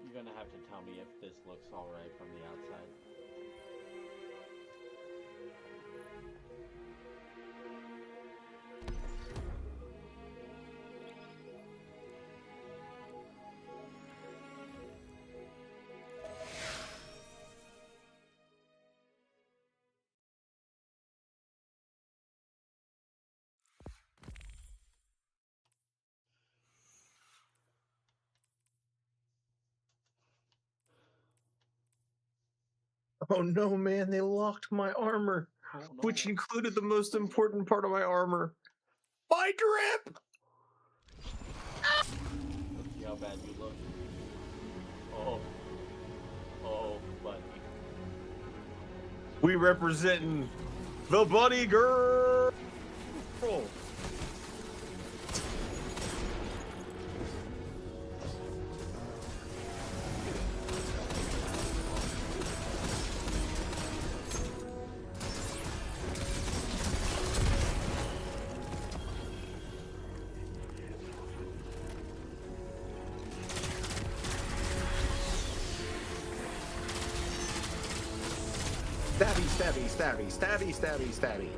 You're gonna have to tell me if this looks alright from the outside. Oh no, man, they locked my armor, which included the most important part of my armor. My drip! Let's see how bad you look. Oh. Oh, buddy. We representing the bunny girl! Stabby, stabby, stabby, stabby, stabby.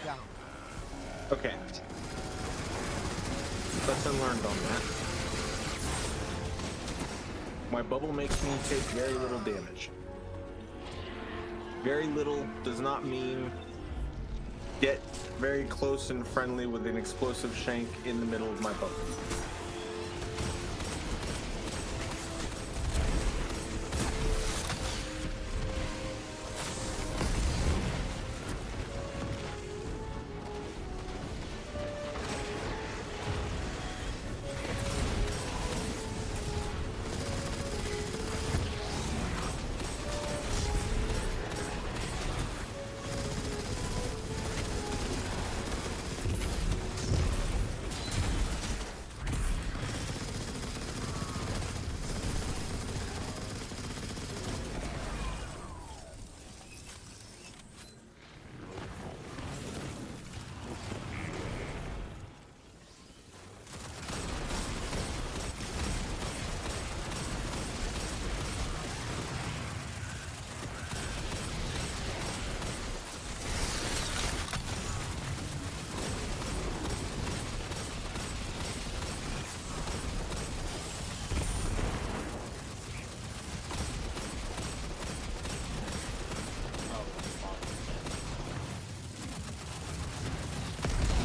down. Okay. Lesson learned on that. My bubble makes me take very little damage. Very little does not mean get very close and friendly with an explosive shank in the middle of my bubble.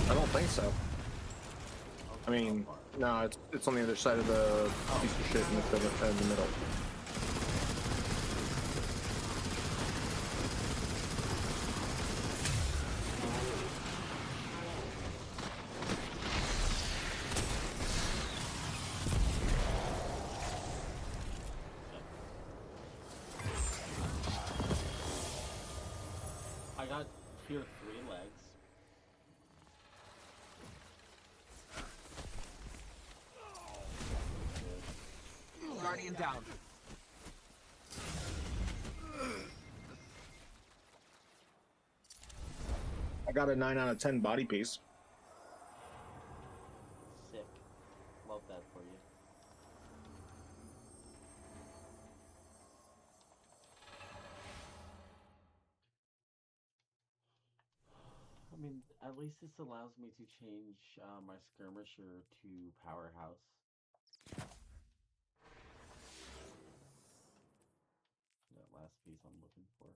I don't think so. I mean, no, it's on the other side of the piece of shit in the middle. I got tier 3 legs. Guardian down. I got a 9 out of 10 body piece. Sick. Love that for you. I mean, at least this allows me to change my skirmisher to powerhouse. That last piece I'm looking for.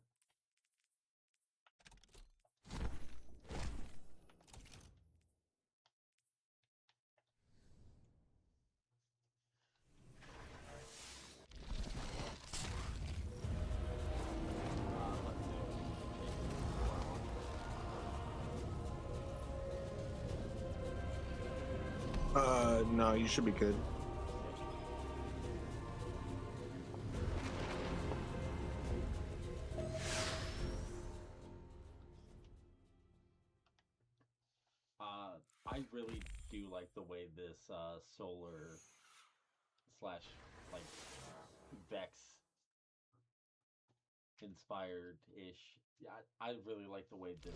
No, you should be good. I really do like the way this solar slash like Vex inspired ish. Yeah, I really like the way this.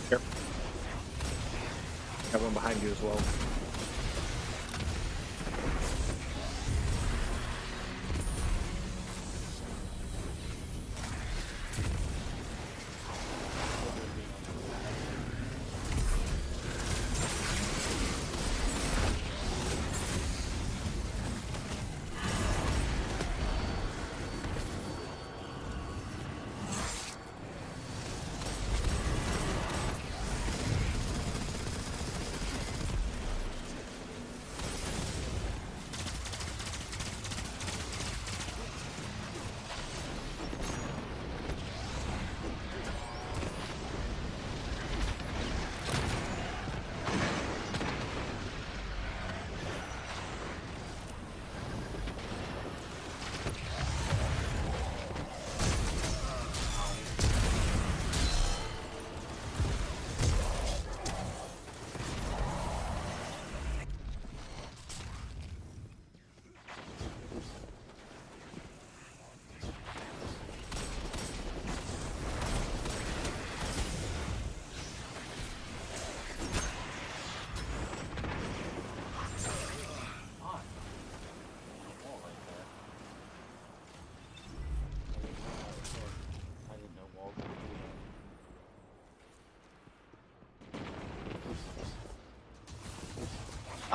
Yep. Got one behind you as well.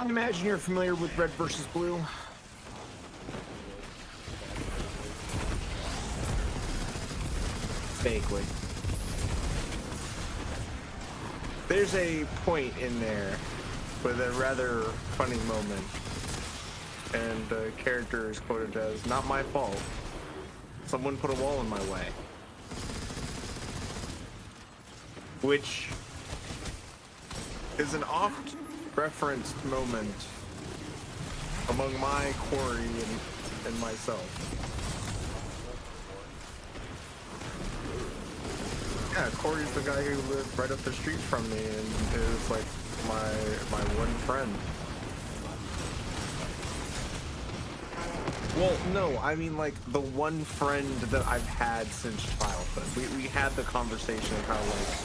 I imagine you're familiar with Red versus Blue. Vaguely. There's a point in there with a rather funny moment, and the character is quoted as, "Not my fault. Someone put a wall in my way." Which is an oft referenced moment among my quarry and myself. Yeah, Corey's the guy who lived right up the street from me and is like my one friend. Well, no, I mean like the one friend that I've had since childhood. We had the conversation of how like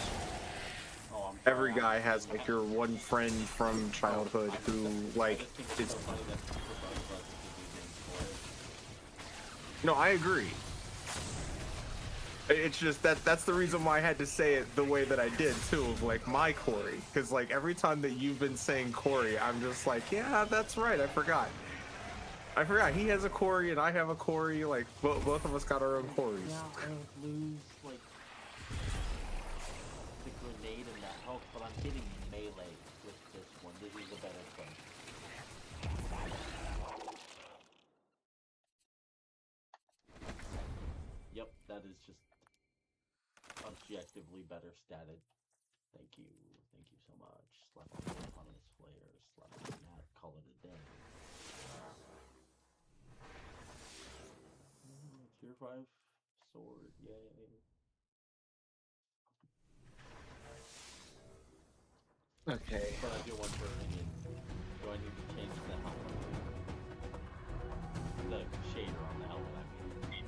every guy has like your one friend from childhood who like is. No, I agree. It's just that's the reason why I had to say it the way that I did too, of like my Corey, because like every time that you've been saying Corey, I'm just like, yeah, that's right, I forgot he has a Corey and I have a Corey, like both of us got our own Corys. Yeah, I lose like the grenade and that help, but I'm getting melee with this one. This is a better play. Yep, that is just objectively better statted. Thank you so much. Slap on this flare, slap on that, call it a day. Tier 5 sword, yay. Okay. But I do want for Renegade. Do I need to change the helmet? The shader on the helmet, I mean.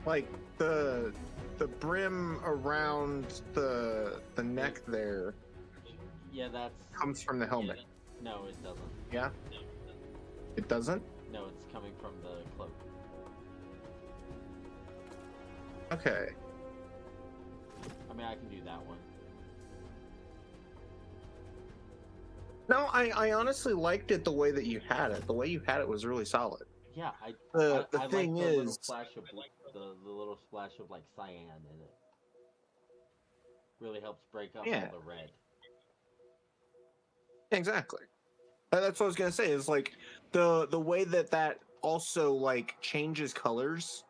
Like the brim around the neck there. Yeah, that's comes from the helmet. Yeah, no, it doesn't. Yeah. It doesn't? No, it's coming from the cloak. Okay. I mean, I can do that one. No, I honestly liked it the way that you had it. The way you had it was really solid. Yeah, the I thing like the is, little splash of the little splash of like cyan in it. Really helps break up all the red. Exactly. That's what I was gonna say. Is like the way that also like changes colors,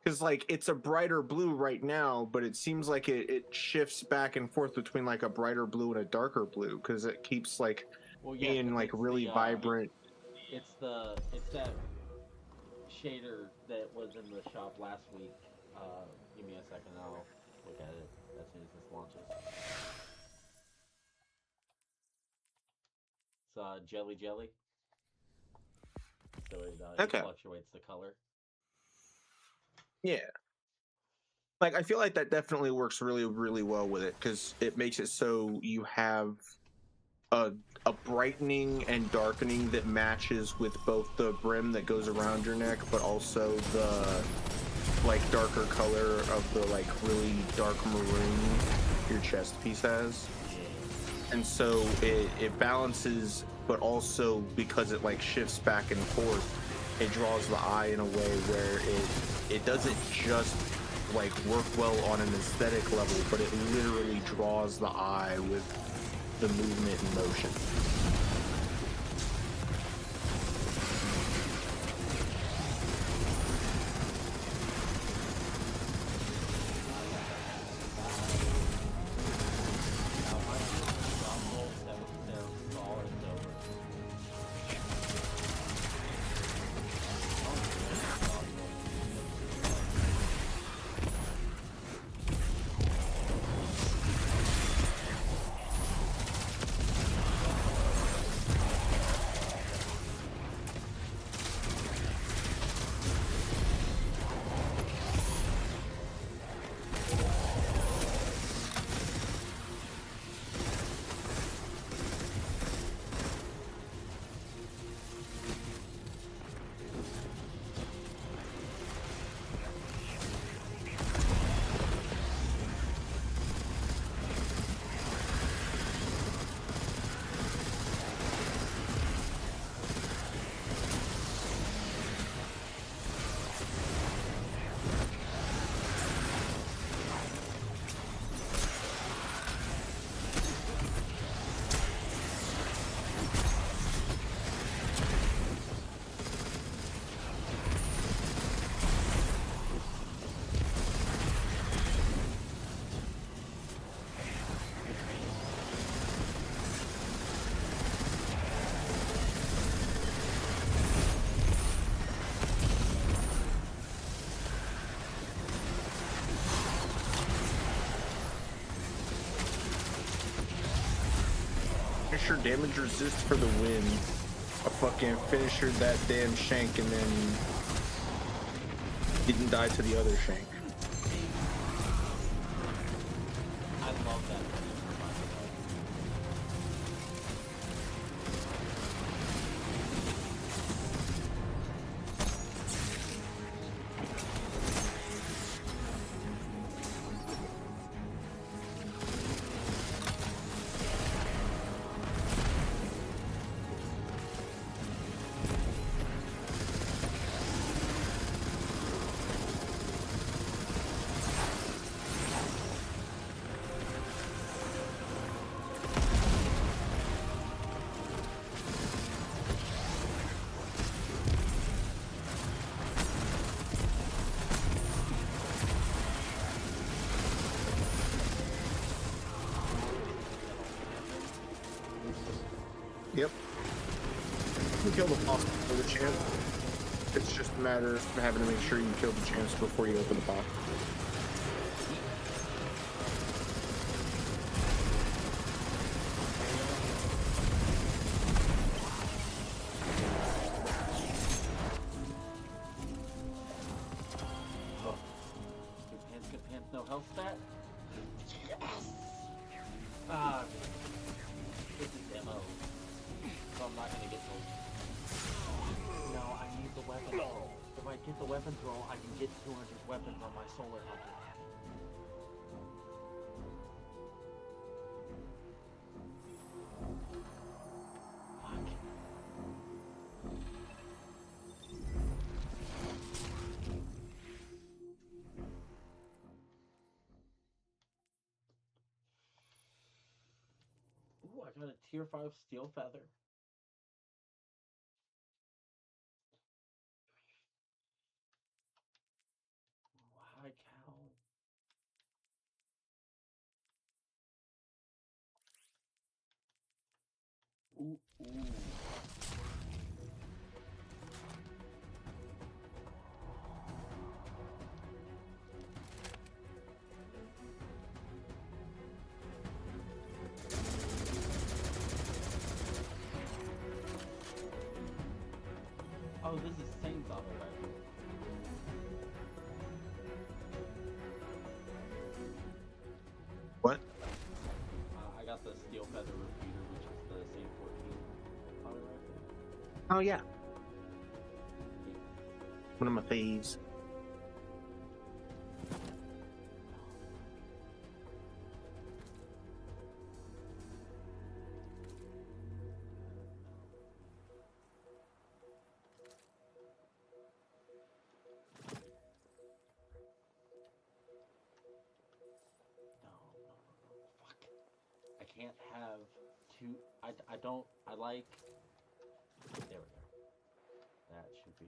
because like it's a brighter blue right now, but it seems like it shifts back and forth between like a brighter blue and a darker blue, because it keeps like being like really vibrant. It's that shader that was in the shop last week. Give me a second, I'll look at it as soon as this launches. It's jelly. So it fluctuates the color. Yeah. Like I feel like that definitely works really, really well with it, because it makes it so you have a brightening and darkening that matches with both the brim that goes around your neck, but also the like darker color of the like really dark maroon your chest piece has. And so it balances, but also because it like shifts back and forth, it draws the eye in a way where it doesn't just like work well on an aesthetic level, but it literally draws the eye with the movement and motion. finisher damage resist for the win. I fucking finisher that damn shank and then didn't die to the other shank. I love that. Yep. You kill the boss before the chance. It's just a matter of having to make sure you kill the chance before you open the box. Good pants, no health stat? Yes! Ah, this is demo. So I'm not gonna get those. No, I need the weapon roll. If I get the weapons roll, I can get 200 weapons on my solar helmet. Ooh, I got a tier 5 steel feather. High cow. Ooh, ooh. Oh, this is Saint's auto rifle. What? I got the steel feather repeater, which is the Saint 14 auto rifle. Oh yeah. One of my faves. I can't have two. I don't. I like. There we go. That should be.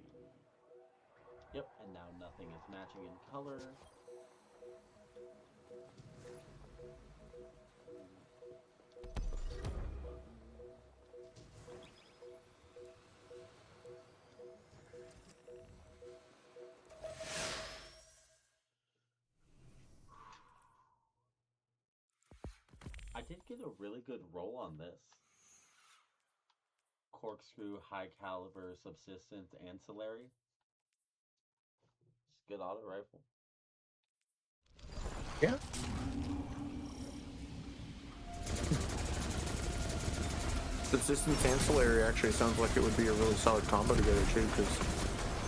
Yep, and now nothing is matching in color. I did get a really good roll on this. Corkscrew, high caliber, subsistence, ancillary. It's a good auto rifle. Yeah. Subsistence ancillary actually sounds like it would be a really solid combo together too, because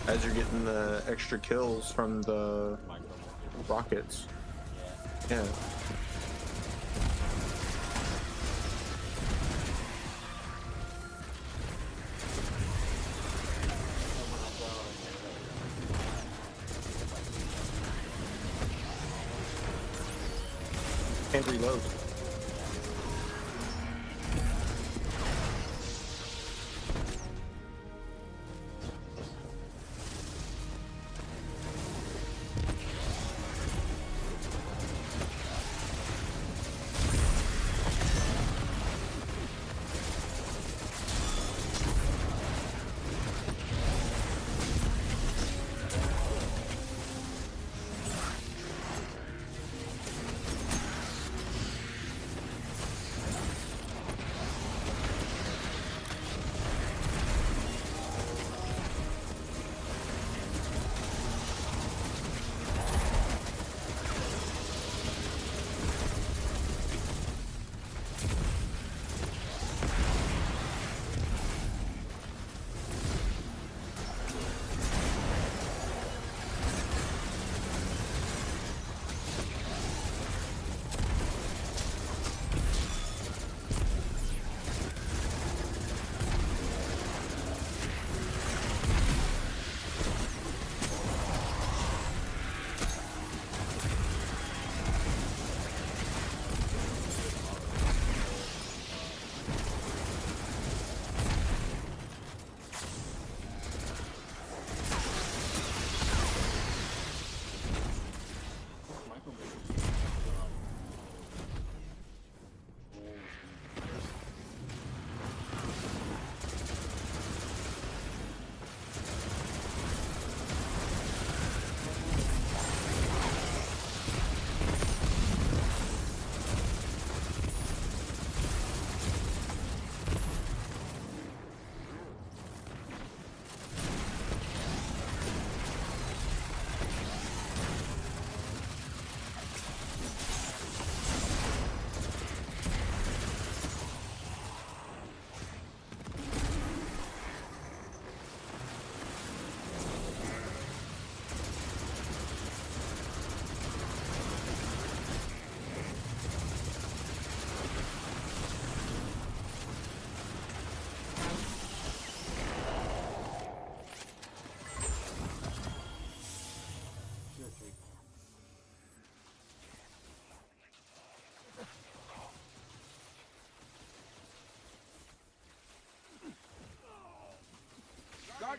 as you're getting the extra kills from the rockets. Yeah. And reload.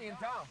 Guardian down.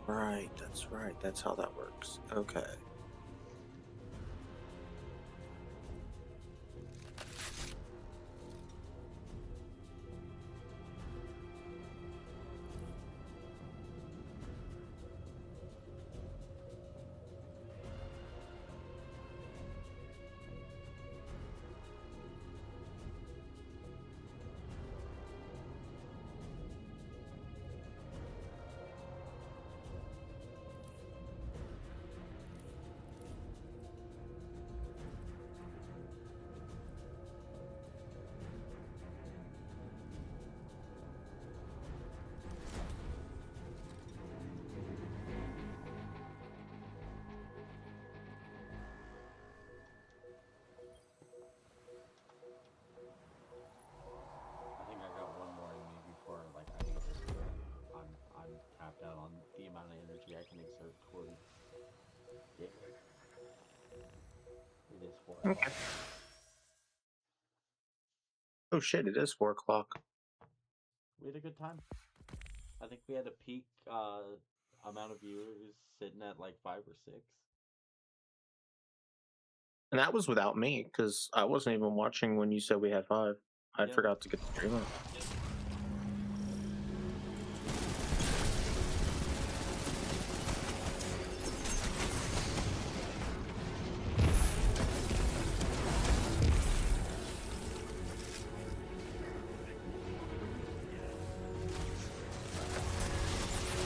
Right, that's right. That's how that works. Okay. I think I got one more in me before, like, I think this is I'm tapped out on the amount of energy I can exert toward it. It is 4 o'clock. Okay. Oh shit, it is 4 o'clock. We had a good time. I think we had a peak amount of viewers sitting at like 5 or 6. And that was without me, because I wasn't even watching when you said we had 5. I forgot to get the stream up.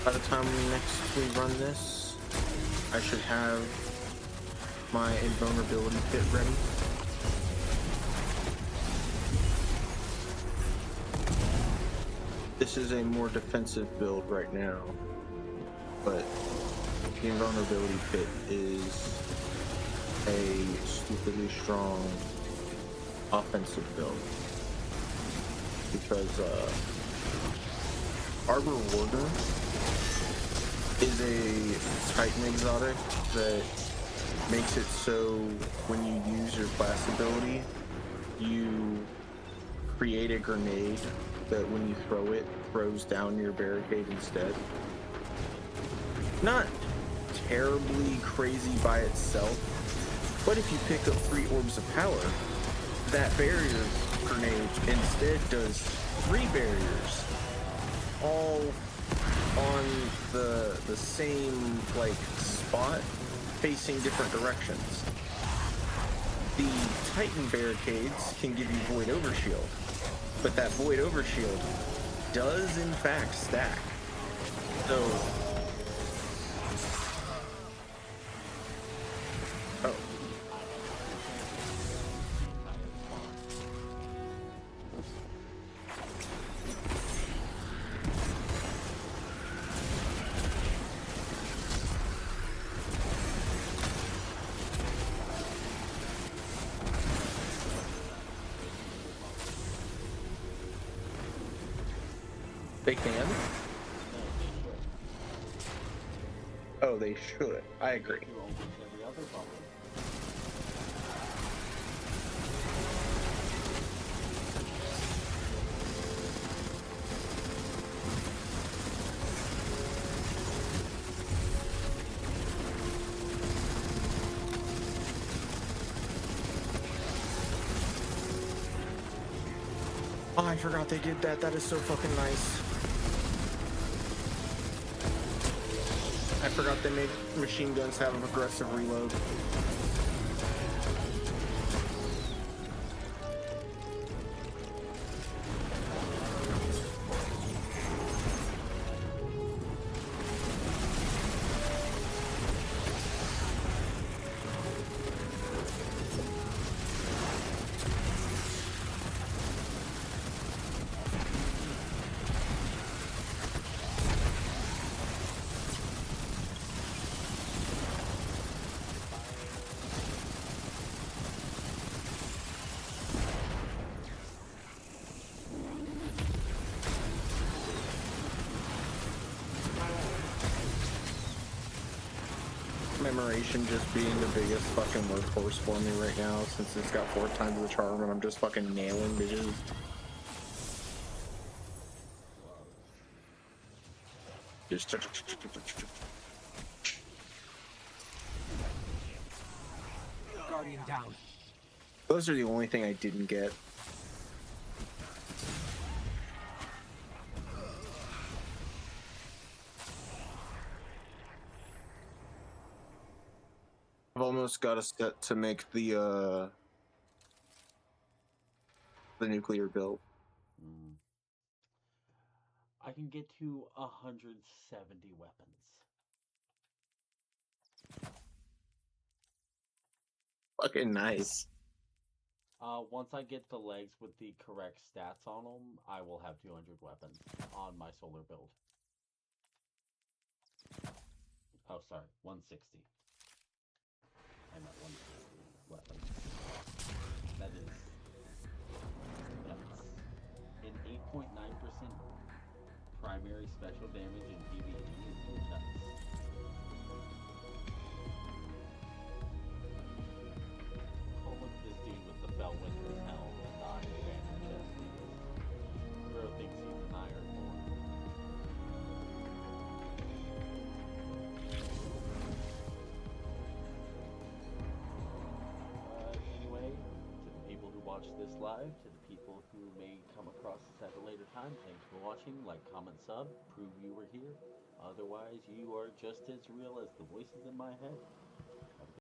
By the time next we run this, I should have my invulnerability kit ready. This is a more defensive build right now, but the invulnerability kit is a stupidly strong offensive build because Arbor Warden is a Titan exotic that makes it so when you use your class ability, you create a grenade that when you throw it, throws down your barricade instead. Not terribly crazy by itself, but if you pick up 3 orbs of power, that barrier grenade instead does 3 barriers, all on the same like spot, facing different directions. The Titan barricades can give you Void Overshield, but that Void Overshield does in fact stack. So, oh. They can? Oh, they should. I agree. Oh, I forgot they did that. That is so fucking nice. I forgot they made machine guns have an aggressive reload. regeneration just being the biggest fucking workhorse for me right now, since it's got 4 times the charm and I'm just fucking nailing bitches. Just Guardian down. those are the only thing I didn't get. I've almost got a set to make the nuclear build. I can get to 170 weapons. Fucking nice. Once I get the legs with the correct stats on them, I will have 200 weapons on my solar build. Oh, sorry, 160. I'm at 160 weapons. That is nuts. An 8.9% primary special damage in PvE is nuts. Oh, look at this dude with the Bellwinter's helm and the Iron Banner chest. Bro thinks he's an Ironborn. Anyway, to the people who watch this live, to the people who may come across this at a later time, thanks for watching. Like, comment, sub, prove you were here. Otherwise, you are just as real as the voices in my head.